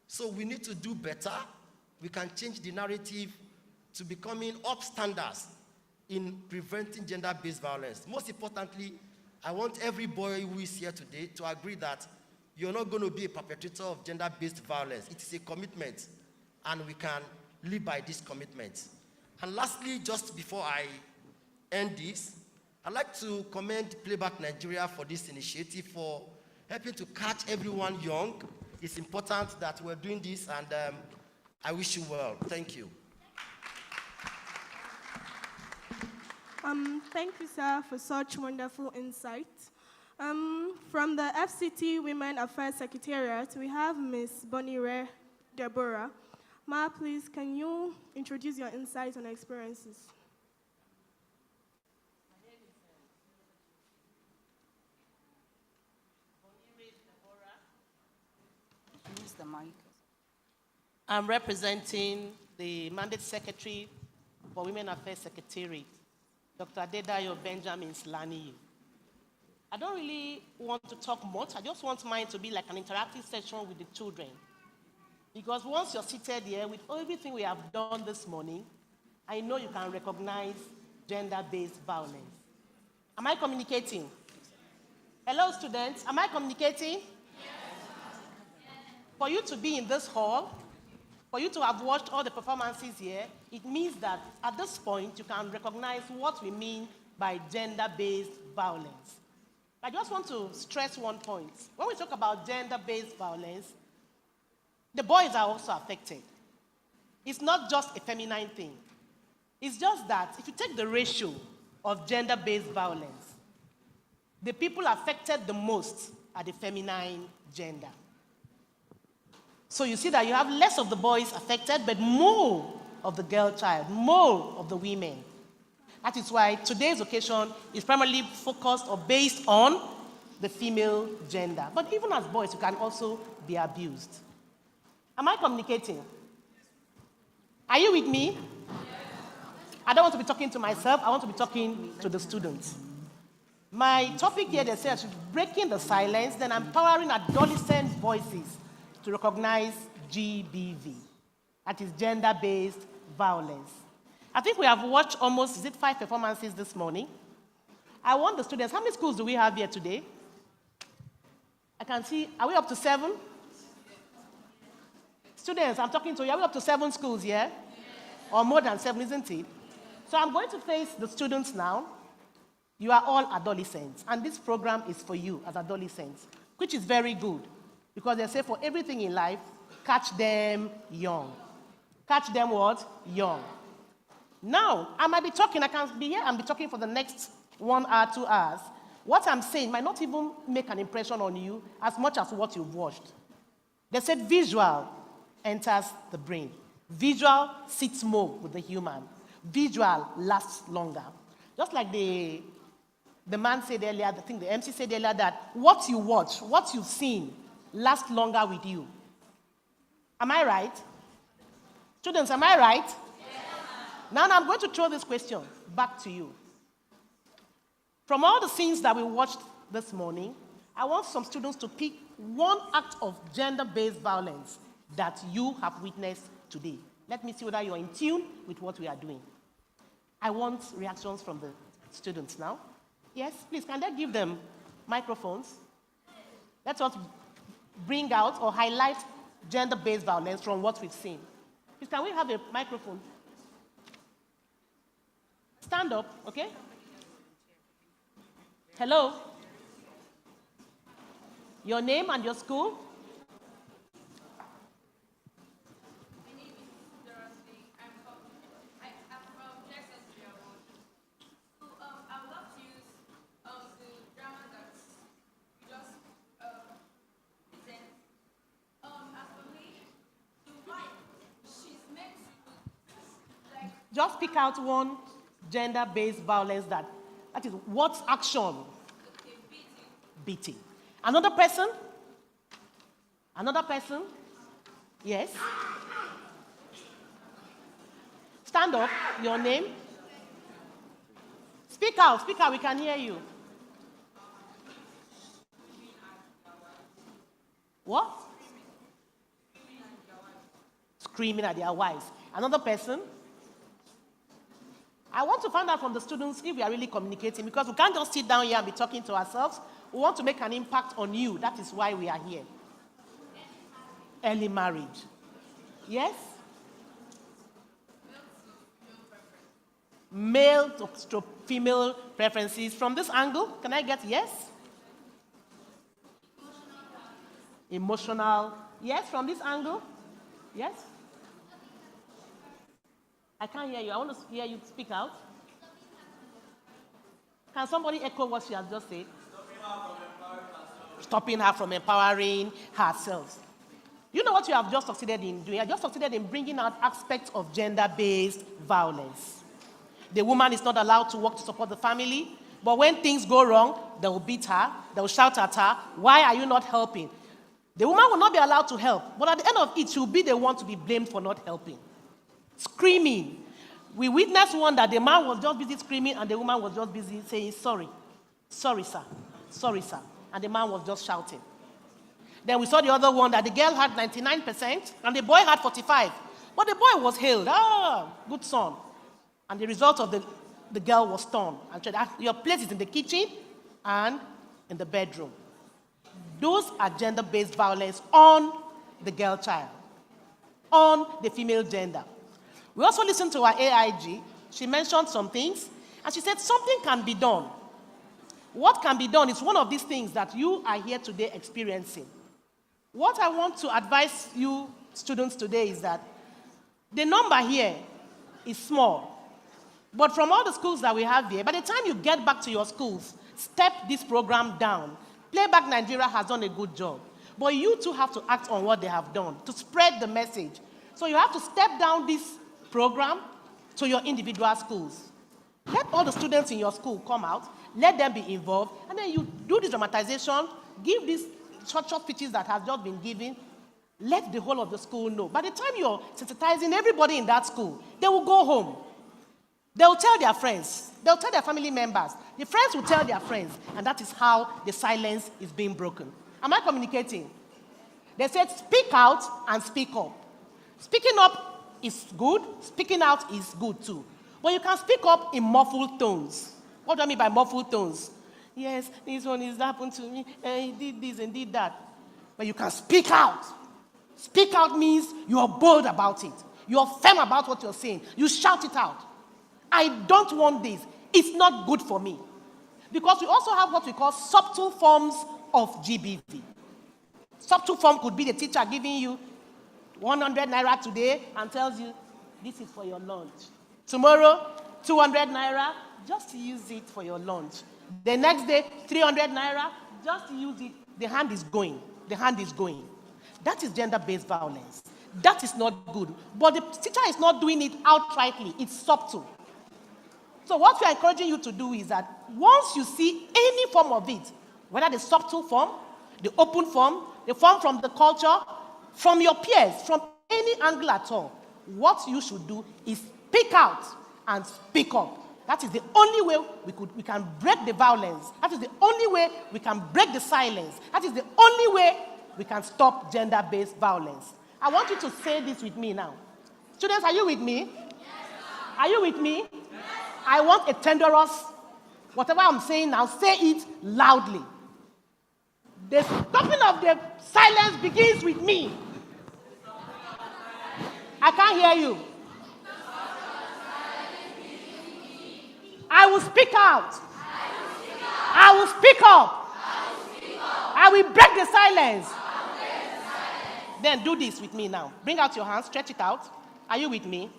So we need to do better. We can change the narrative to becoming upstanders in preventing gender-based violence. Most importantly, I want every boy who is here today to agree that you're not going to be a perpetrator of gender-based violence. It is a commitment, and we can live by this commitment. And lastly, just before I end this, I'd like to commend Playback Nigeria for this initiative, for helping to catch everyone young. It's important that we're doing this, and I wish you well. Thank you. Thank you, sir, for such wonderful insight. From the FCT Women Affairs Secretariat, we have Ms. Bonire Deborah. Ma, please, can you introduce your insights and experiences? Use the mic. I'm representing the Mandate Secretary for Women Affairs Secretariat, Dr. Adedayo Benjamin Slani. I don't really want to talk much. I just want mine to be like an interactive session with the children. Because once you're seated here with everything we have done this morning, I know you can recognize gender-based violence. Am I communicating? Hello, students. Am I communicating? For you to be in this hall, for you to have watched all the performances here, it means that at this point, you can recognize what we mean by gender-based violence. I just want to stress one point. When we talk about gender-based violence, the boys are also affected. It's not just a feminine thing. It's just that if you take the ratio of gender-based violence, the people affected the most are the feminine gender. So you see that you have less of the boys affected, but more of the girl child, more of the women. That is why today's occasion is primarily focused or based on the female gender. But even as boys, you can also be abused. Am I communicating? Are you with me? I don't want to be talking to myself. I want to be talking to the students. My topic here, they say, is breaking the silence, then empowering adolescent voices to recognize GBV. That is gender-based violence. I think we have watched almost, 5 performances this morning? I want the students, how many schools do we have here today? I can see, are we up to 7? Students, I'm talking to you, are we up to 7 schools here? Or more than 7, isn't it? So I'm going to face the students now. You are all adolescents, and this program is for you as adolescents, which is very good, because they say for everything in life, catch them young. Catch them what? Young. Now, I might be talking, I can be here and be talking for the next 1 hour, 2 hours. What I'm saying might not even make an impression on you as much as what you've watched. They said visual enters the brain. Visual sits more with the human. Visual lasts longer. Just like the man said earlier, I think the MC said earlier, that what you watch, what you've seen, lasts longer with you. Am I right? Students, am I right? Now I'm going to throw this question back to you. From all the scenes that we watched this morning, I want some students to pick one act of gender-based violence that you have witnessed today. Let me see whether you're in tune with what we are doing. I want reactions from the students now. Yes, please, can they give them microphones? Let us bring out or highlight gender-based violence from what we've seen. Please, can we have a microphone? Stand up, okay? Hello? Your name and your school? Just pick out one gender-based violence that is what action? Beating. Another person? Another person? Yes? Stand up. Your name? Speak out, we can hear you. What? Screaming at their wives. Another person? I want to find out from the students if we are really communicating, because we can't just sit down here and be talking to ourselves. We want to make an impact on you. That is why we are here. Early marriage. Yes? Male to female preferences. From this angle, can I get yes? Emotional. Yes, from this angle? Yes? I can't hear you. I want to hear you speak out. Can somebody echo what she has just said? Stopping her from empowering herself. You know what you have just succeeded in doing? You have just succeeded in bringing out aspects of gender-based violence. The woman is not allowed to work to support the family, but when things go wrong, they will beat her, they will shout at her, why are you not helping? The woman will not be allowed to help, but at the end of it, she will be the one to be blamed for not helping. Screaming. We witnessed one that the man was just busy screaming and the woman was just busy saying, sorry. Sorry, sir. Sorry, sir. And the man was just shouting. Then we saw the other one that the girl had 99% and the boy had 45%. But the boy was hailed. Ah, good son. And the result of the girl was torn. And said, your place is in the kitchen and in the bedroom. Those are gender-based violence on the girl child, on the female gender. We also listened to our AIG. She mentioned some things, and she said something can be done. What can be done is one of these things that you are here today experiencing. What I want to advise you students today is that the number here is small. But from all the schools that we have here, by the time you get back to your schools, step this program down. Playback Nigeria has done a good job. But you too have to act on what they have done to spread the message. So you have to step down this program to your individual schools. Let all the students in your school come out, let them be involved, and then you do this dramatization, give these short speeches that have just been given, let the whole of the school know. By the time you're sensitizing everybody in that school, they will go home. They will tell their friends. They'll tell their family members. The friends will tell their friends, and that is how the silence is being broken. Am I communicating? They said speak out and speak up. Speaking up is good. Speaking out is good too. But you can speak up in muffled tones. What do I mean by muffled tones? Yes, this one is happened to me, and he did this and did that. But you can speak out. Speak out means you're bold about it. You're firm about what you're saying. You shout it out. I don't want this. It's not good for me. Because we also have what we call subtle forms of GBV. Subtle form could be the teacher giving you 100 naira today and tells you, this is for your lunch. Tomorrow, 200 naira, just use it for your lunch. The next day, 300 naira, just use it. The hand is going. The hand is going. That is gender-based violence. That is not good. But the teacher is not doing it outrightly. It's subtle. So what we are encouraging you to do is that once you see any form of it, whether the subtle form, the open form, the form from the culture, from your peers, from any angle at all, what you should do is speak out and speak up. That is the only way we can break the violence. That is the only way we can break the silence. That is the only way we can stop gender-based violence. I want you to say this with me now. Students, are you with me? Yes, are you with me? Yes. I want a tenderous, whatever I'm saying now, say it loudly. The stopping of the silence begins with me. I can't hear you. I will speak out. I will speak up. I will break the silence. Then do this with me now. Bring out your hands, stretch it out. Are you with me?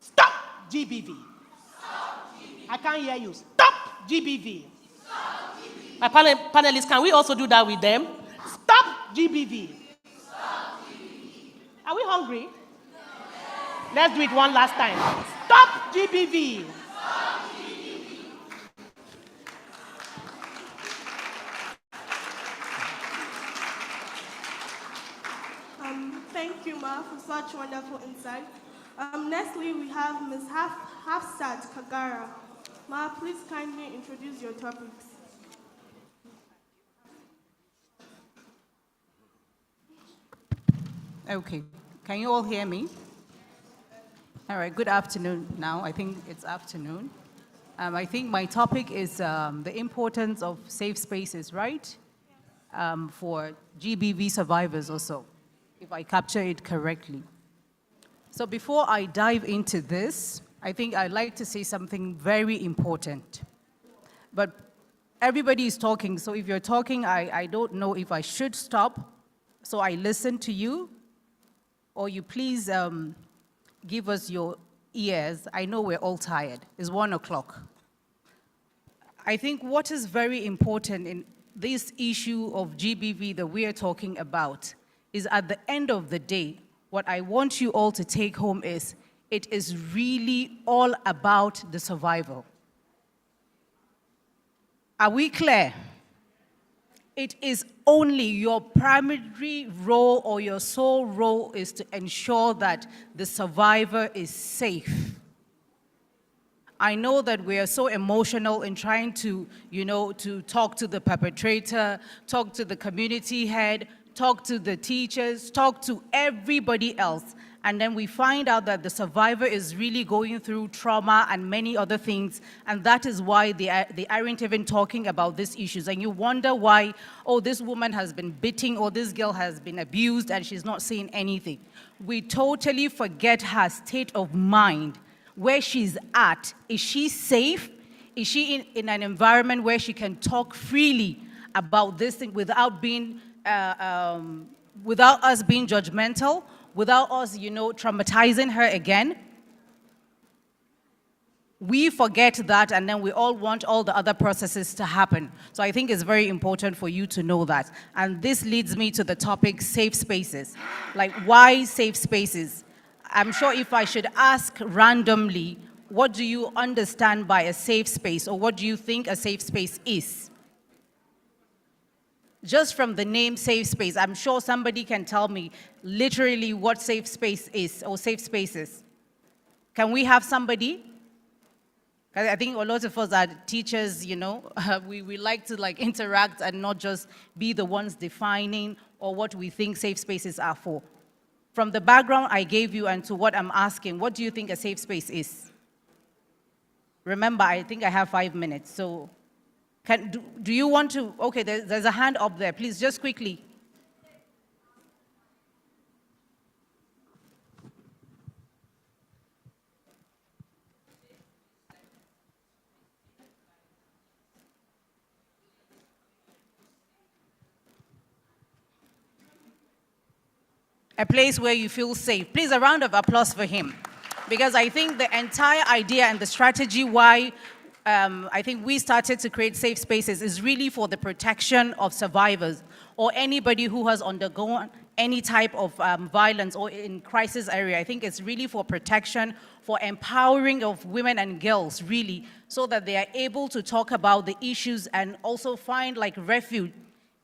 Stop GBV. I can't hear you. Stop GBV. My panelists, can we also do that with them? Stop GBV. Are we hungry? Let's do it one last time. Stop GBV. Thank you, Ma, for such wonderful insight. Nextly, we have Ms. Hafsat Kagara. Ma, please kindly introduce your topics. Okay. Can you all hear me? All right. Good afternoon now. I think it's afternoon. I think my topic is the importance of safe spaces, right? For GBV survivors also, if I capture it correctly. So before I dive into this, I think I'd like to say something very important. But everybody is talking, so if you're talking, I don't know if I should stop, so I listen to you, or you please give us your ears. I know we're all tired. It's 1 o'clock. I think what is very important in this issue of GBV that we are talking about is at the end of the day, what I want you all to take home is, it is really all about the survival. Are we clear? It is only your primary role or your sole role is to ensure that the survivor is safe. I know that we are so emotional in trying to, to talk to the perpetrator, talk to the community head, talk to the teachers, talk to everybody else. And then we find out that the survivor is really going through trauma and many other things. And that is why they aren't even talking about these issues. And you wonder why, oh, this woman has been beaten or this girl has been abused and she's not saying anything. We totally forget her state of mind, where she's at. Is she safe? Is she in an environment where she can talk freely about this thing without being, without us being judgmental? Without us, traumatizing her again? We forget that, and then we all want all the other processes to happen. So I think it's very important for you to know that. And this leads me to the topic safe spaces. Like, why safe spaces? I'm sure if I should ask randomly, what do you understand by a safe space, or what do you think a safe space is? Just from the name safe space, I'm sure somebody can tell me literally what safe space is or safe spaces. Can we have somebody? I think a lot of us are teachers, we like to interact and not just be the ones defining or what we think safe spaces are for. From the background I gave you and to what I'm asking, what do you think a safe space is? Remember, I think I have 5 minutes, so do you want to, okay, there's a hand up there, please, just quickly. A place where you feel safe. Please, a round of applause for him. Because I think the entire idea and the strategy why I think we started to create safe spaces is really for the protection of survivors or anybody who has undergone any type of violence or in crisis area. I think it's really for protection, for empowering of women and girls, really, so that they are able to talk about the issues and also find refuge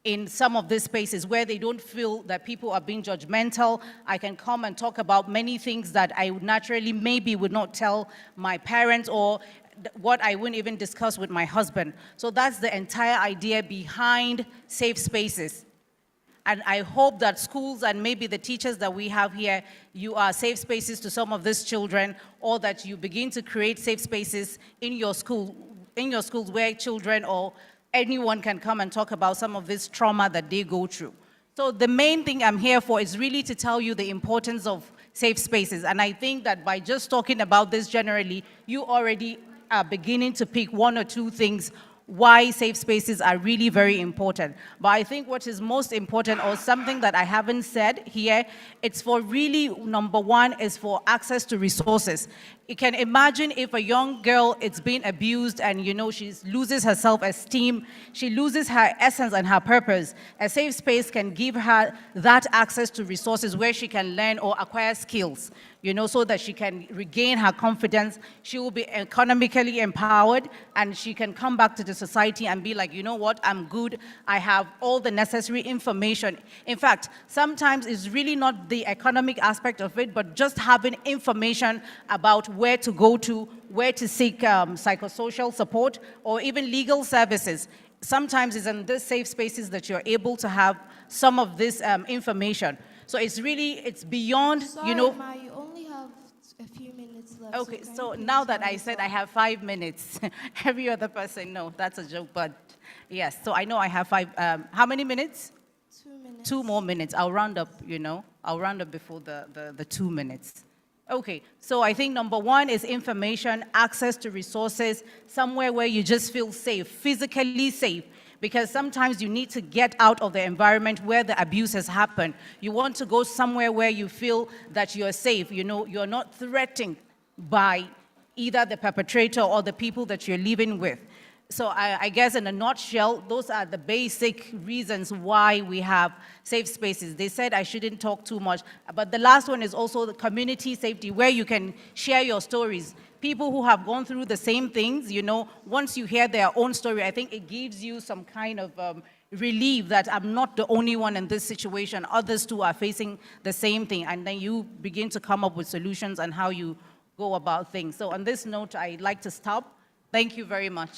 in some of these spaces where they don't feel that people are being judgmental. I can come and talk about many things that I would naturally maybe would not tell my parents or what I wouldn't even discuss with my husband. So that's the entire idea behind safe spaces. And I hope that schools and maybe the teachers that we have here, you are safe spaces to some of these children, or that you begin to create safe spaces in your schools where children or anyone can come and talk about some of this trauma that they go through. So the main thing I'm here for is really to tell you the importance of safe spaces. And I think that by just talking about this generally, you already are beginning to pick one or two things why safe spaces are really very important. But I think what is most important, or something that I haven't said here, it's for really, number one, is for access to resources. You can imagine if a young girl is being abused and she loses her self-esteem, she loses her essence and her purpose. A safe space can give her that access to resources where she can learn or acquire skills, so that she can regain her confidence. She will be economically empowered and she can come back to the society and be like, you know what, I'm good. I have all the necessary information. In fact, sometimes it's really not the economic aspect of it, but just having information about where to go to, where to seek psychosocial support or even legal services. Sometimes it's in these safe spaces that you're able to have some of this information. So it's beyond, Sorry, Ma, you only have a few minutes left. Okay, so now that I said I have 5 minutes, every other person, no, that's a joke, but yes. So I know I have how many minutes? 2 minutes. 2 more minutes. I'll round up, I'll round up before the 2 minutes. Okay, so I think number one is information, access to resources, somewhere where you just feel safe, physically safe. Because sometimes you need to get out of the environment where the abuse has happened. You want to go somewhere where you feel that you're safe. You're not threatened by either the perpetrator or the people that you're living with. So I guess in a nutshell, those are the basic reasons why we have safe spaces. They said I shouldn't talk too much, but the last one is also the community safety, where you can share your stories. People who have gone through the same things, once you hear their own story, I think it gives you some kind of relief that I'm not the only one in this situation. Others too are facing the same thing. And then you begin to come up with solutions on how you go about things. So on this note, I'd like to stop. Thank you very much.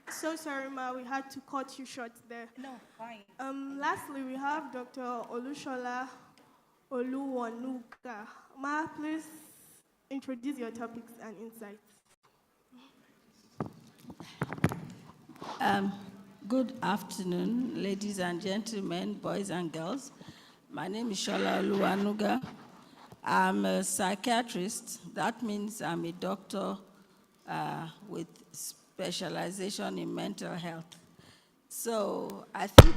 So sorry, Ma, we had to cut you short there. No, fine. Lastly, we have Dr. Olushola Oluwanuga. Ma, please introduce your topics and insights. Good afternoon, ladies and gentlemen, boys and girls. My name is Shola Oluwanuga. I'm a psychiatrist. That means I'm a doctor with specialization in mental health. So I think